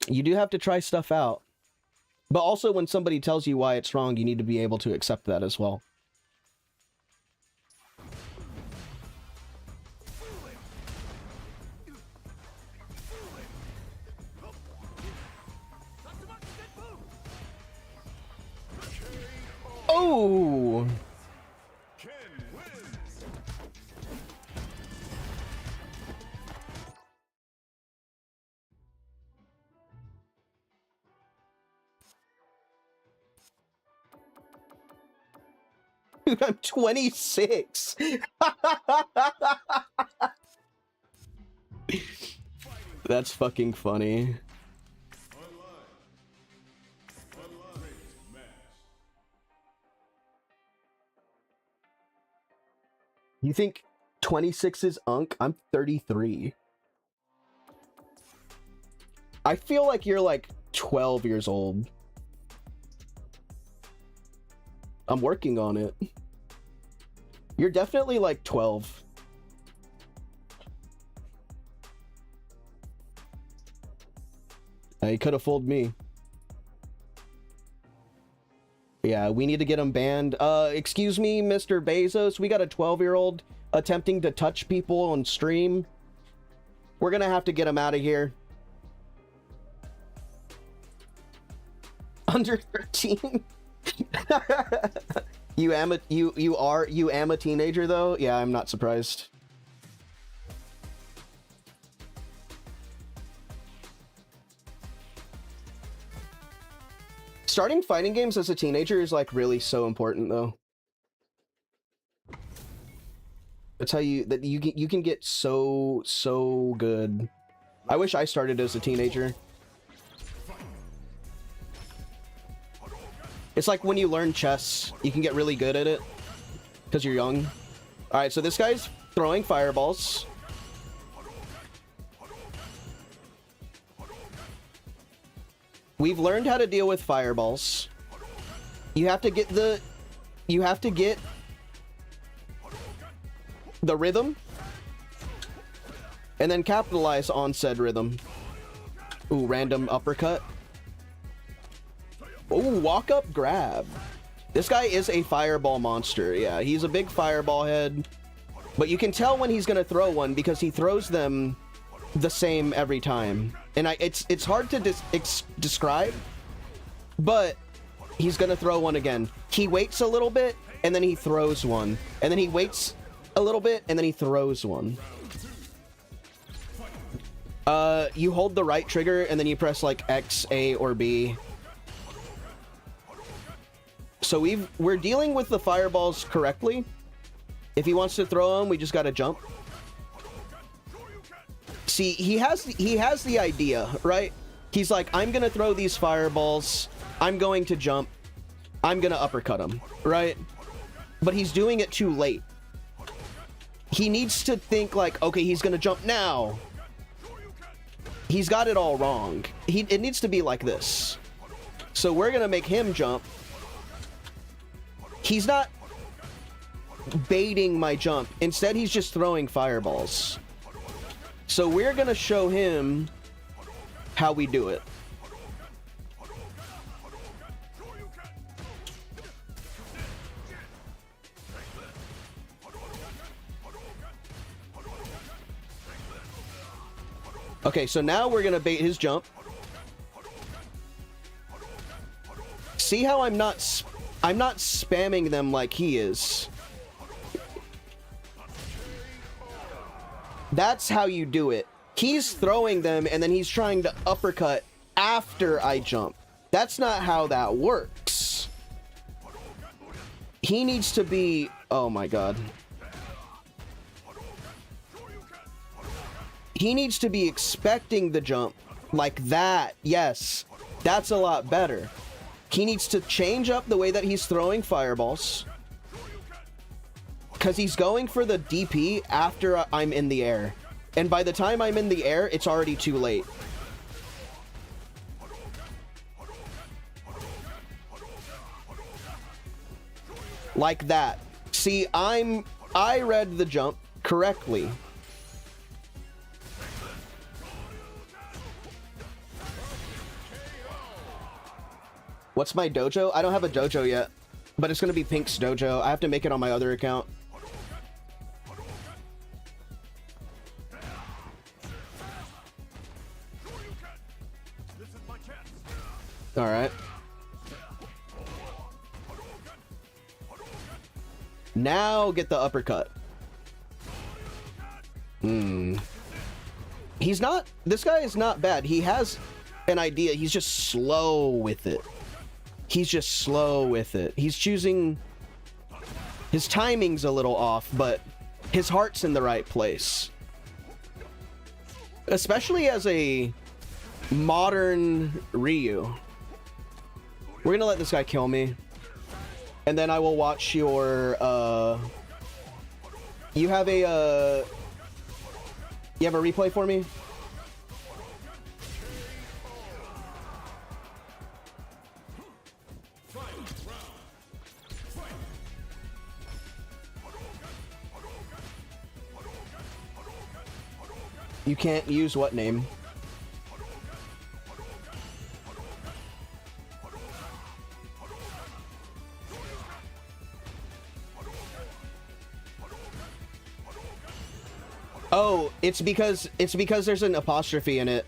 [SPEAKER 1] You do have to try stuff out. But also when somebody tells you why it's wrong, you need to be able to accept that as well. Oh! Dude, I'm 26. That's fucking funny. You think 26 is unk? I'm 33. I feel like you're like 12 years old. I'm working on it. You're definitely like 12. He could have fooled me. Yeah, we need to get him banned. Excuse me, Mr. Bezos. We got a 12-year-old attempting to touch people on stream. We're gonna have to get him out of here. Under 13? You am a teenager though? Yeah, I'm not surprised. Starting fighting games as a teenager is like really so important though. That's how you can get so good. I wish I started as a teenager. It's like when you learn chess, you can get really good at it because you're young. All right, so this guy's throwing fireballs. We've learned how to deal with fireballs. You have to get the rhythm and then capitalize on said rhythm. Ooh, random uppercut. Ooh, walk up grab. This guy is a fireball monster. Yeah, he's a big fireball head. But you can tell when he's gonna throw one because he throws them the same every time. And it's hard to describe, but he's gonna throw one again. He waits a little bit and then he throws one. And then he waits a little bit and then he throws one. You hold the right trigger and then you press like X, A, or B. So we're dealing with the fireballs correctly. If he wants to throw them, we just gotta jump. See, he has the idea, right? He's like, I'm gonna throw these fireballs. I'm going to jump. I'm gonna uppercut him, right? But he's doing it too late. He needs to think like, okay, he's gonna jump now. He's got it all wrong. It needs to be like this. So we're gonna make him jump. He's not baiting my jump. Instead, he's just throwing fireballs. So we're gonna show him how we do it. Okay, so now we're gonna bait his jump. See how I'm not spamming them like he is. That's how you do it. He's throwing them and then he's trying to uppercut after I jump. That's not how that works. He needs to be... Oh my god. He needs to be expecting the jump like that. Yes, that's a lot better. He needs to change up the way that he's throwing fireballs. Because he's going for the DP after I'm in the air. And by the time I'm in the air, it's already too late. Like that. See, I read the jump correctly. What's my dojo? I don't have a dojo yet, but it's gonna be Pink's dojo. I have to make it on my other account. All right. Now get the uppercut. He's not... This guy is not bad. He has an idea. He's just slow with it. He's just slow with it. He's choosing... His timing's a little off, but his heart's in the right place. Especially as a modern Ryu. We're gonna let this guy kill me. And then I will watch your, You have a, You have a replay for me? You can't use what name? Oh, it's because there's an apostrophe in it.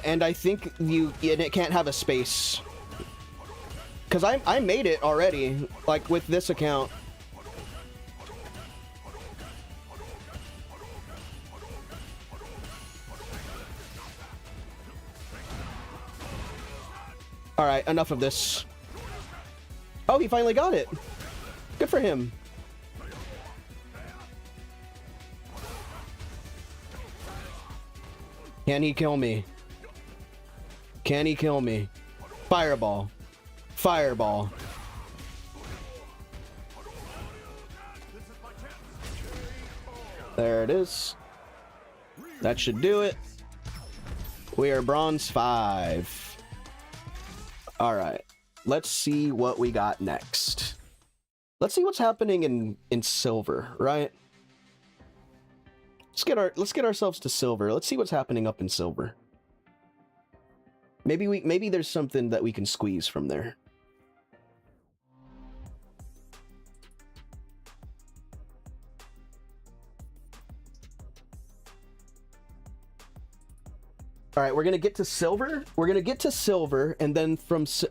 [SPEAKER 1] And I think it can't have a space. Because I made it already, like with this account. Alright, enough of this. Oh, he finally got it. Good for him. Can he kill me? Can he kill me? Fireball. Fireball. There it is. That should do it. We are bronze 5. Alright. Let's see what we got next. Let's see what's happening in silver, right? Let's get ourselves to silver. Let's see what's happening up in silver. Maybe there's something that we can squeeze from there. All right, we're gonna get to silver. We're gonna get to silver, and then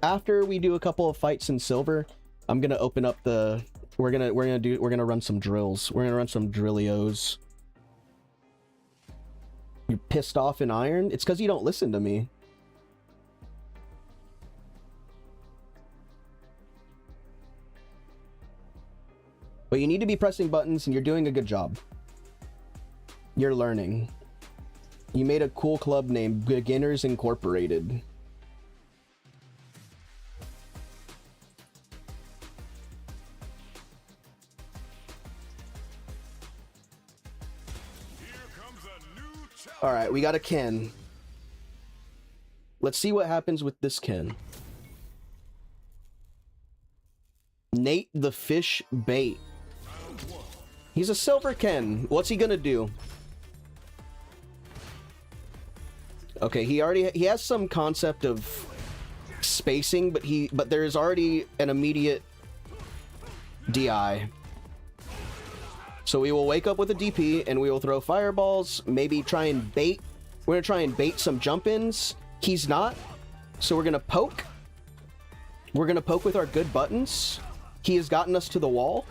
[SPEAKER 1] after we do a couple of fights in silver, I'm gonna open up the. We're gonna run some drills. We're gonna run some drillios. You're pissed off in iron? It's because you don't listen to me. But you need to be pressing buttons, and you're doing a good job. You're learning. You made a cool club named Beginners Incorporated. All right, we got a Ken. Let's see what happens with this Ken. Nate the Fish Bait. He's a silver Ken. What's he gonna do? Okay, he has some concept of spacing, but there is already an immediate DI. So we will wake up with a DP and we will throw fireballs, maybe try and bait. We're gonna try and bait some jump-ins. He's not. So we're gonna poke. We're gonna poke with our good buttons. He has gotten us to the wall.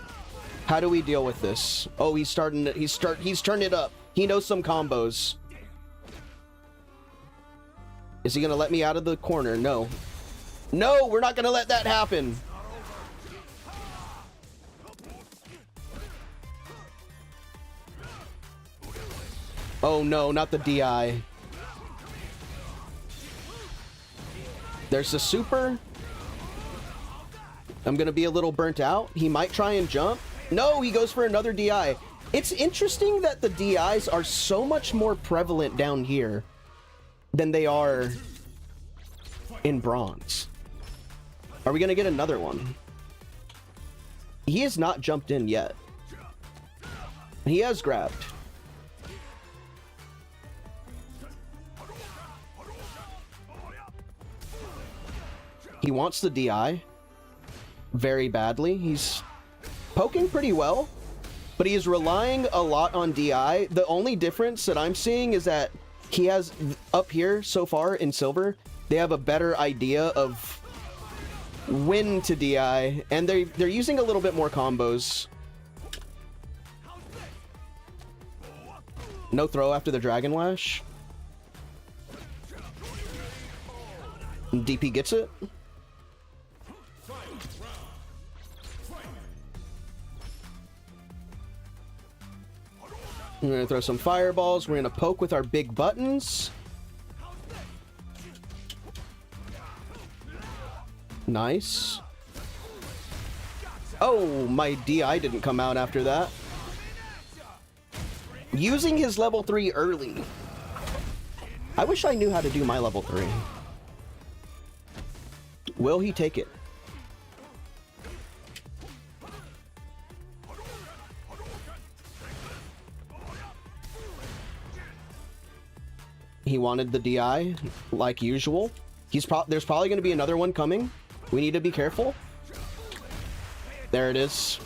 [SPEAKER 1] How do we deal with this? Oh, he's turned it up. He knows some combos. Is he gonna let me out of the corner? No. No, we're not gonna let that happen. Oh no, not the DI. There's the super. I'm gonna be a little burnt out. He might try and jump. No, he goes for another DI. It's interesting that the DIs are so much more prevalent down here than they are in bronze. Are we gonna get another one? He has not jumped in yet. He has grabbed. He wants the DI very badly. He's poking pretty well, but he is relying a lot on DI. The only difference that I'm seeing is that he has, up here so far in silver, they have a better idea of when to DI, and they're using a little bit more combos. No throw after the Dragon Lash. DP gets it. We're gonna throw some fireballs. We're gonna poke with our big buttons. Nice. Oh, my DI didn't come out after that. Using his level 3 early. I wish I knew how to do my level 3. Will he take it? He wanted the DI, like usual. There's probably going to be another one coming. We need to be careful. There it is.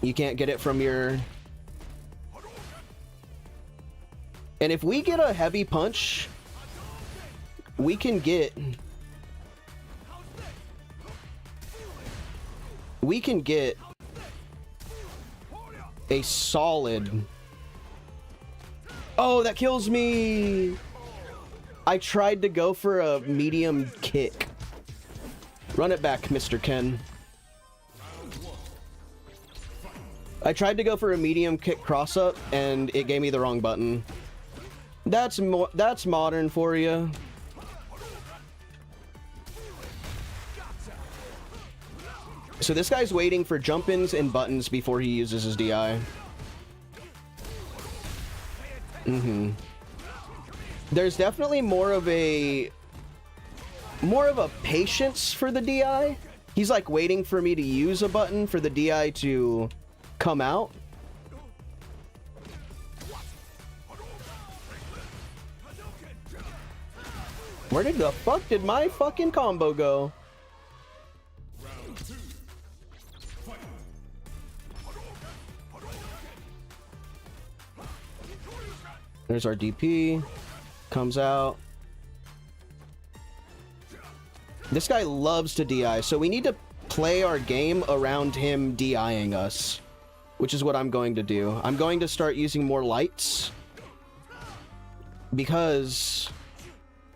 [SPEAKER 1] You can't get it from your... And if we get a heavy punch, we can get... We can get a solid... Oh, that kills me! I tried to go for a medium kick. Run it back, Mr. Ken. I tried to go for a medium kick cross-up, and it gave me the wrong button. That's modern for you. So this guy's waiting for jump-ins and buttons before he uses his DI. There's definitely more of a patience for the DI. He's like waiting for me to use a button for the DI to come out. Where did the fuck did my fucking combo go? There's our DP. Comes out. This guy loves to DI, so we need to play our game around him DIing us, which is what I'm going to do. I'm going to start using more lights because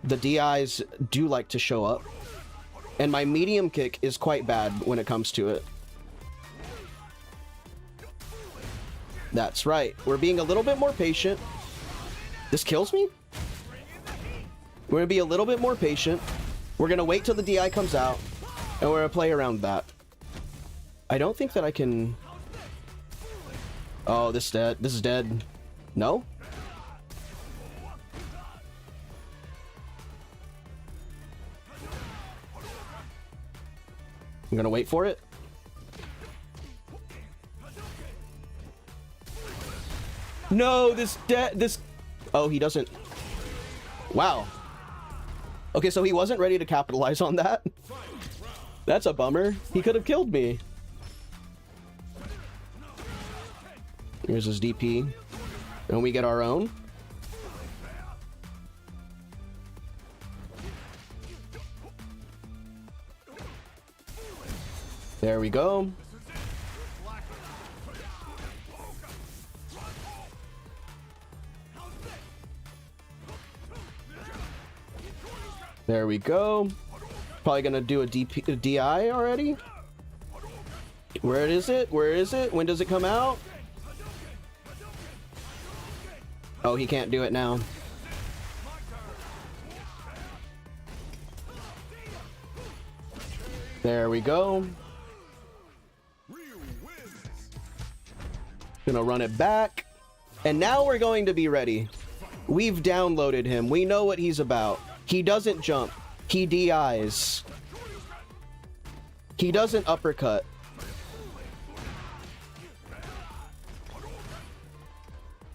[SPEAKER 1] the DIs do like to show up, and my medium kick is quite bad when it comes to it. That's right. We're being a little bit more patient. This kills me? We're gonna be a little bit more patient. We're gonna wait till the DI comes out, and we're gonna play around that. I don't think that I can... Oh, this is dead. This is dead. No? I'm gonna wait for it. No, this Oh, he doesn't. Wow. Okay, so he wasn't ready to capitalize on that. That's a bummer. He could have killed me. Here's his DP. And we get our own. There we go. There we go. Probably gonna do a DI already. Where is it? Where is it? When does it come out? Oh, he can't do it now. There we go. Gonna run it back. And now we're going to be ready. We've downloaded him. We know what he's about. He doesn't jump. He DIs. He doesn't uppercut.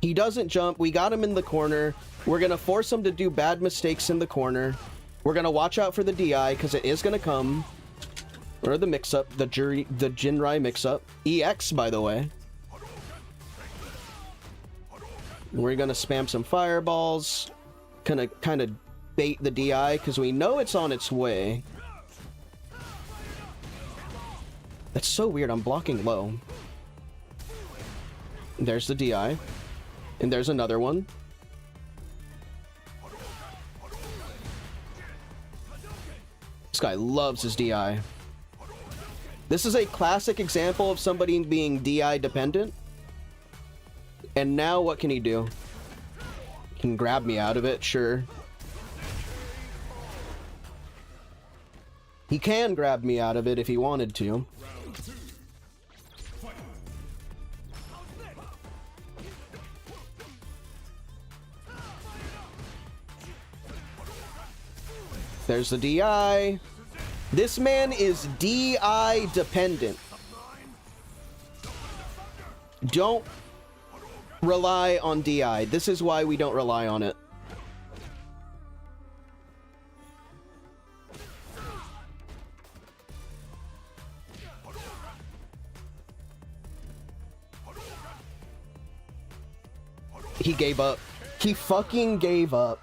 [SPEAKER 1] He doesn't jump. We got him in the corner. We're going to force him to do bad mistakes in the corner. We're going to watch out for the DI because it is going to come. Or the mix-up. The Jinrai mix-up. EX, by the way. We're going to spam some fireballs. Kind of bait the DI because we know it's on its way. That's so weird. I'm blocking low. There's the DI. And there's another one. This guy loves his DI. This is a classic example of somebody being DI dependent. And now what can he do? He can grab me out of it, sure. He can grab me out of it if he wanted to. There's the DI. This man is DI dependent. Don't rely on DI. This is why we don't rely on it. He gave up. He fucking gave up.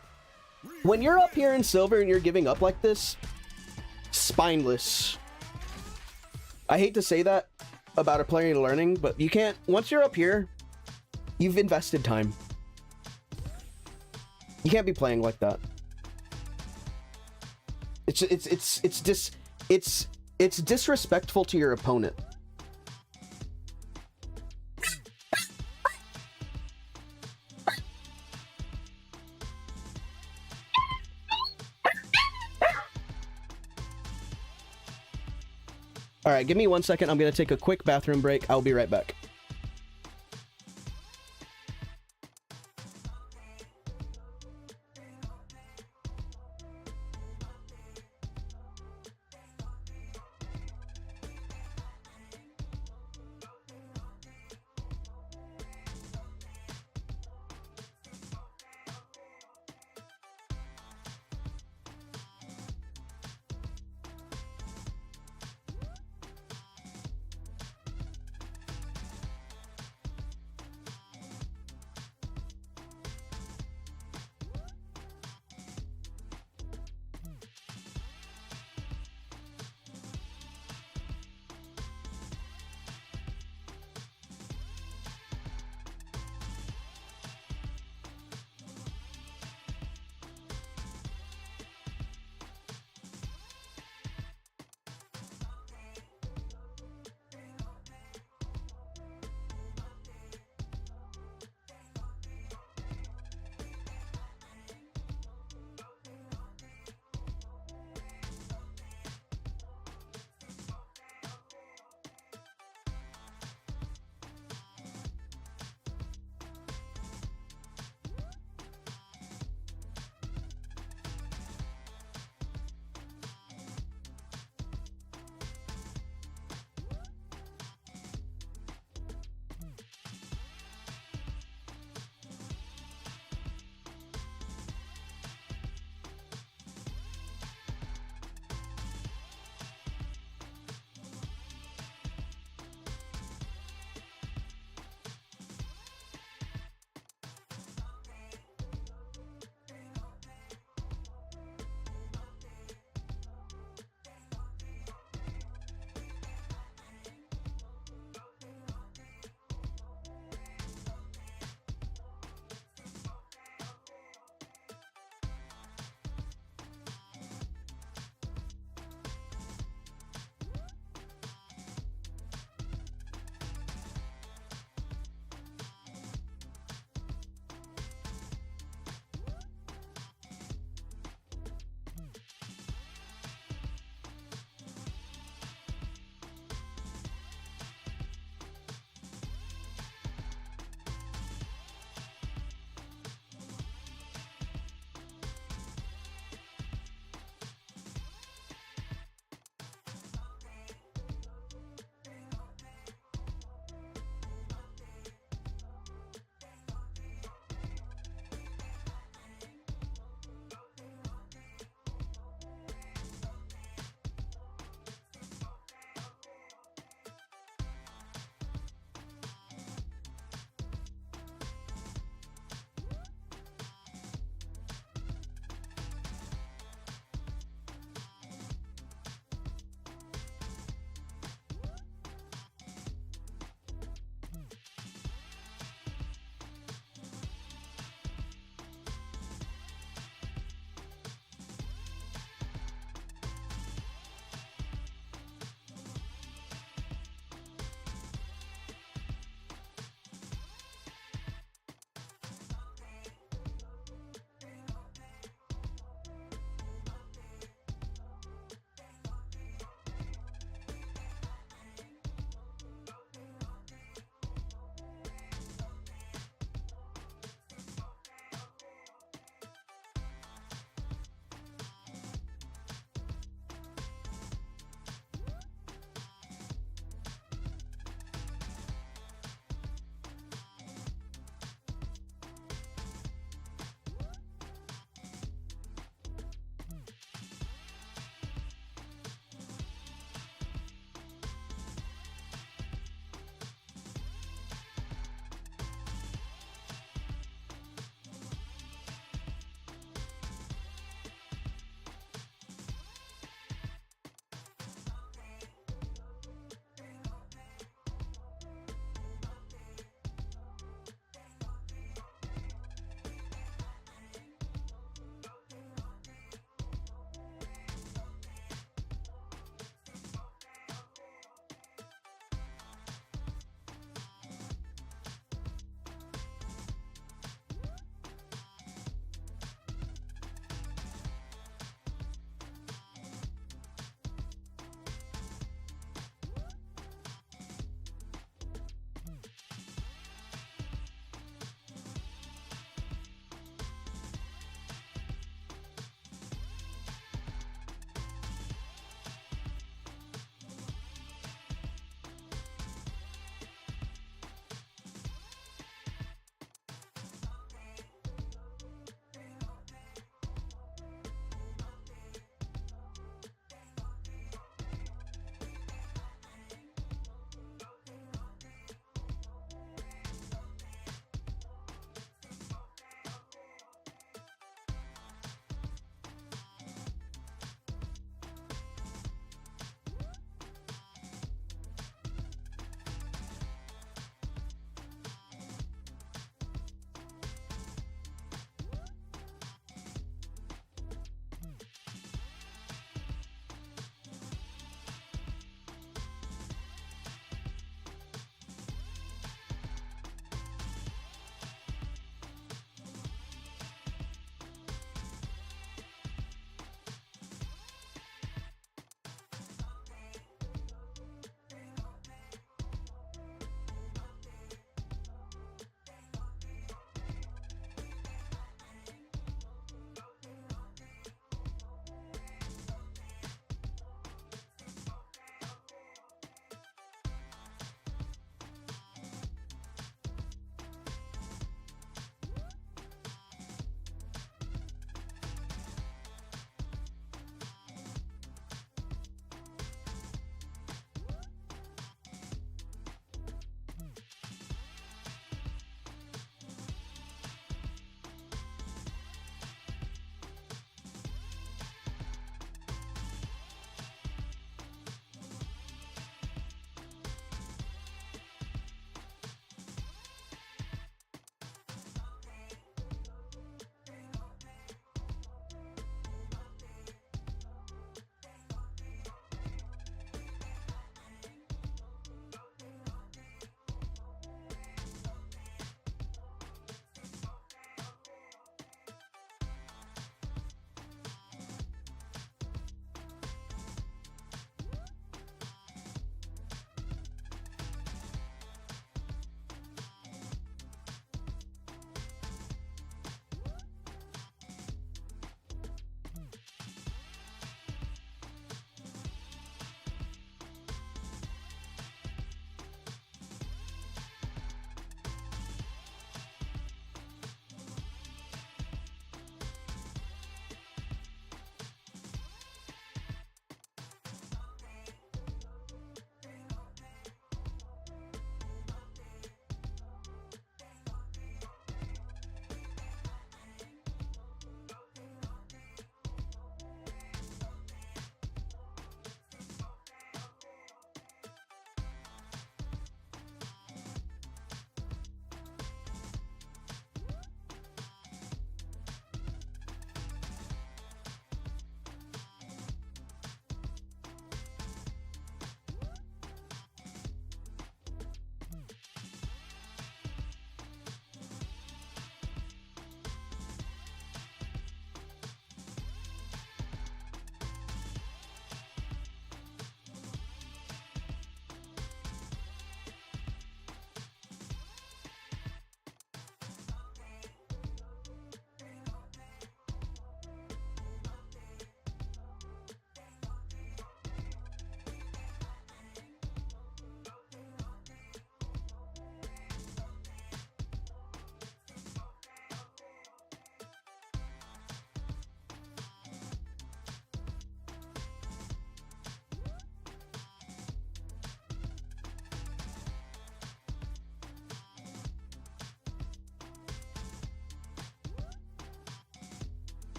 [SPEAKER 1] When you're up here in silver and you're giving up like this, spineless. I hate to say that about a player learning, but you can't, once you're up here, you've invested time. You can't be playing like that. It's disrespectful to your opponent. All right, give me 1 second. I'm going to take a quick bathroom break. I'll be right back.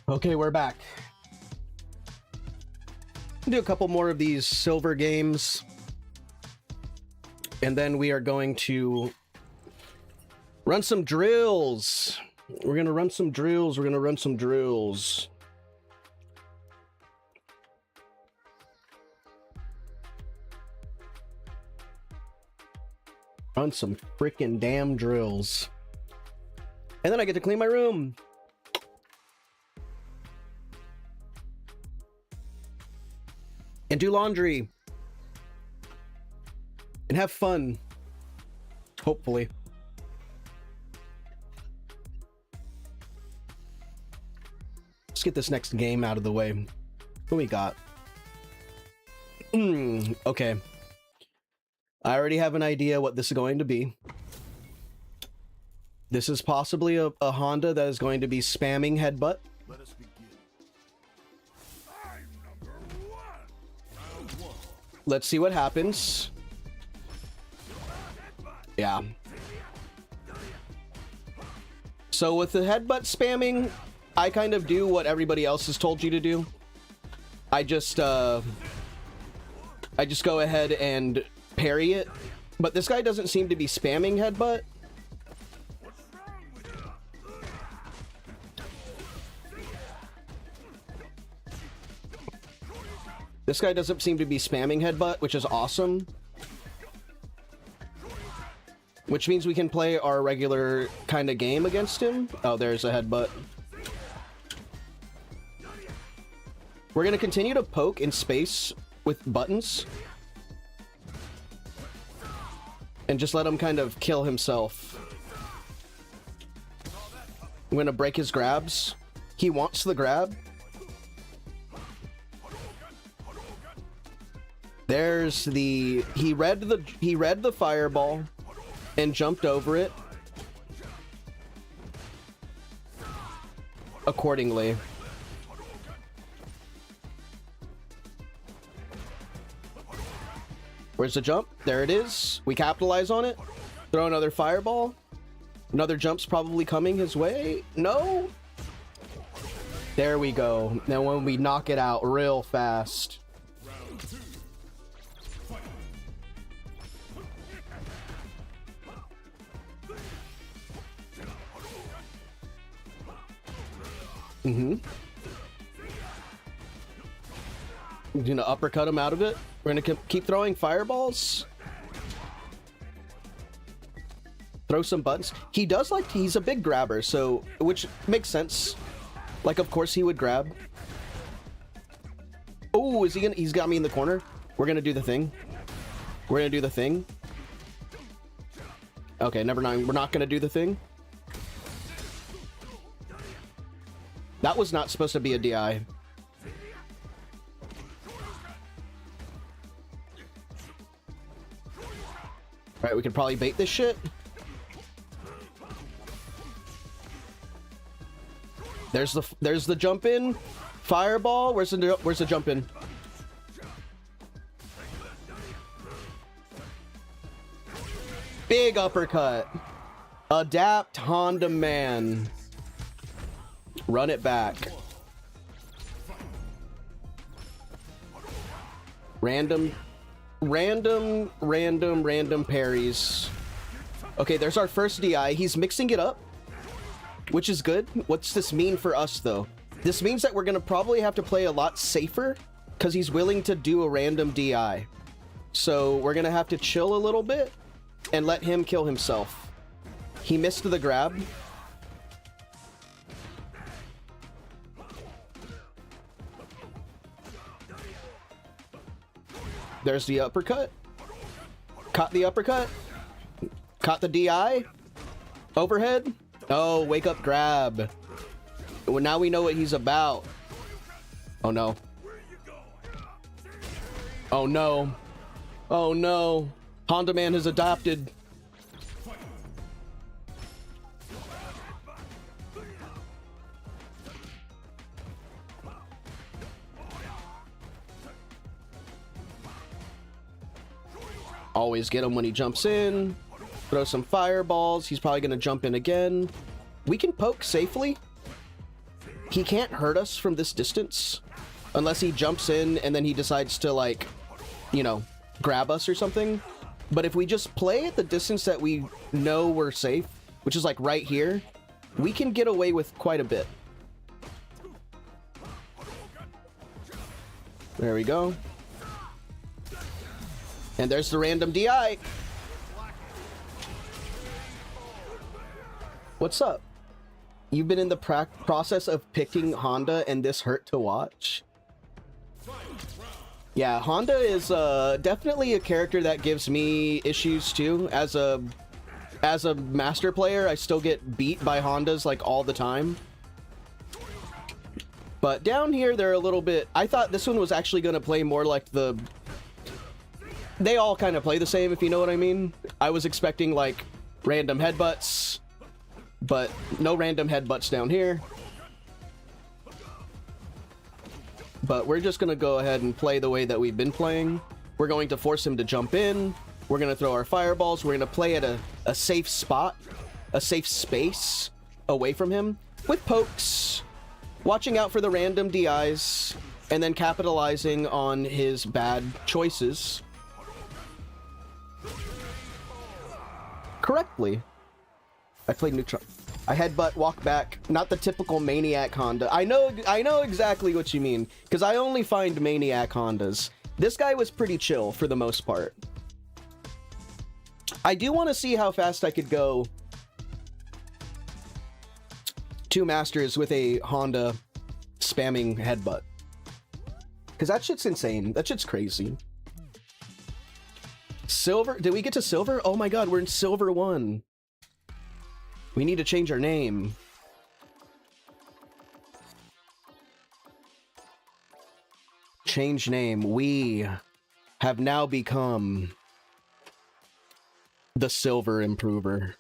[SPEAKER 1] Okay, we're back. Do a couple more of these silver games. And then we are going to run some drills. We're going to run some drills. We're going to run some drills. Run some freaking damn drills. And then I get to clean my room. And do laundry. And have fun. Hopefully. Let's get this next game out of the way. What we got? Okay. I already have an idea what this is going to be. This is possibly a Honda that is going to be spamming headbutt.
[SPEAKER 5] Let us begin. I'm number one. Round one.
[SPEAKER 1] Let's see what happens. Yeah. So with the headbutt spamming, I kind of do what everybody else has told you to do. I just go ahead and parry it. But this guy doesn't seem to be spamming headbutt. This guy doesn't seem to be spamming headbutt, which is awesome. Which means we can play our regular kind of game against him. Oh, there's a headbutt. We're going to continue to poke in space with buttons. And just let him kind of kill himself. I'm going to break his grabs. He wants the grab. There's the... He read the fireball and jumped over it accordingly. Where's the jump? There it is. We capitalize on it. Throw another fireball. Another jump's probably coming his way. No? There we go. Now when we knock it out real fast. We're gonna uppercut him out of it. We're gonna keep throwing fireballs. Throw some buttons. He does like, he's a big grabber, so, which makes sense. Like, of course he would grab. Oh, is he gonna, he's got me in the corner. We're gonna do the thing. We're gonna do the thing. Okay, never mind. We're not gonna do the thing. That was not supposed to be a DI. Alright, we could probably bait this shit. There's the jump in. Fireball. Where's the jump in? Big uppercut. Adapt Honda man. Run it back. Random parries. Okay, there's our first DI. He's mixing it up, which is good. What's this mean for us, though? This means that we're going to probably have to play a lot safer because he's willing to do a random DI. So we're going to have to chill a little bit and let him kill himself. He missed the grab. There's the uppercut. Caught the uppercut. Caught the DI. Overhead. Oh, wake up grab. Well, now we know what he's about. Oh no. Oh no. Oh no. Honda Man has adopted. Always get him when he jumps in. Throw some fireballs. He's probably going to jump in again. We can poke safely. he can't hurt us from this distance unless he jumps in and then he decides to, like, you know, grab us or something. But if we just play at the distance that we know we're safe, which is like right here, we can get away with quite a bit. There we go. And there's the random DI. What's up? You've been in the process of picking Honda and this hurt to watch? Yeah, Honda is definitely a character that gives me issues too. As a master player, I still get beat by Hondas like all the time. But down here, they're a little bit... I thought this one was actually going to play more like the... They all kind of play the same, if you know what I mean. I was expecting like random headbutts, but no random headbutts down here. But we're just going to go ahead and play the way that we've been playing. We're going to force him to jump in. We're going to throw our fireballs. We're going to play at a safe spot, a safe space away from him with pokes, watching out for the random DIs, and then capitalizing on his bad choices correctly. I played neutral. I headbutt, walk back. Not the typical maniac Honda. I know exactly what you mean, because I only find maniac Hondas. This guy was pretty chill for the most part. I do want to see how fast I could go 2 masters with a Honda spamming headbutt. Because that shit's insane. That shit's crazy. Silver? Did we get to silver? Oh my god, we're in silver 1. We need to change our name. Change name. We have now become the Silver Improver.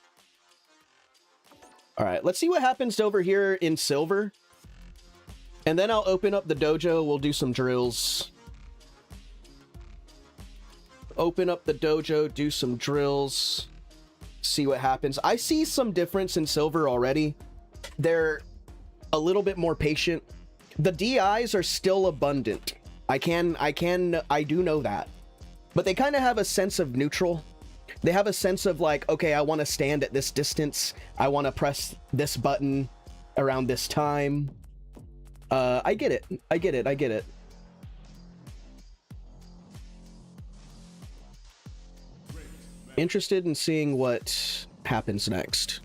[SPEAKER 1] Alright, let's see what happens over here in silver. And then I'll open up the dojo. We'll do some drills. Open up the dojo, do some drills. See what happens. I see some difference in silver already. They're a little bit more patient. The DIs are still abundant. I do know that. But they kind of have a sense of neutral. They have a sense of like, okay, I want to stand at this distance. I want to press this button around this time. I get it. I get it. I get it. Interested in seeing what happens next.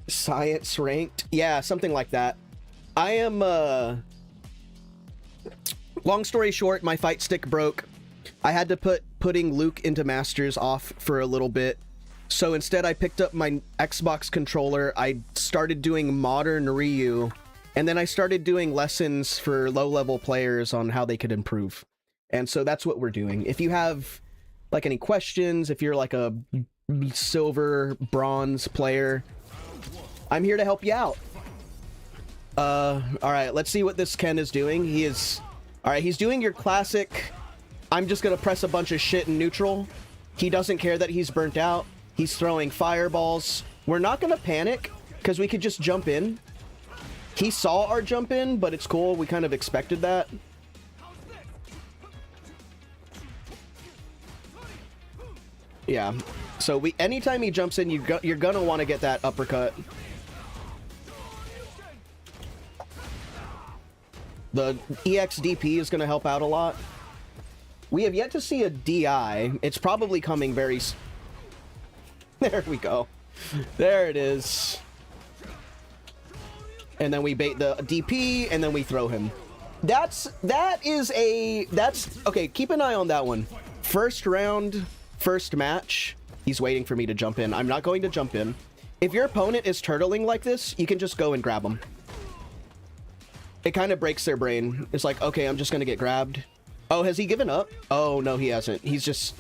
[SPEAKER 1] Science ranked? Yeah, something like that. I am, long story short, my fight stick broke. I had to putting Luke into Masters off for a little bit. So instead I picked up my Xbox controller. I started doing modern Ryu. And then I started doing lessons for low-level players on how they could improve. And so that's what we're doing. If you have like any questions, if you're like a silver, bronze player, I'm here to help you out. All right, let's see what this Ken is doing. All right, he's doing your classic, I'm just gonna press a bunch of shit in neutral. He doesn't care that he's burnt out. He's throwing fireballs. We're not gonna panic, because we could just jump in. He saw our jump in, but it's cool. We kind of expected that. Yeah, so anytime he jumps in, you're gonna want to get that uppercut. The EXDP is gonna help out a lot. We have yet to see a DI. It's probably coming very... There we go. There it is. And then we bait the DP, and then we throw him. That's okay, keep an eye on that one. First round... First match, he's waiting for me to jump in. I'm not going to jump in. If your opponent is turtling like this, you can just go and grab them. It kind of breaks their brain. It's like, okay, I'm just going to get grabbed. Oh, has he given up? Oh, no, he hasn't. He's just...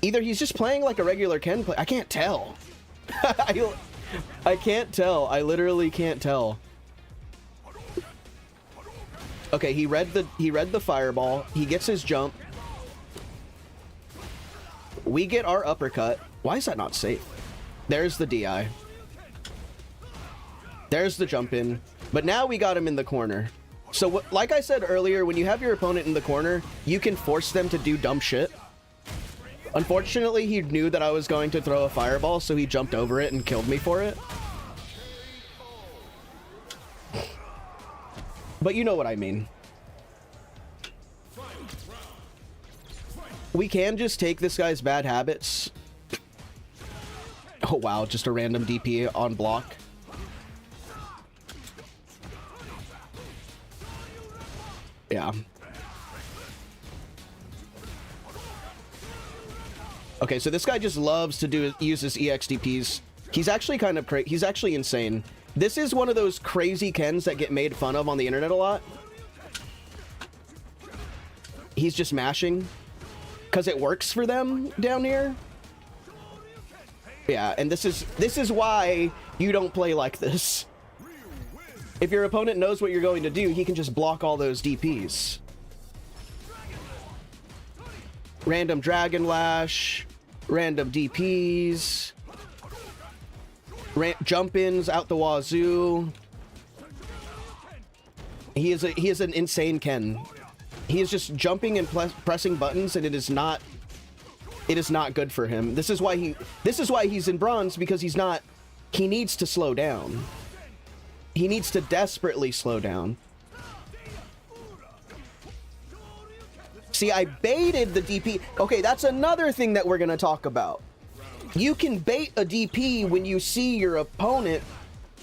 [SPEAKER 1] Either he's just playing like a regular Ken play. I can't tell. I can't tell. I literally can't tell. Okay, he read the fireball. He gets his jump. We get our uppercut. Why is that not safe? There's the DI. There's the jump in. But now we got him in the corner. So like I said earlier, when you have your opponent in the corner, you can force them to do dumb shit. Unfortunately, he knew that I was going to throw a fireball, so he jumped over it and killed me for it. But you know what I mean. We can just take this guy's bad habits. Oh wow, just a random DP on block. Yeah. Okay, so this guy just loves to use his EXDPs. He's actually kind of he's actually insane. This is one of those crazy Kens that get made fun of on the internet a lot. He's just mashing because it works for them down here. Yeah, and this is why you don't play like this. If your opponent knows what you're going to do, he can just block all those DPs. Random Dragon Lash, random DPs, jump-ins out the wazoo. He is an insane Ken. He is just jumping and pressing buttons, and it is not good for him. This is why he's in bronze, because he needs to slow down. He needs to desperately slow down. See, I baited the DP. Okay, that's another thing that we're going to talk about. You can bait a DP when you see your opponent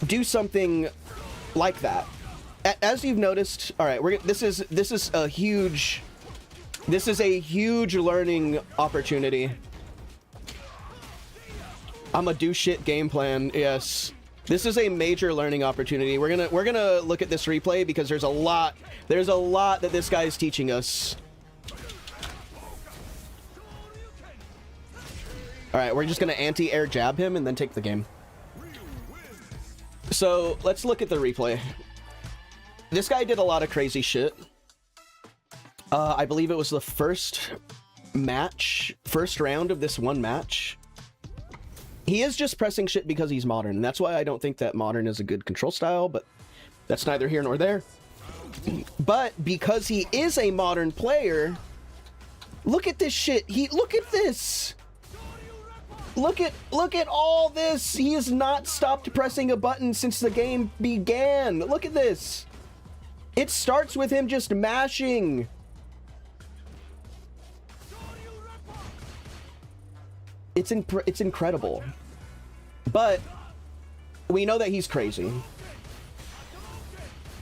[SPEAKER 1] do something like that. As you've noticed, all right, this is a huge learning opportunity. I'm a do shit game plan. Yes. This is a major learning opportunity. We're gonna look at this replay because there's a lot that this guy is teaching us. All right, we're just gonna anti-air jab him and then take the game. So let's look at the replay. This guy did a lot of crazy shit. I believe it was the first round of this one match. He is just pressing shit because he's modern, and that's why I don't think that modern is a good control style, but that's neither here nor there. But because he is a modern player, look at this shit. Look at this. Look at all this. He has not stopped pressing a button since the game began. Look at this. It starts with him just mashing. It's incredible. But we know that he's crazy.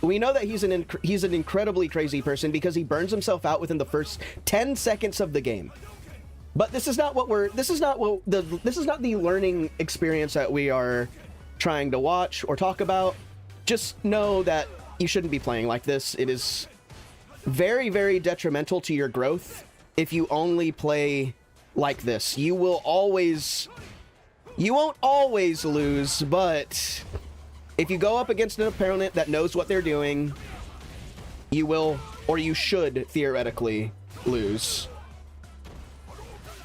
[SPEAKER 1] We know that he's an incredibly crazy person because he burns himself out within the first 10 seconds of the game. But this is not the learning experience that we are trying to watch or talk about. Just know that you shouldn't be playing like this. It is very, very detrimental to your growth if you only play like this. You won't always lose, but if you go up against an opponent that knows what they're doing, you will, or you should theoretically lose.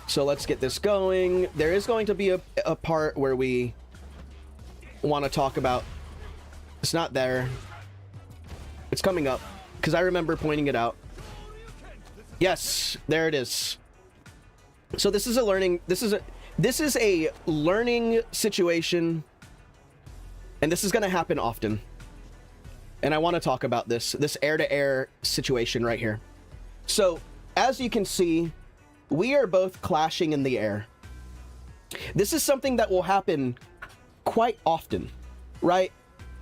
[SPEAKER 1] So let's get this going. There is going to be a part where we want to talk about, it's not there. It's coming up because I remember pointing it out. Yes, there it is. So this is a learning situation, and this is going to happen often. And I want to talk about this air-to-air situation right here. So as you can see, we are both clashing in the air. This is something that will happen quite often, right?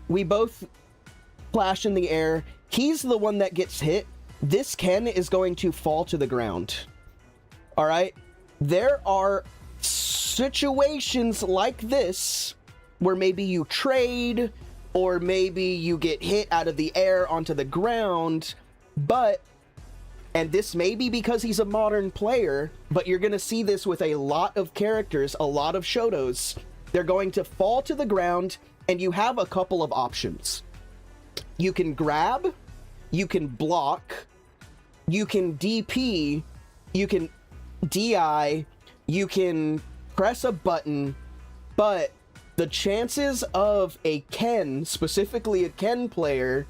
[SPEAKER 1] We both clash in the air. He's the one that gets hit. This Ken is going to fall to the ground. All right? There are situations like this where maybe you trade or maybe you get hit out of the air onto the ground, and this may be because he's a modern player, but you're going to see this with a lot of characters, a lot of Shotos. They're going to fall to the ground, and you have a couple of options. You can grab, you can block, you can DP, you can DI, you can press a button, but the chances of a Ken, specifically a Ken player,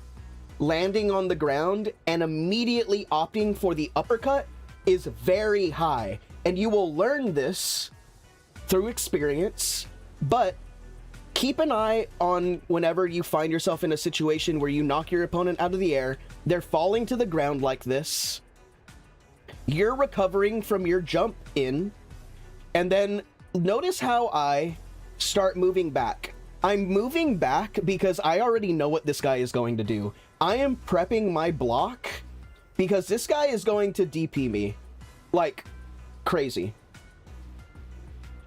[SPEAKER 1] landing on the ground and immediately opting for the uppercut is very high. And you will learn this through experience, but keep an eye on whenever you find yourself in a situation where you knock your opponent out of the air, they're falling to the ground like this, you're recovering from your jump in, and then notice how I start moving back. I'm moving back because I already know what this guy is going to do. I am prepping my block because this guy is going to DP me like crazy.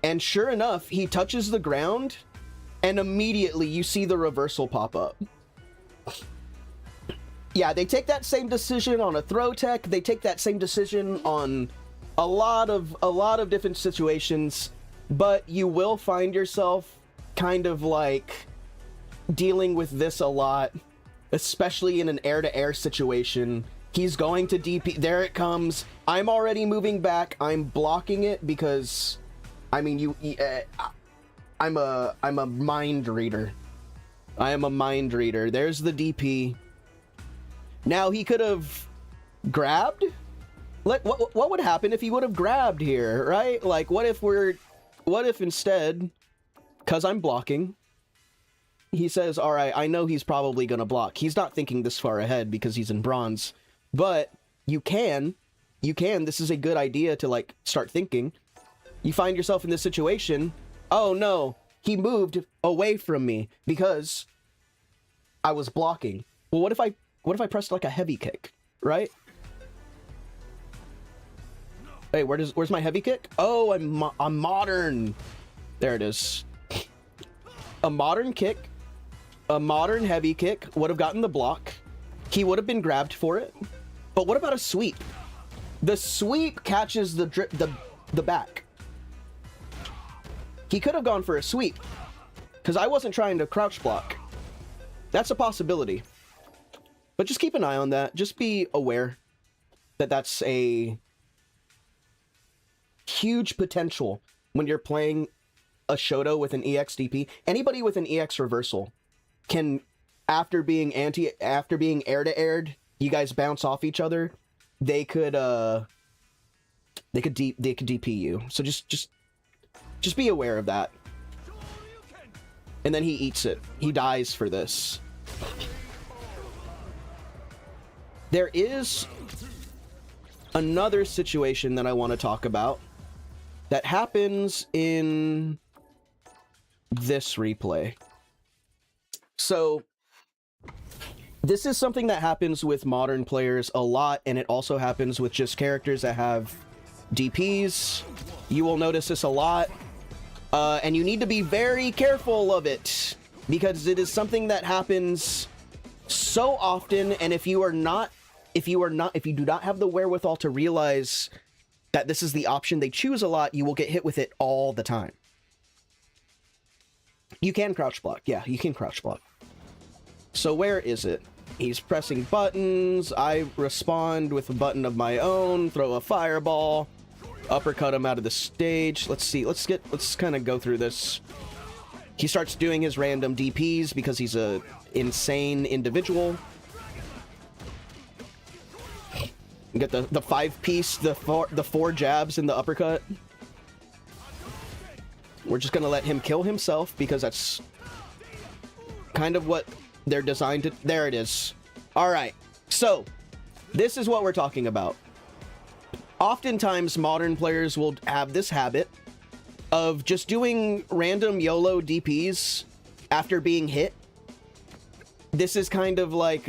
[SPEAKER 1] And sure enough, he touches the ground and immediately you see the reversal pop up. Yeah, they take that same decision on a throw tech. They take that same decision on a lot of different situations, but you will find yourself kind of like dealing with this a lot, especially in an air-to-air situation. He's going to DP. There it comes. I'm already moving back. I'm blocking it because, I mean, I'm a mind reader. I am a mind reader. There's the DP. Now he could have grabbed. What would happen if he would have grabbed here, right? Like, what if instead, because I'm blocking, he says, all right, I know he's probably going to block. He's not thinking this far ahead because he's in bronze, but you can, this is a good idea to like start thinking. You find yourself in this situation. Oh no, he moved away from me because I was blocking. Well, what if I pressed like a heavy kick, right? Hey, where's my heavy kick? Oh, I'm modern. There it is. A modern kick, a modern heavy kick would have gotten the block. He would have been grabbed for it. But what about a sweep? The sweep catches the back. He could have gone for a sweep because I wasn't trying to crouch block. That's a possibility. But just keep an eye on that. Just be aware that that's a huge potential when you're playing a Shoto with an EX DP. Anybody with an EX reversal can, after being air-to-aired, you guys bounce off each other. They could DP you. So just be aware of that. And then he eats it. He dies for this. There is another situation that I want to talk about that happens in this replay. So this is something that happens with modern players a lot, and it also happens with just characters that have DPs. You will notice this a lot, and you need to be very careful of it because it is something that happens so often. And if you do not have the wherewithal to realize that this is the option they choose a lot, you will get hit with it all the time. You can crouch block. Yeah, you can crouch block. So where is it? He's pressing buttons. I respond with a button of my own, throw a fireball, uppercut him out of the stage. Let's see. Let's kind of go through this. He starts doing his random DPs because he's a insane individual. Get the 5-piece, the four jabs in the uppercut. We're just gonna let him kill himself because that's kind of what they're designed to. There it is. All right. So this is what we're talking about. Oftentimes, modern players will have this habit of just doing random YOLO DPs after being hit. This is kind of like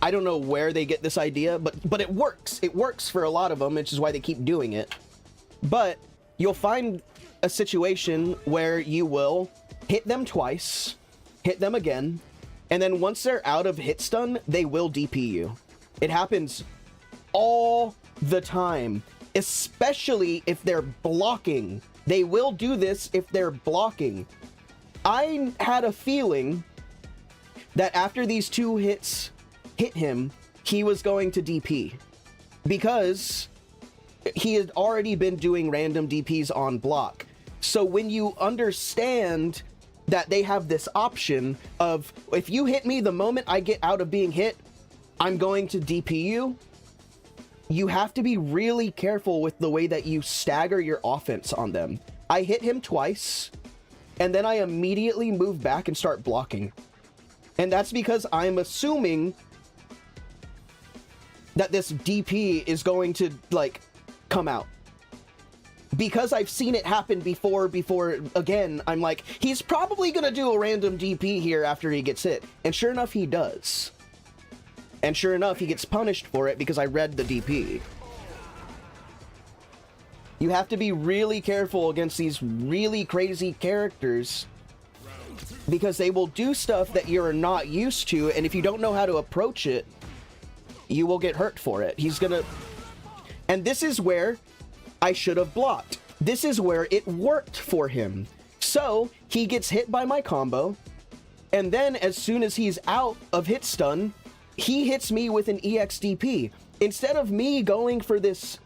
[SPEAKER 1] I don't know where they get this idea, but it works. It works for a lot of them, which is why they keep doing it. But you'll find a situation where you will hit them twice, hit them again, and then once they're out of hit stun, they will DP you. It happens all the time, especially if they're blocking. They will do this if they're blocking. I had a feeling that after these 2 hits hit him, he was going to DP because he had already been doing random DPs on block. So when you understand that they have this option of, if you hit me the moment I get out of being hit, I'm going to DP you, you have to be really careful with the way that you stagger your offense on them. I hit him twice, and then I immediately move back and start blocking. And that's because I'm assuming that this DP is going to, like, come out. Because I've seen it happen before, again, I'm like, he's probably gonna do a random DP here after he gets hit. And sure enough, he does. And sure enough, he gets punished for it because I read the DP. You have to be really careful against these really crazy characters because they will do stuff that you're not used to, and if you don't know how to approach it, you will get hurt for it. He's gonna... And this is where I should have blocked. This is where it worked for him. So, he gets hit by my combo, and then as soon as he's out of hit stun, he hits me with an EXDP. Instead of me going for this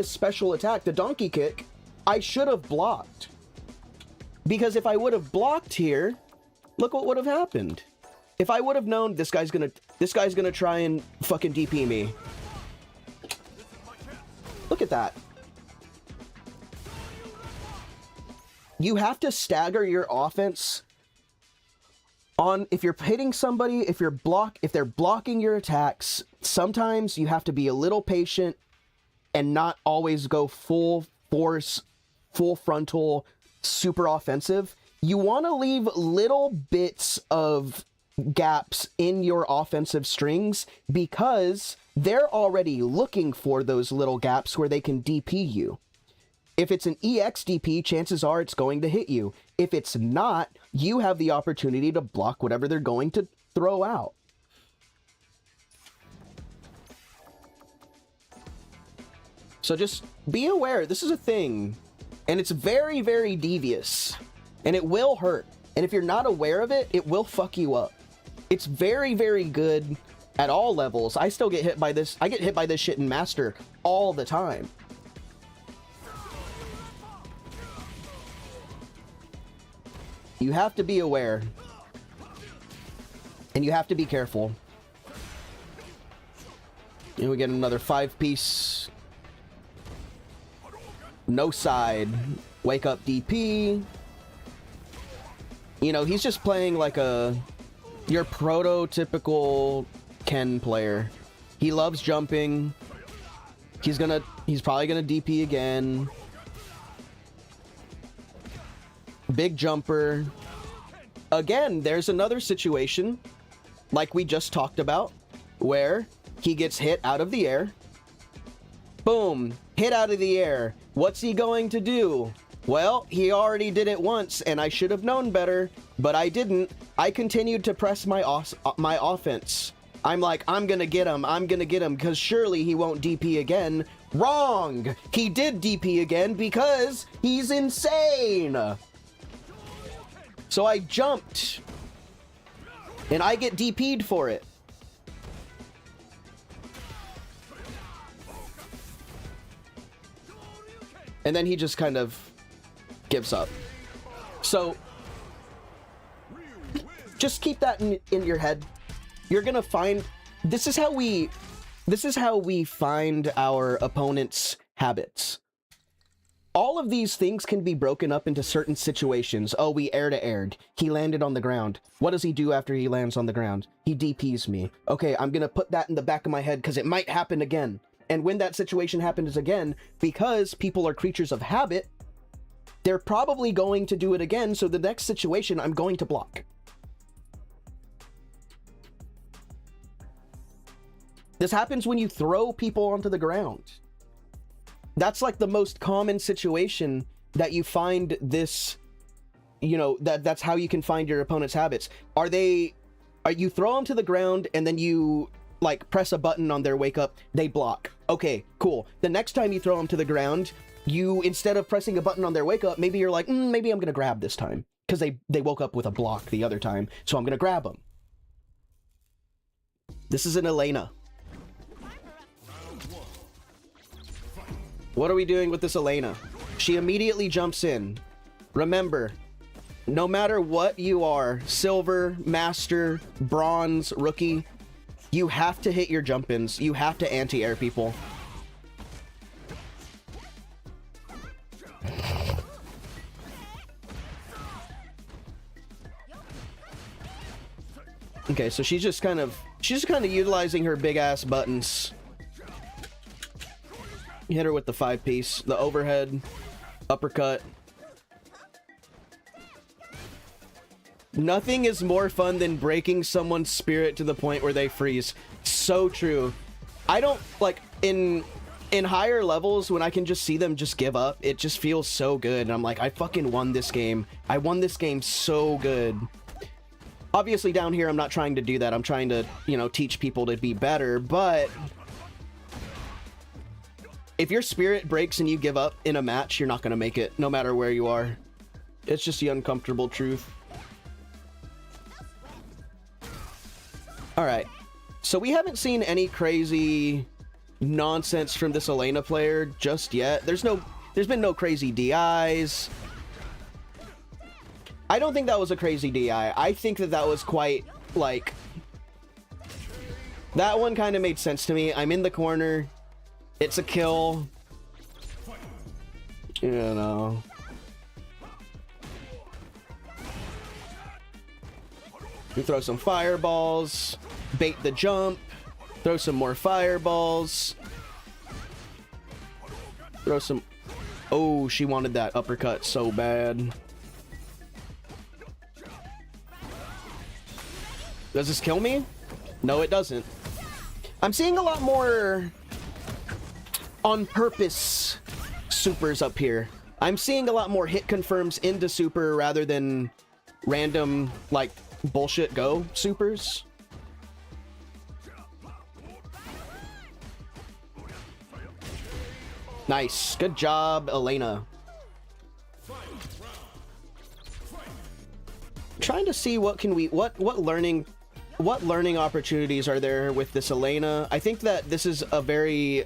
[SPEAKER 1] special attack, the donkey kick, I should have blocked. Because if I would have blocked here, look what would have happened. If I would have known this guy's gonna try and fucking DP me. Look at that. You have to stagger your offense on, if you're hitting somebody, if they're blocking your attacks, sometimes you have to be a little patient and not always go full force, full frontal, super offensive. You want to leave little bits of gaps in your offensive strings because they're already looking for those little gaps where they can DP you. If it's an EXDP, chances are it's going to hit you. If it's not, you have the opportunity to block whatever they're going to throw out. So just be aware, this is a thing, and it's very, very devious, and it will hurt. And if you're not aware of it, it will fuck you up. It's very, very good at all levels. I still get hit by this. I get hit by this shit in Master all the time. You have to be aware. And you have to be careful. And we get another 5-piece. No side. Wake up DP. You know, he's just playing like your prototypical Ken player. He loves jumping. He's probably gonna DP again. Big jumper. Again, there's another situation, like we just talked about, where he gets hit out of the air. Boom, hit out of the air. What's he going to do? Well, he already did it once, and I should have known better, but I didn't. I continued to press my offense. I'm like, I'm gonna get him, because surely he won't DP again. Wrong! He did DP again because he's insane! So I jumped, and I get DP'd for it. And then he just kind of gives up. So just keep that in your head. You're gonna find, this is how we find our opponent's habits. All of these things can be broken up into certain situations. Oh, we air-to-aired. He landed on the ground. What does he do after he lands on the ground? He DPs me. Okay, I'm gonna put that in the back of my head because it might happen again. And when that situation happens again, because people are creatures of habit, they're probably going to do it again, so the next situation I'm going to block. This happens when you throw people onto the ground. That's like the most common situation that you find this, you know, that's how you can find your opponent's habits. You throw them to the ground and then you like press a button on their wake up, they block. Okay, cool. The next time you throw them to the ground, you, instead of pressing a button on their wake up, maybe you're like, maybe I'm gonna grab this time because they woke up with a block the other time, so I'm gonna grab them. This is an Elena. What are we doing with this Elena? She immediately jumps in. Remember, no matter what you are, silver, master, bronze, rookie, you have to hit your jump-ins. You have to anti-air people. Okay, so she's just kind of utilizing her big ass buttons. Hit her with the 5-piece, the overhead, uppercut. Nothing is more fun than breaking someone's spirit to the point where they freeze. So true. I don't like in higher levels when I can just see them just give up. It just feels so good. And I'm like, I fucking won this game. I won this game so good. Obviously down here, I'm not trying to do that. I'm trying to, you know, teach people to be better. But if your spirit breaks and you give up in a match, you're not going to make it, no matter where you are. It's just the uncomfortable truth. All right. So we haven't seen any crazy nonsense from this Elena player just yet. There's been no crazy DIs. I don't think that was a crazy DI. I think that was quite, like... That one kind of made sense to me. I'm in the corner. It's a kill. You know. You throw some fireballs. Bait the jump. Throw some more fireballs. Throw some... Oh, she wanted that uppercut so bad. Does this kill me? No, it doesn't. I'm seeing a lot more on purpose supers up here. I'm seeing a lot more hit confirms into super rather than random, like, bullshit go supers. Nice. Good job, Elena. Trying to see what can we what learning opportunities are there with this Elena. I think that this is a very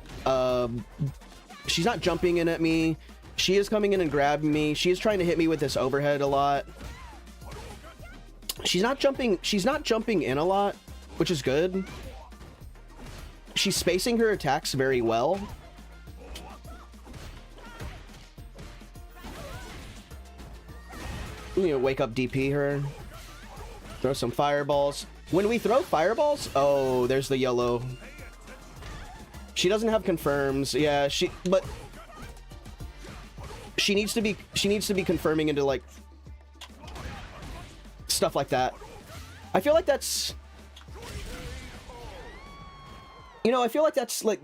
[SPEAKER 1] she's not jumping in at me. She is coming in and grabbing me. She is trying to hit me with this overhead a lot. She's not jumping in a lot, which is good. She's spacing her attacks very well. You know, wake up DP her. Throw some fireballs. When we throw fireballs, oh, there's the yellow. She doesn't have confirms. Yeah, but she needs to be confirming into like stuff like that. I feel like that's, you know, I feel like that's like,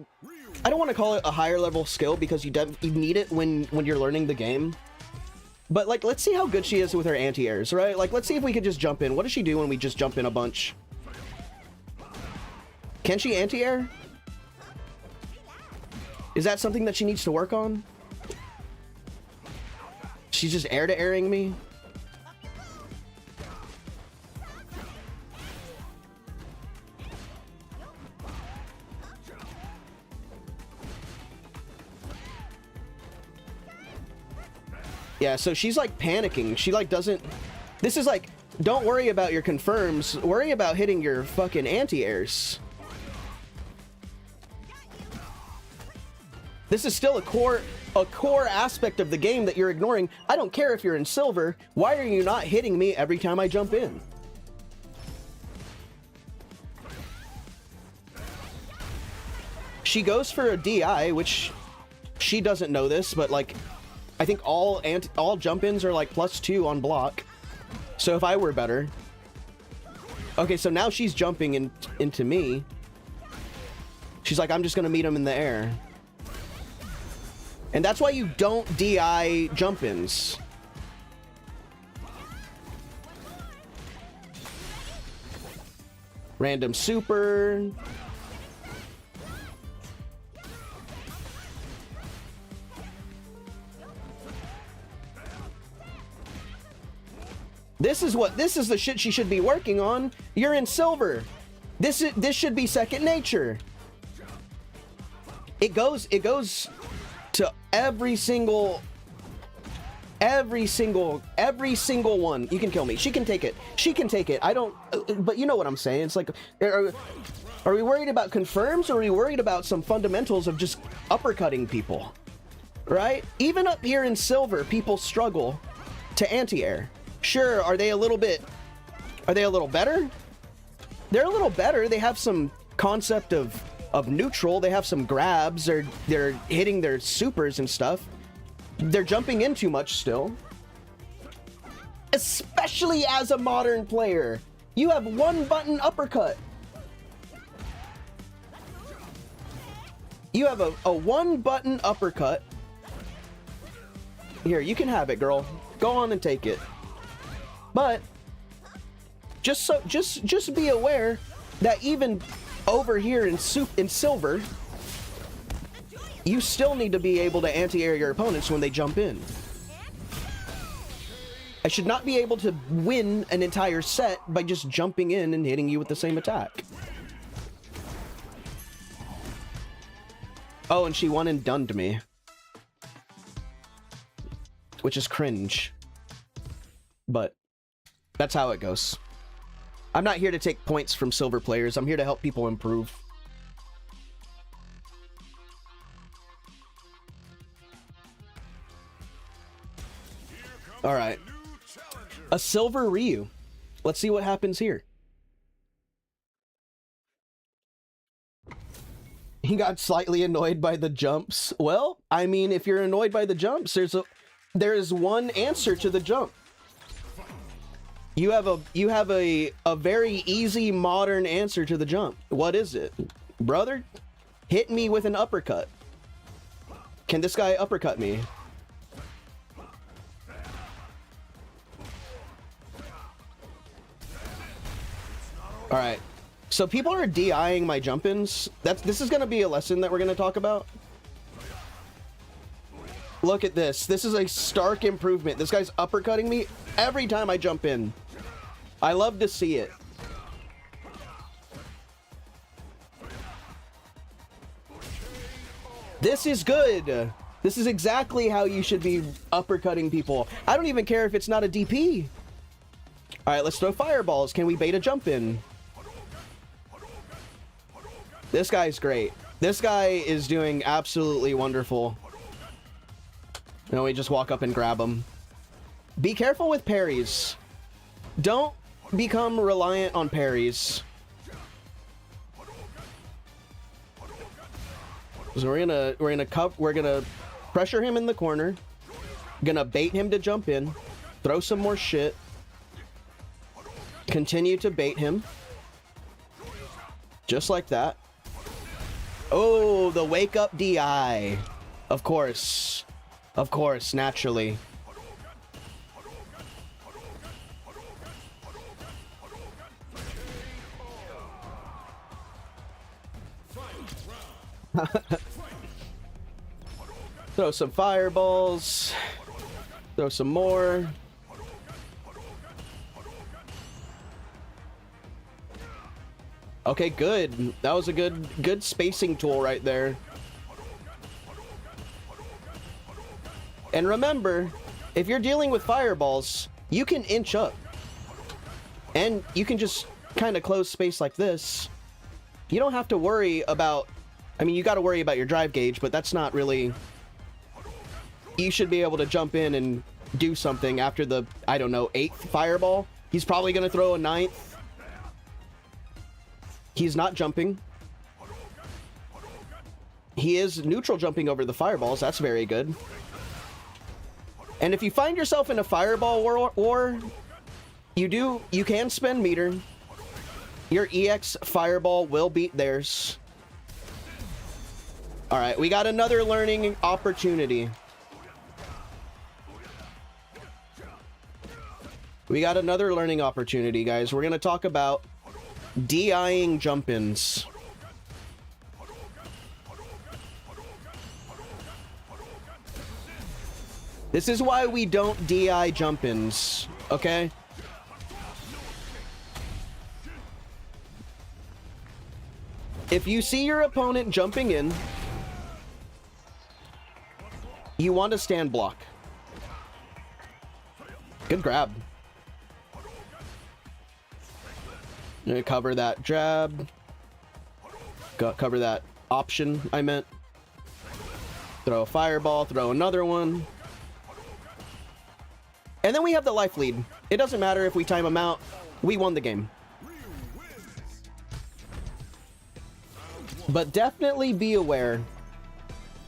[SPEAKER 1] I don't want to call it a higher level skill because you need it when you're learning the game. But, like, let's see how good she is with her anti-airs, right? Like, let's see if we could just jump in. What does she do when we just jump in a bunch? Can she anti-air? Is that something that she needs to work on? She's just air-to-airing me? Yeah, so she's like panicking. She like doesn't... This is like, don't worry about your confirms. Worry about hitting your fucking anti-airs. This is still a core aspect of the game that you're ignoring. I don't care if you're in silver. Why are you not hitting me every time I jump in? She goes for a DI, which she doesn't know this, but like... I think all jump-ins are like +2 on block. So if I were better... Okay, so now she's jumping into me. She's like, I'm just gonna meet him in the air. And that's why you don't DI jump-ins. Random super... This is the shit she should be working on. You're in silver. This should be second nature. It goes to every single one. You can kill me. She can take it. She can take it. I don't, but you know what I'm saying. It's like, are we worried about confirms, or are we worried about some fundamentals of just uppercutting people? Right? Even up here in silver, people struggle to anti-air. Sure, are they a little better? They're a little better. They have some concept of neutral. They have some grabs. They're hitting their supers and stuff. They're jumping in too much still. Especially as a modern player. You have one button uppercut. You have a one button uppercut. Here, you can have it, girl. Go on and take it. But just be aware that even over here in silver, you still need to be able to anti-air your opponents when they jump in. I should not be able to win an entire set by just jumping in and hitting you with the same attack. Oh, and she one and done'd me. Which is cringe. But that's how it goes. I'm not here to take points from silver players. I'm here to help people improve. All right. A silver Ryu. Let's see what happens here. He got slightly annoyed by the jumps. Well, I mean, if you're annoyed by the jumps, there is one answer to the jump. You have a very easy modern answer to the jump. What is it? Brother, hit me with an uppercut. Can this guy uppercut me? All right. So people are DIing my jump-ins. This is going to be a lesson that we're going to talk about. Look at this. This is a stark improvement. This guy's uppercutting me every time I jump in. I love to see it. This is good. This is exactly how you should be uppercutting people. I don't even care if it's not a DP. All right, let's throw fireballs. Can we bait a jump in? This guy's great. This guy is doing absolutely wonderful. You know, we just walk up and grab him. Be careful with parries. Don't become reliant on parries. So we're gonna pressure him in the corner. Gonna bait him to jump in. Throw some more shit. Continue to bait him. Just like that. Oh, the wake up DI. Of course. Of course, naturally. Throw some fireballs. Throw some more. Okay, good. That was a good spacing tool right there. And remember, if you're dealing with fireballs, you can inch up. And you can just kind of close space like this. You don't have to worry about... I mean, you got to worry about your drive gauge, but that's not really... You should be able to jump in and do something after the, I don't know, 8th fireball. He's probably going to throw a 9th. He's not jumping. He is neutral jumping over the fireballs. That's very good. And if you find yourself in a fireball war, you can spend meter. Your EX fireball will beat theirs. All right, we got another learning opportunity. We got another learning opportunity, guys. We're going to talk about DIing jump-ins. This is why we don't DI jump-ins, okay? If you see your opponent jumping in, You want to stand block. Good grab. Gonna cover that jab. Cover that option, I meant. Throw a fireball, throw another one. And then we have the life lead. It doesn't matter if we time them out. We won the game. But definitely be aware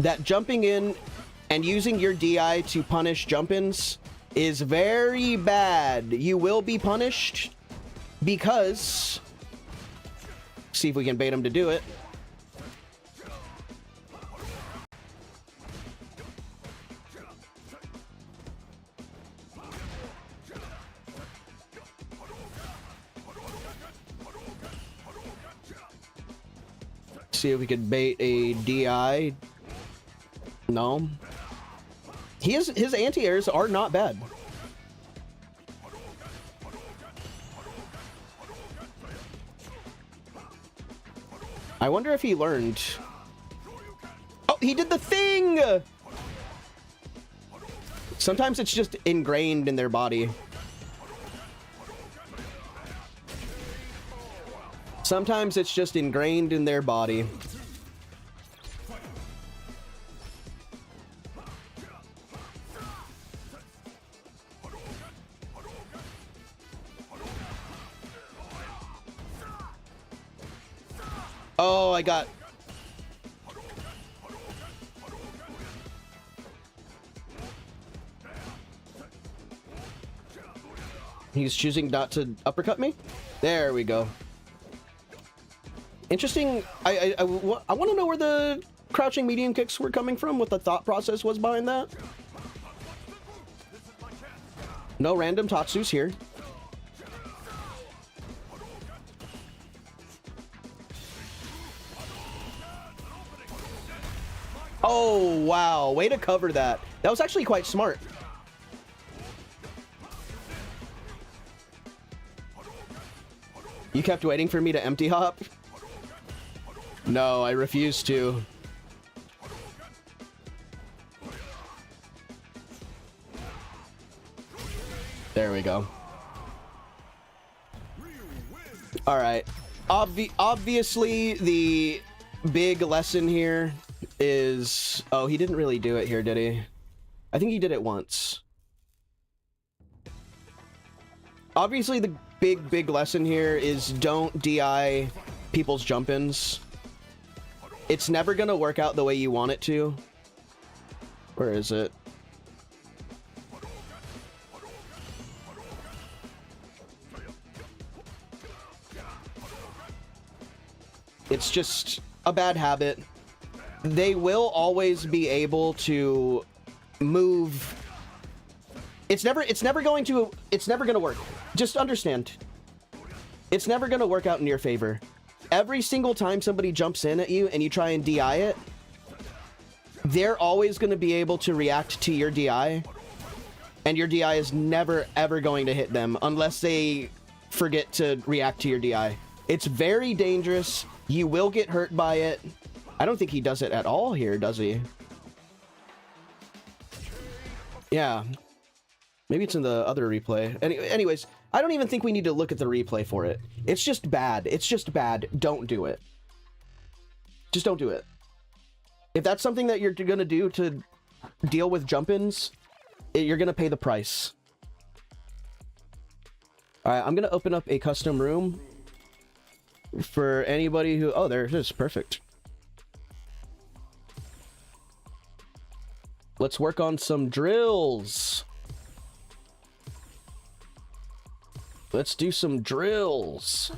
[SPEAKER 1] that jumping in and using your DI to punish jump-ins is very bad. You will be punished because... See if we can bait him to do it. See if we could bait a DI. No. His anti-airs are not bad. I wonder if he learned. Oh, he did the thing! Sometimes it's just ingrained in their body. Sometimes it's just ingrained in their body. Oh, I got... He's choosing not to uppercut me? There we go. Interesting. I want to know where the crouching medium kicks were coming from, what the thought process was behind that. No random Tatsus here. Oh, wow. Way to cover that. That was actually quite smart. You kept waiting for me to empty hop? No, I refuse to. There we go. All right. Obviously, the big lesson here is... Oh, he didn't really do it here, did he? I think he did it once. Obviously, the big lesson here is don't DI people's jump-ins. It's never gonna work out the way you want it to. Where is it? It's just a bad habit. They will always be able to move. It's never gonna work. Just understand. It's never gonna work out in your favor. Every single time somebody jumps in at you and you try and DI it, they're always going to be able to react to your DI, and your DI is never ever going to hit them unless they forget to react to your DI. It's very dangerous. You will get hurt by it. I don't think he does it at all here, does he? Yeah. Maybe it's in the other replay. Anyways, I don't even think we need to look at the replay for it. It's just bad. It's just bad. Don't do it. Just don't do it. If that's something that you're going to do to deal with jump-ins, you're going to pay the price. All right, I'm going to open up a custom room for anybody who... Oh, there it is. Perfect. Let's work on some drills. Let's do some drills.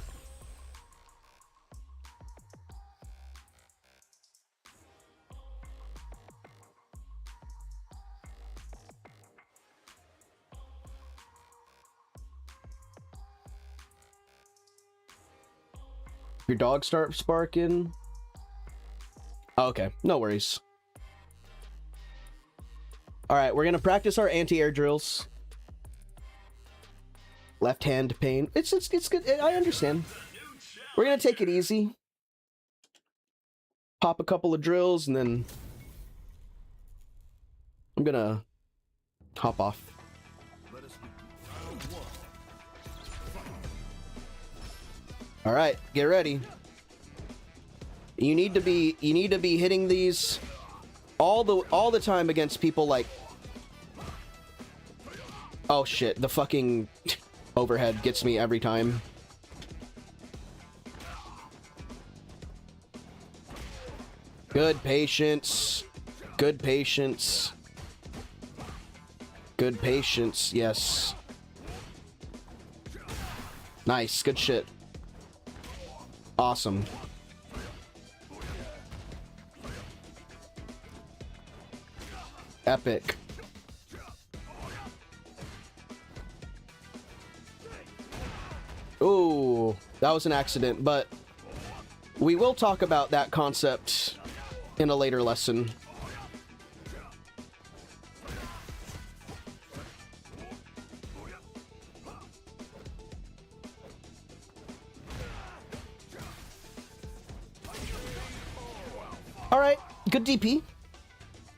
[SPEAKER 1] Your dog starts barking. Okay, no worries. All right, we're gonna practice our anti-air drills. Left hand pain. It's good. I understand. We're gonna take it easy. Pop a couple of drills and then gonna hop off.
[SPEAKER 5] Let us begin. Round one.
[SPEAKER 1] All right, get ready. You need to be hitting these all the time against people like. Oh shit! The fucking overhead gets me every time. Good patience. Good patience. Good patience. Yes. Nice. Good shit. Awesome. Epic. Ooh, that was an accident, but we will talk about that concept in a later lesson. All right, good DP.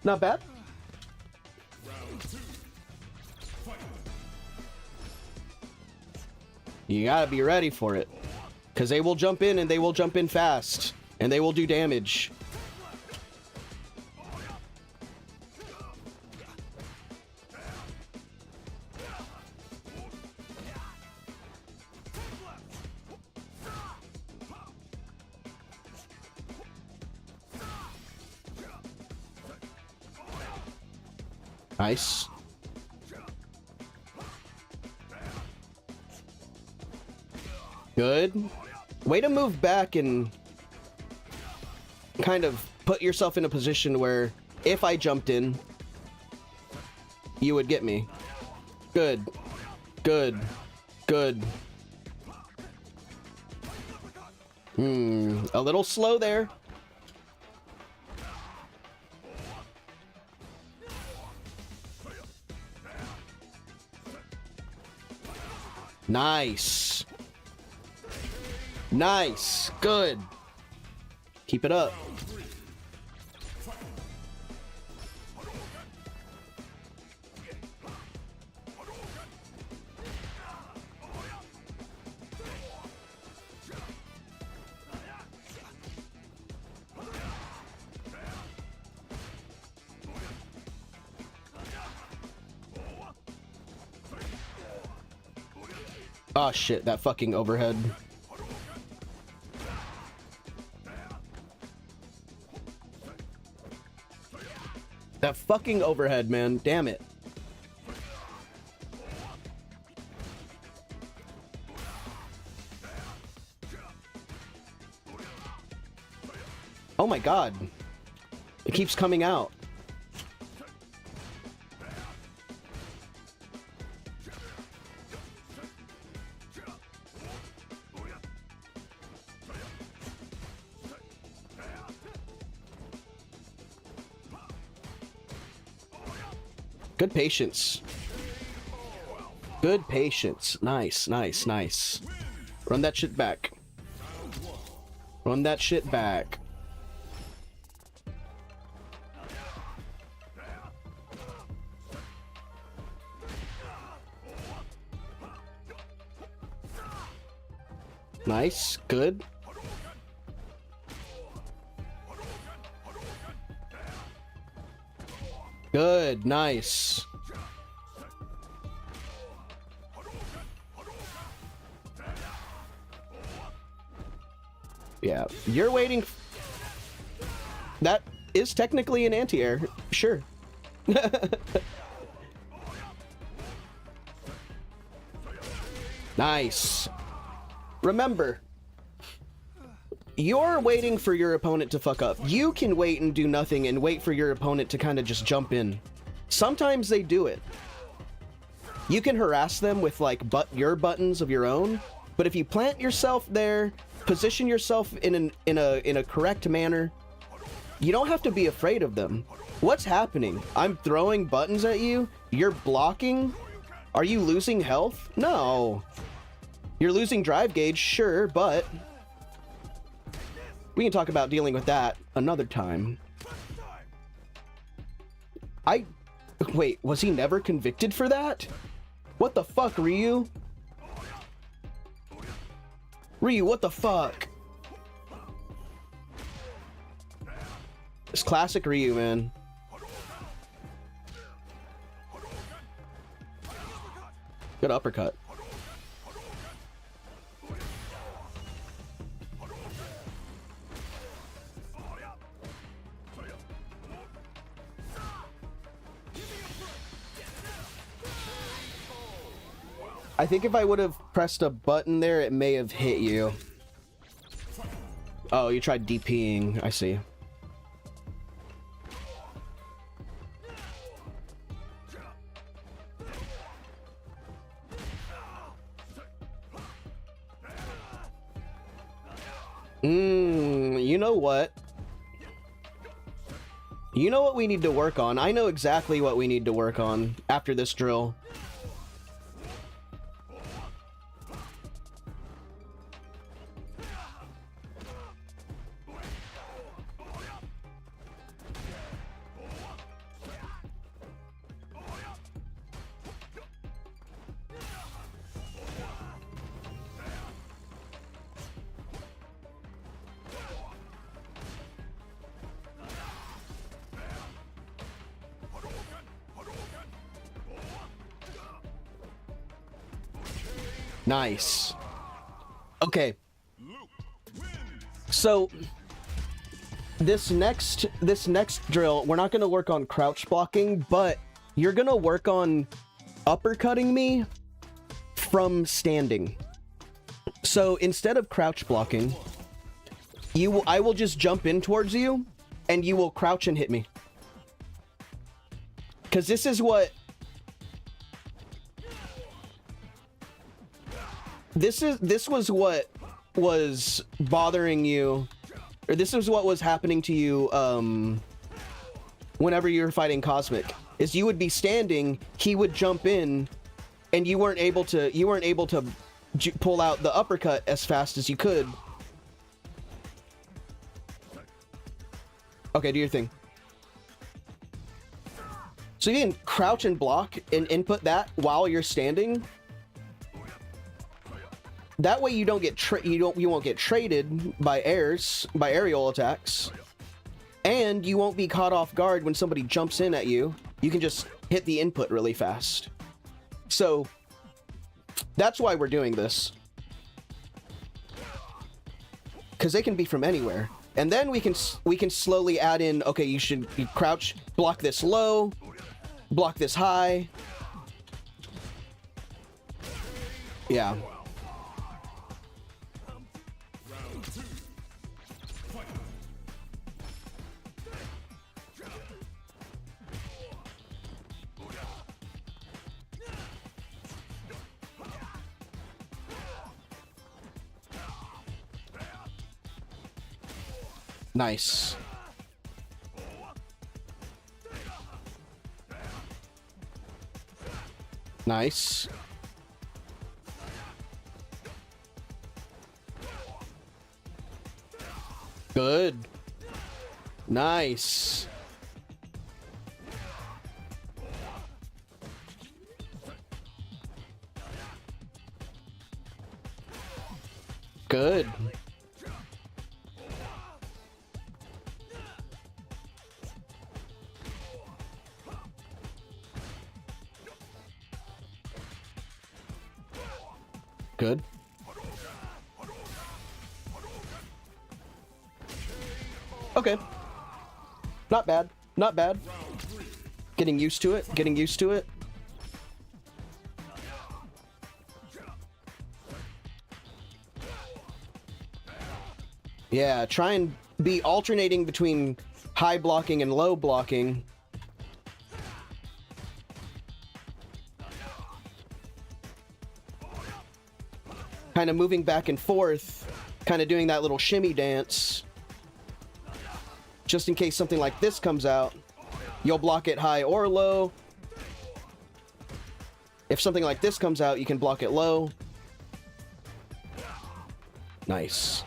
[SPEAKER 1] Not bad. You gotta be ready for it, because they will jump in, and they will jump in fast, and they will do damage. Nice. Good. Way to move back and kind of put yourself in a position where if I jumped in, you would get me. Good. Good. Good. A little slow there. Nice. Nice. Good. Keep it up. Oh shit, that fucking overhead. That fucking overhead, man. Damn it. Oh my god. It keeps coming out. Good patience. Good patience. Nice, nice, nice. Run that shit back. Run that shit back. Nice. Good. Good, nice. Yeah, you're waiting. That is technically an anti-air, sure. Nice. Remember, you're waiting for your opponent to fuck up. You can wait and do nothing and wait for your opponent to kind of just jump in. Sometimes they do it. You can harass them with like your buttons of your own, but if you plant yourself there, position yourself in a correct manner, you don't have to be afraid of them. What's happening? I'm throwing buttons at you. You're blocking. Are you losing health? No. You're losing drive gauge, sure, but we can talk about dealing with that another time. Wait, was he never convicted for that? What the fuck, Ryu? Ryu, what the fuck? It's classic Ryu, man. Good uppercut. I think if I would have pressed a button there, it may have hit you. Oh, you tried DPing. I see. You know what? You know what we need to work on? I know exactly what we need to work on after this drill. Nice. Okay. So this next drill, we're not going to work on crouch blocking, but you're going to work on uppercutting me from standing. So instead of crouch blocking, I will just jump in towards you and you will crouch and hit me. Cuz this was what was bothering you, or this is what was happening to you whenever you were fighting Cosmic, is you would be standing, he would jump in, and you weren't able to pull out the uppercut as fast as you could. Okay, do your thing. So you can crouch and block and input that while you're standing. That way you don't get you won't get traded by aerial attacks, and you won't be caught off guard when somebody jumps in at you. You can just hit the input really fast. So that's why we're doing this, because they can be from anywhere. And then we can slowly add in. Okay, you crouch, block this low, block this high. Yeah. Nice. Nice. Good. Nice. Good. Good. Okay. Not bad. Not bad. Getting used to it. Getting used to it. Yeah, try and be alternating between high blocking and low blocking. Kind of moving back and forth, kind of doing that little shimmy dance. Just in case something like this comes out, you'll block it high or low. If something like this comes out, you can block it low. Nice.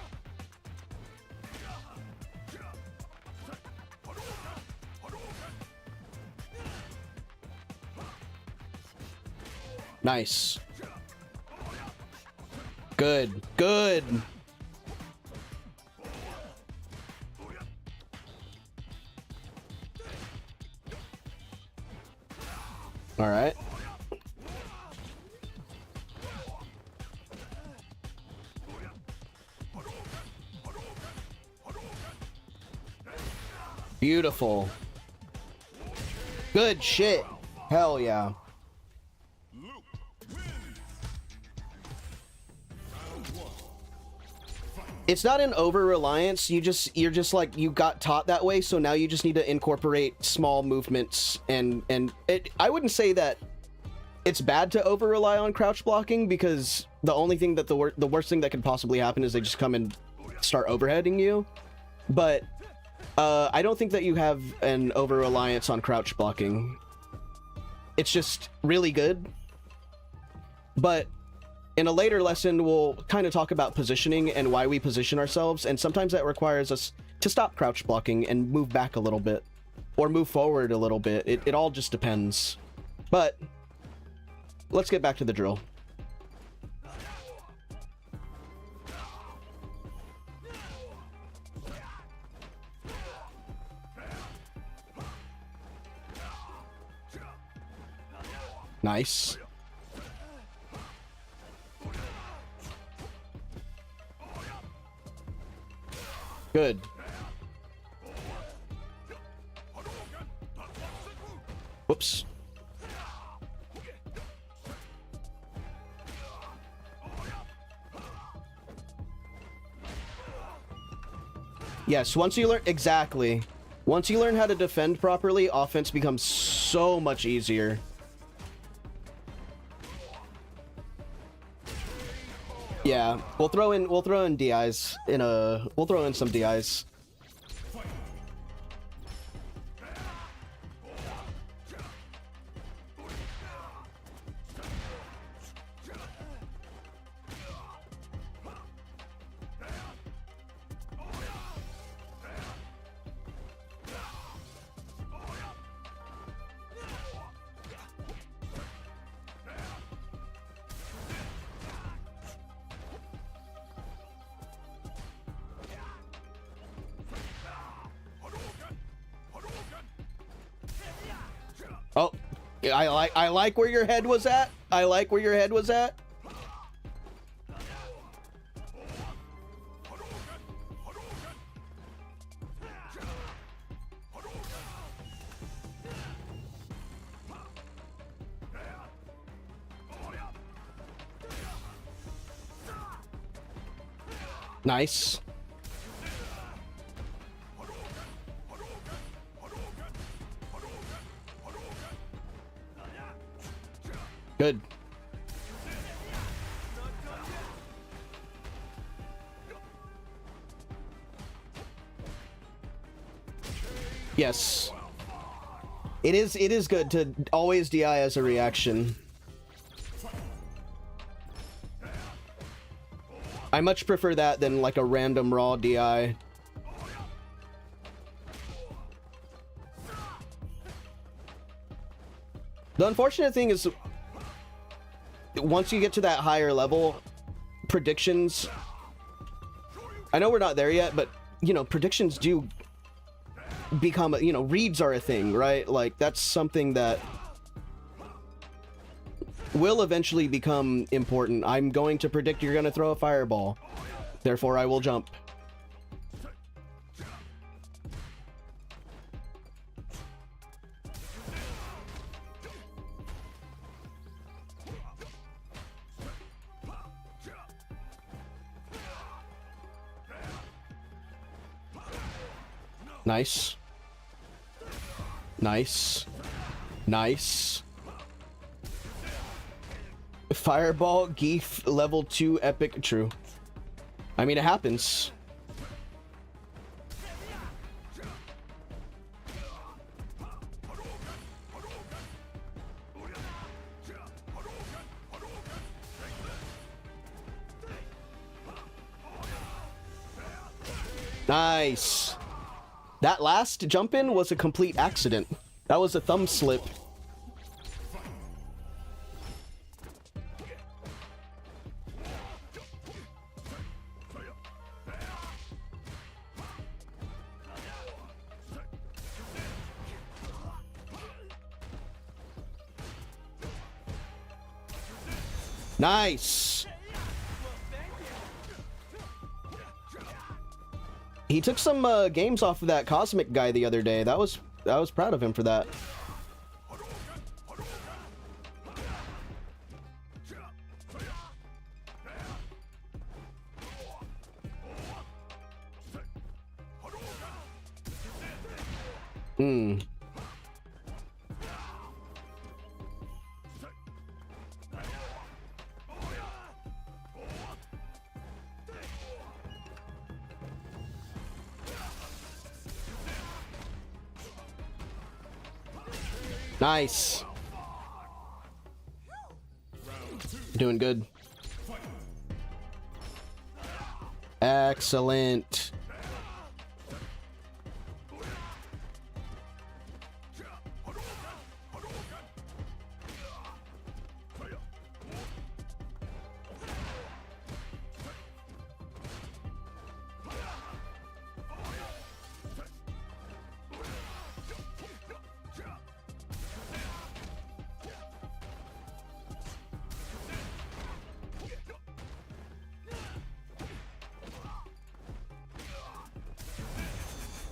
[SPEAKER 1] Nice. Good. Good. All right. Beautiful. Good shit. Hell yeah. It's not an over-reliance, you're just like, you got taught that way, so now you just need to incorporate small movements, and I wouldn't say that it's bad to over-rely on crouch blocking, because the only thing that the worst thing that could possibly happen is they just come and start overheading you, but I don't think that you have an over-reliance on crouch blocking. It's just really good, but in a later lesson, we'll kind of talk about positioning and why we position ourselves, and sometimes that requires us to stop crouch blocking and move back a little bit, or move forward a little bit. It all just depends. But let's get back to the drill. Nice. Good. Whoops. Yes, once you learn... Exactly. Once you learn how to defend properly, offense becomes so much easier. Yeah, we'll throw in DIs we'll throw in some DIs. Oh, I like where your head was at. I like where your head was at. Nice. Good. Yes. It is good to always DI as a reaction. I much prefer that than like a random raw DI. The unfortunate thing is, once you get to that higher level, predictions... I know we're not there yet, but, you know, predictions do become, you know, reads are a thing, right? Like, that's something that will eventually become important. I'm going to predict you're going to throw a fireball. Therefore, I will jump. Nice. Nice. Nice. Fireball, Geef, level 2, epic, true. I mean, it happens. Nice. That last jump in was a complete accident. That was a thumb slip. Nice. He took some games off of that Cosmic guy the other day. I was proud of him for that. Hmm. Nice. Doing good. Excellent.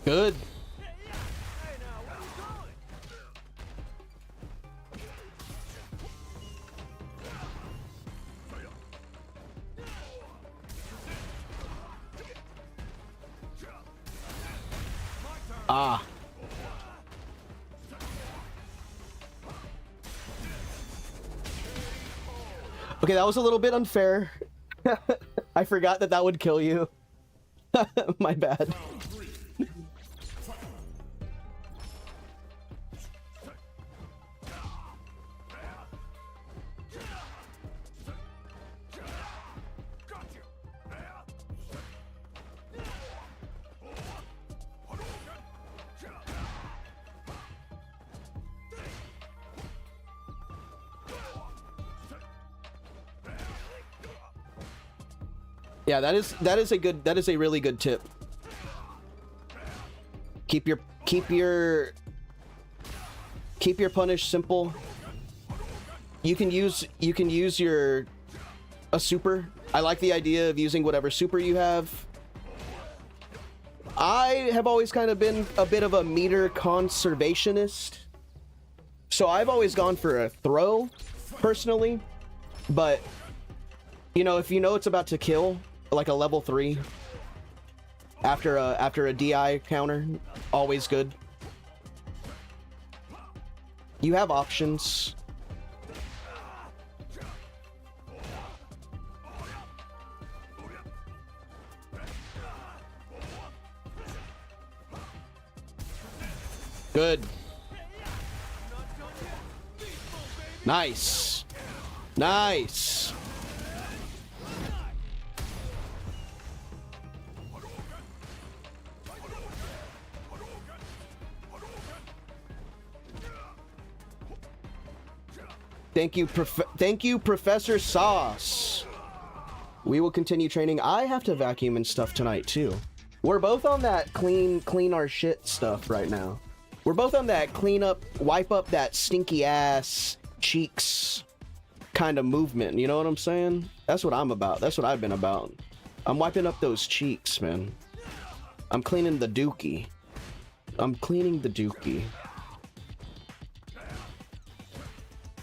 [SPEAKER 1] Good. Ah. Okay, that was a little bit unfair. I forgot that that would kill you. My bad. Yeah, that is a really good tip. Keep your punish simple. You can use your a super. I like the idea of using whatever super you have. I have always kind of been a bit of a meter conservationist. So I've always gone for a throw personally, but you know, if you know it's about to kill like a level 3 after a DI counter, always good. You have options. Good. Nice. Nice. Thank you, Professor Sauce. We will continue training. I have to vacuum and stuff tonight too. We're both on that clean our shit stuff right now. We're both on that clean up, wipe up that stinky ass cheeks kind of movement. You know what I'm saying? That's what I'm about. That's what I've been about. I'm wiping up those cheeks, man. I'm cleaning the dookie. I'm cleaning the dookie.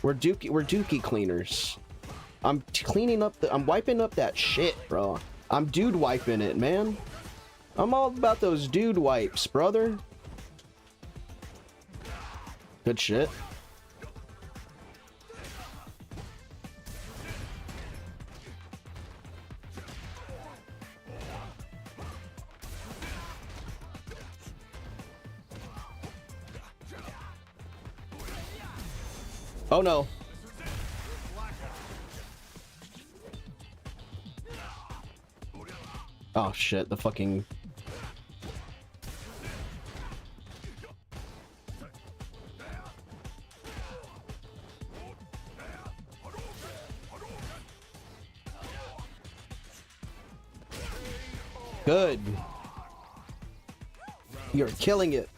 [SPEAKER 1] We're dookie cleaners. I'm cleaning up I'm wiping up that shit, bro. I'm dude wiping it, man. I'm all about those dude wipes, brother. Good shit. Oh no. Oh shit, the fucking... Good. You're killing it.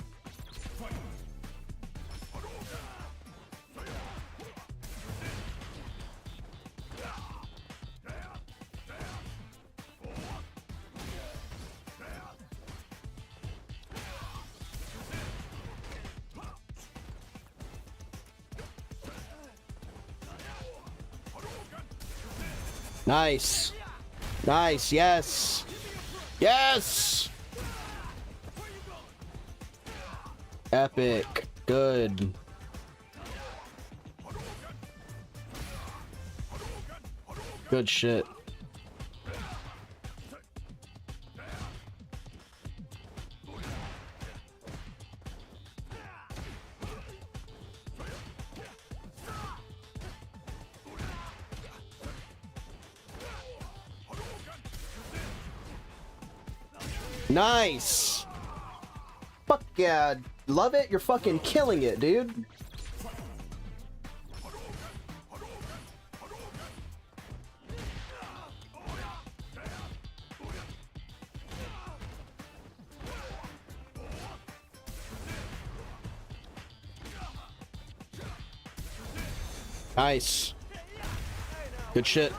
[SPEAKER 1] Nice. Nice. Yes. Yes. Epic. Good. Good shit. Nice. Fuck yeah. Love it. You're fucking killing it, dude. Nice. Good shit.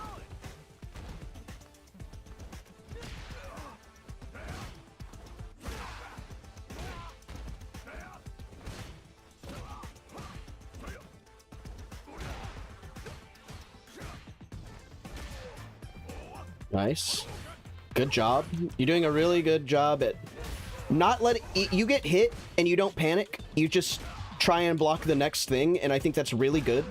[SPEAKER 1] Nice. Good job. You're doing a really good job at not letting you get hit and you don't panic. You just try and block the next thing, and I think that's really good.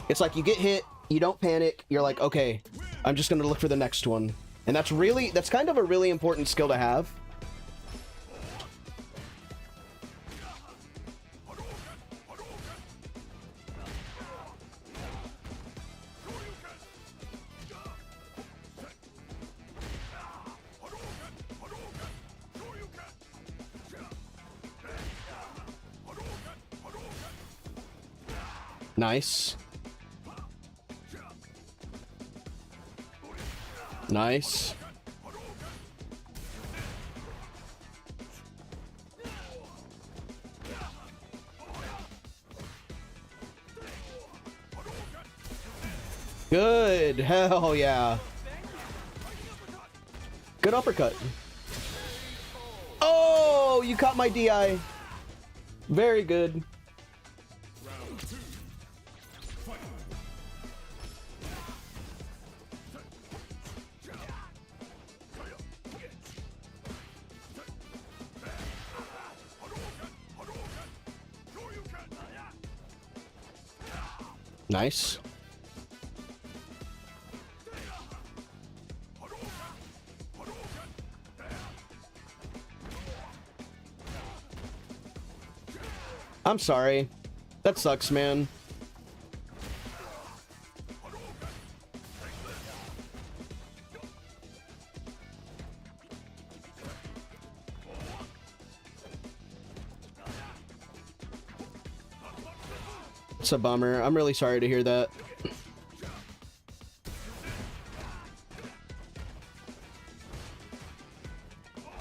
[SPEAKER 1] It's like you get hit, you don't panic, you're like, okay, I'm just gonna look for the next one. And that's kind of a really important skill to have. Nice. Nice. Good. Hell yeah. Good uppercut. Oh, you caught my DI. Very good. Nice. I'm sorry. That sucks, man. It's a bummer. I'm really sorry to hear that.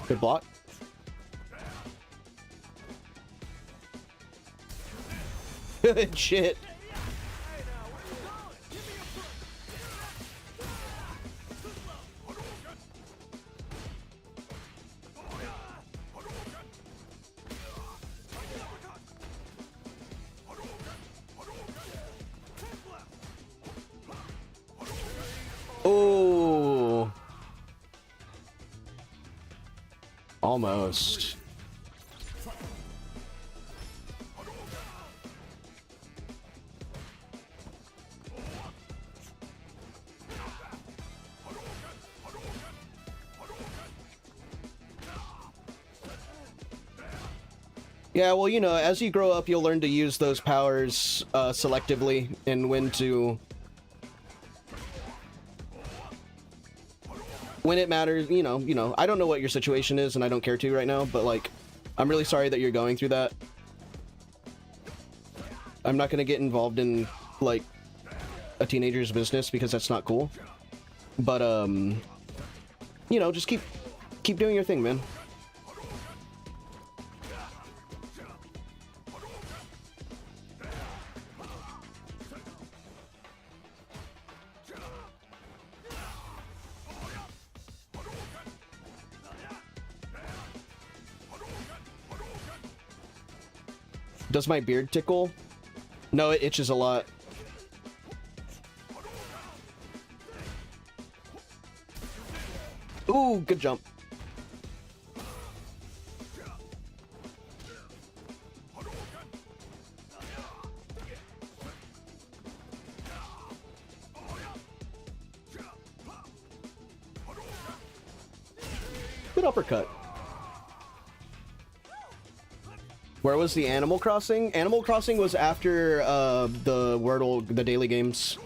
[SPEAKER 1] Good block. Good shit. Oh, almost. Yeah, well, you know, as you grow up, you'll learn to use those powers selectively and when it matters. You know, I don't know what your situation is, and I don't care to right now, but like, I'm really sorry that you're going through that. I'm not gonna get involved in like a teenager's business because that's not cool. But you know, just keep doing your thing, man. Does my beard tickle? No, it itches a lot. Ooh, good jump. Good uppercut. Where was the Animal Crossing? Animal Crossing was after the Wordle, the daily games.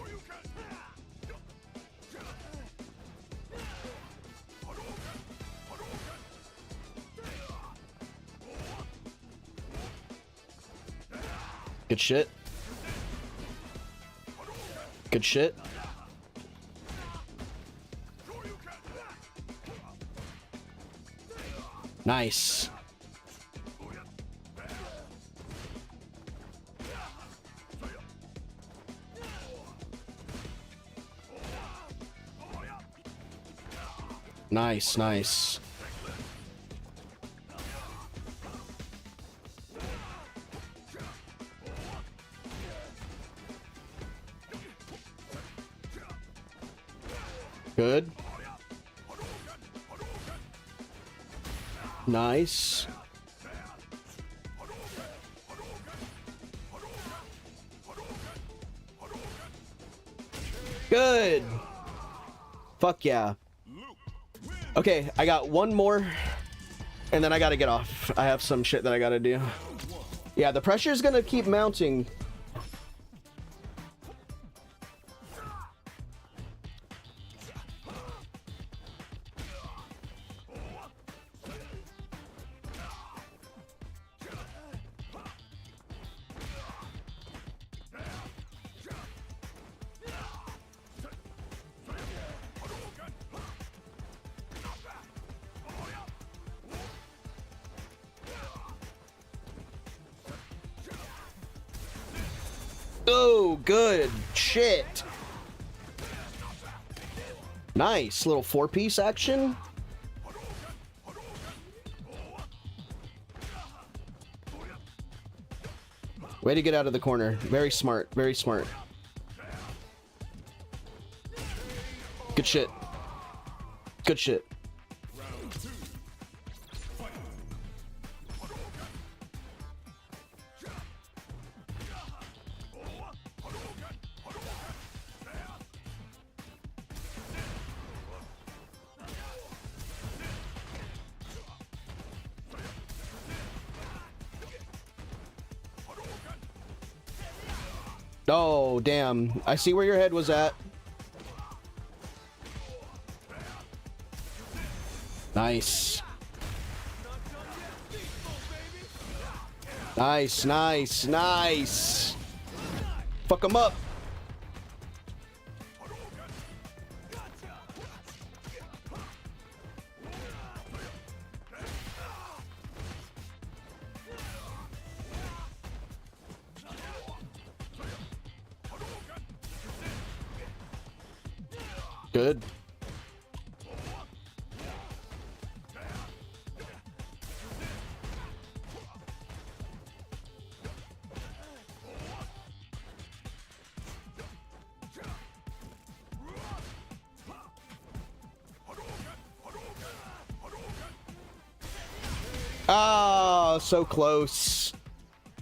[SPEAKER 1] Good shit. Good shit. Nice. Nice, nice. Good. Nice. Good. Fuck yeah. Okay, I got one more, and then I gotta get off. I have some shit that I gotta do. Yeah, the pressure's gonna keep mounting. Oh, good shit. Nice little four-piece action. Way to get out of the corner. Very smart, very smart. Good shit. Good shit. Oh, damn. I see where your head was at. Nice. Nice, nice, nice. Fuck him up. Good. Ah, so close.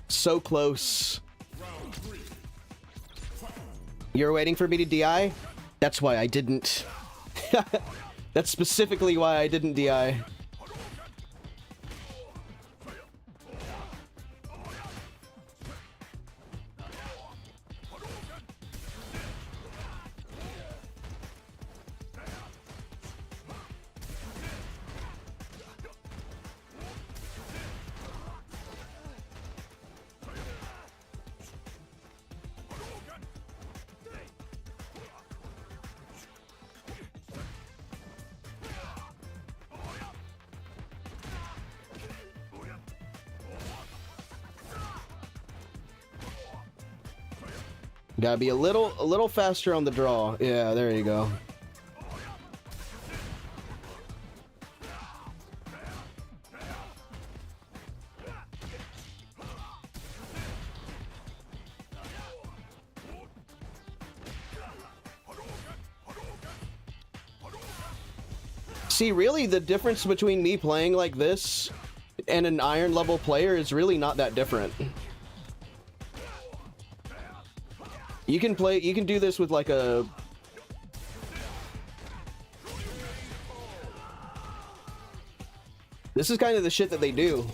[SPEAKER 1] So close. You're waiting for me to DI? That's why I didn't. That's specifically why I didn't DI. Gotta be a little faster on the draw. Yeah, there you go. See, really, the difference between me playing like this and an iron level player is really not that different. You can do this with like a... This is kind of the shit that they do.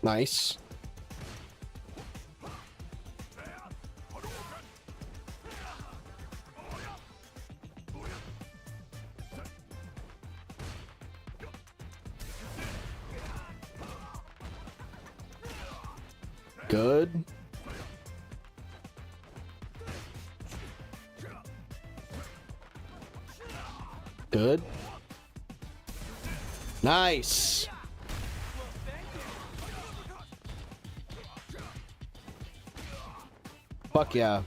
[SPEAKER 1] Nice. Good. Good. Nice. Fuck yeah.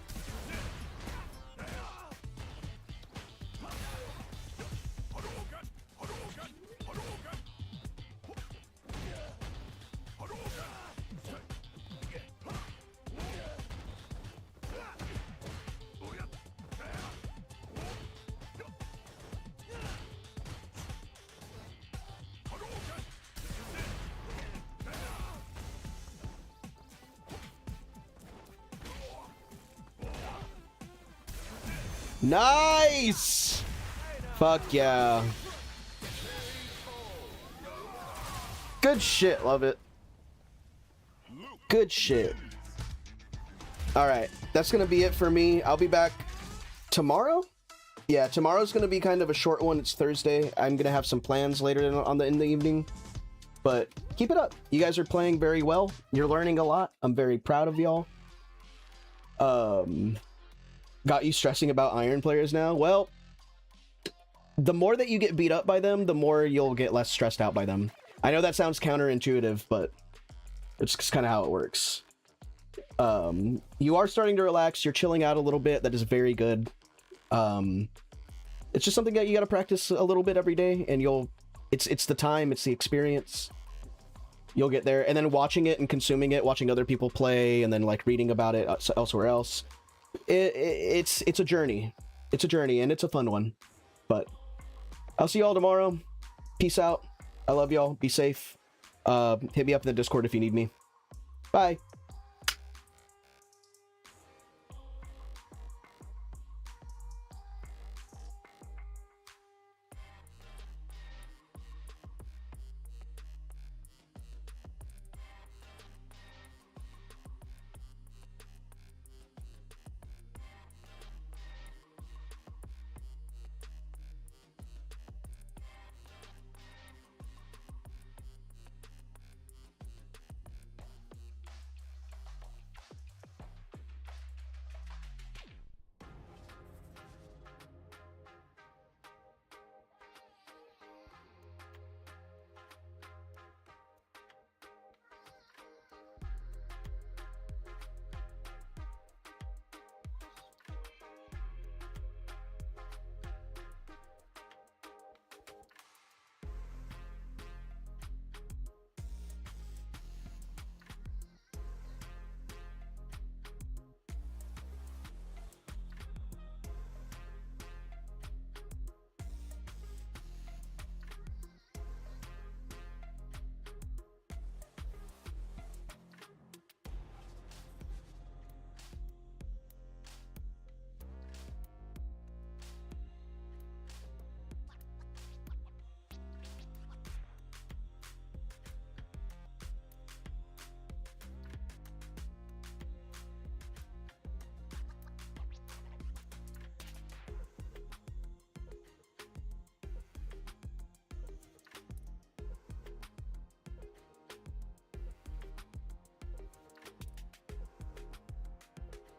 [SPEAKER 1] Nice! Fuck yeah. Good shit, love it. Good shit. Alright, that's gonna be it for me. I'll be back tomorrow? Yeah, tomorrow's gonna be kind of a short one. It's Thursday. I'm gonna have some plans later in the evening. But keep it up. You guys are playing very well. You're learning a lot. I'm very proud of y'all. Got you stressing about iron players now? Well, the more that you get beat up by them, the more you'll get less stressed out by them. I know that sounds counterintuitive, but it's just kind of how it works. You are starting to relax. You're chilling out a little bit. That is very good. It's just something that you got to practice a little bit every day, and it's the time, it's the experience. You'll get there. And then watching it and consuming it, watching other people play, and then like reading about it elsewhere else. It's a journey. It's a journey, and it's a fun one. But I'll see y'all tomorrow. Peace out. I love y'all. Be safe. Hit me up in the Discord if you need me. Bye.